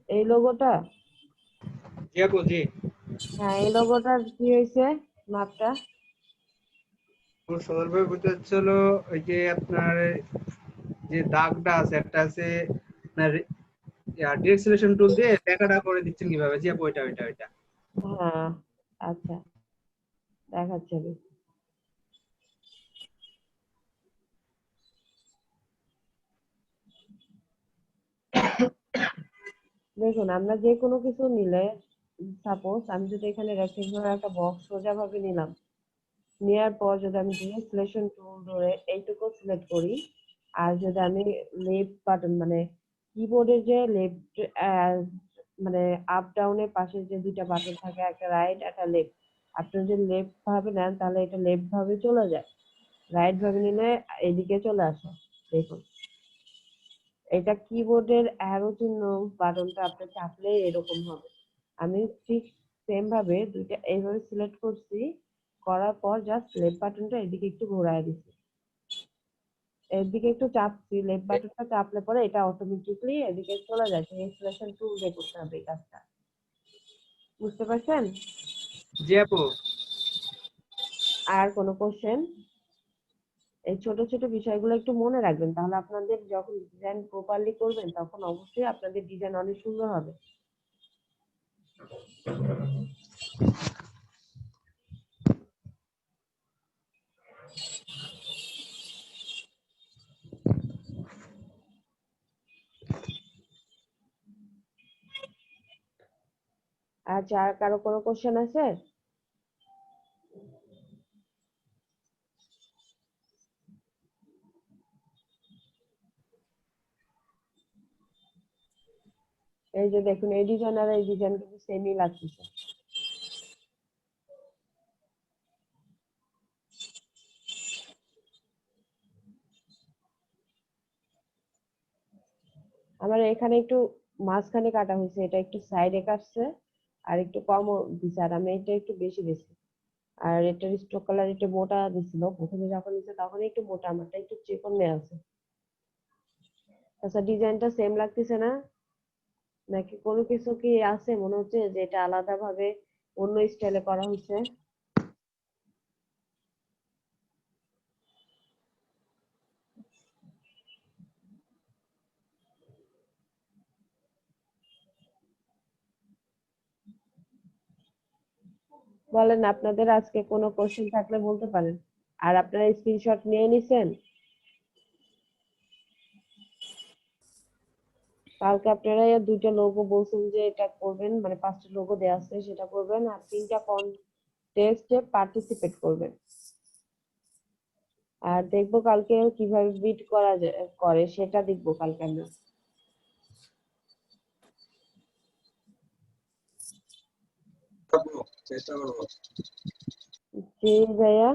এই লোগোটা। জি আপু জি। হ্যাঁ, এই লোগোটার কি হয়েছে মাপটা? সদরভাবে বুঝতে হচ্ছিল ওই যে আপনার যে দাগটা আছে, একটা আছে আপনার ডিরেক্ট সিলেকশন টুল দিয়ে দেখাটা করে দিচ্ছেন কিভাবে? জি আপু ওইটা। হ্যাঁ, আচ্ছা, দেখাচ্ছি আমি। দেখুন, আমরা যে কোনো কিছু নিলে, সাপোজ আমি যদি এখানে রেক্টেঙ্গুলার একটা বক্স সোজা ভাবে নিলাম, নেওয়ার পর যদি আমি ডিরেক্ট সিলেকশন টুল ধরে এইটুকু সিলেক্ট করি, আর যদি আমি লেফট বাটন মানে কিবোর্ডের যে লেফট মানে আপ ডাউনের পাশে যে দুইটা বাটন থাকে, একটা রাইট একটা লেফট, আপনি যদি লেফট ভাবে নেন তাহলে এটা লেফট ভাবে চলে যায়, রাইট ভাবে নিলে এদিকে চলে আসে। দেখুন, এটা কিবোর্ডের অ্যারো চিহ্ন বাটনটা আপনি চাপলে এরকম হবে। আমি ঠিক সেম ভাবে দুইটা এইভাবে সিলেক্ট করছি, করার পর জাস্ট লেফট বাটনটা এদিকে একটু ঘোরায় দিচ্ছি, এদিকে একটু চাপছি, লেফট বাটনটা চাপলে পরে এটা অটোমেটিকলি এদিকে চলে যায়। সিলেকশন টুল দিয়ে করতে হবে এই কাজটা। বুঝতে পারছেন? জি আপু। আর কোনো কোশ্চেন? এই ছোট ছোট বিষয়গুলো একটু মনে রাখবেন, তাহলে আপনাদের যখন ডিজাইন প্রপারলি করবেন তখন অবশ্যই আপনাদের ডিজাইন অনেক সুন্দর হবে। আচ্ছা, আর কারো কোনো কোশ্চেন আছে? এই যে দেখুন, এই ডিজাইন আর এই ডিজাইন কিন্তু সেমই লাগতেছে। আমার এখানে একটু মাঝখানে কাটা হয়েছে, এটা একটু সাইডে কাটছে, আর একটু কমও দিছে, আর আমি এটা একটু বেশি দিছি। আর এটার স্ট্রোক কালার একটু মোটা দিছিল, প্রথমে যখন দিছে তখন একটু মোটা, আমারটা একটু চিকন নেওয়া আছে। আচ্ছা, ডিজাইনটা সেম লাগতেছে না? নাকি কোনো কিছু কি আছে মনে হচ্ছে যে এটা আলাদা ভাবে অন্য স্টাইলে করা হয়েছে? বলেন, আপনাদের আজকে কোনো কোশ্চেন থাকলে বলতে পারেন। আর আপনারা স্ক্রিনশট নিয়ে নিছেন? কালকে আপনারা দুইটা লোগো বলছেন যে এটা করবেন, মানে 5টা লোগো দেওয়া আছে সেটা করবেন, আর 3টা কন্টেস্টে পার্টিসিপেট করবেন। আর দেখবো কালকে কিভাবে বিট করা করে সেটা দেখবো কালকে আমরা। চেষ্টা করবো। জি ভাইয়া।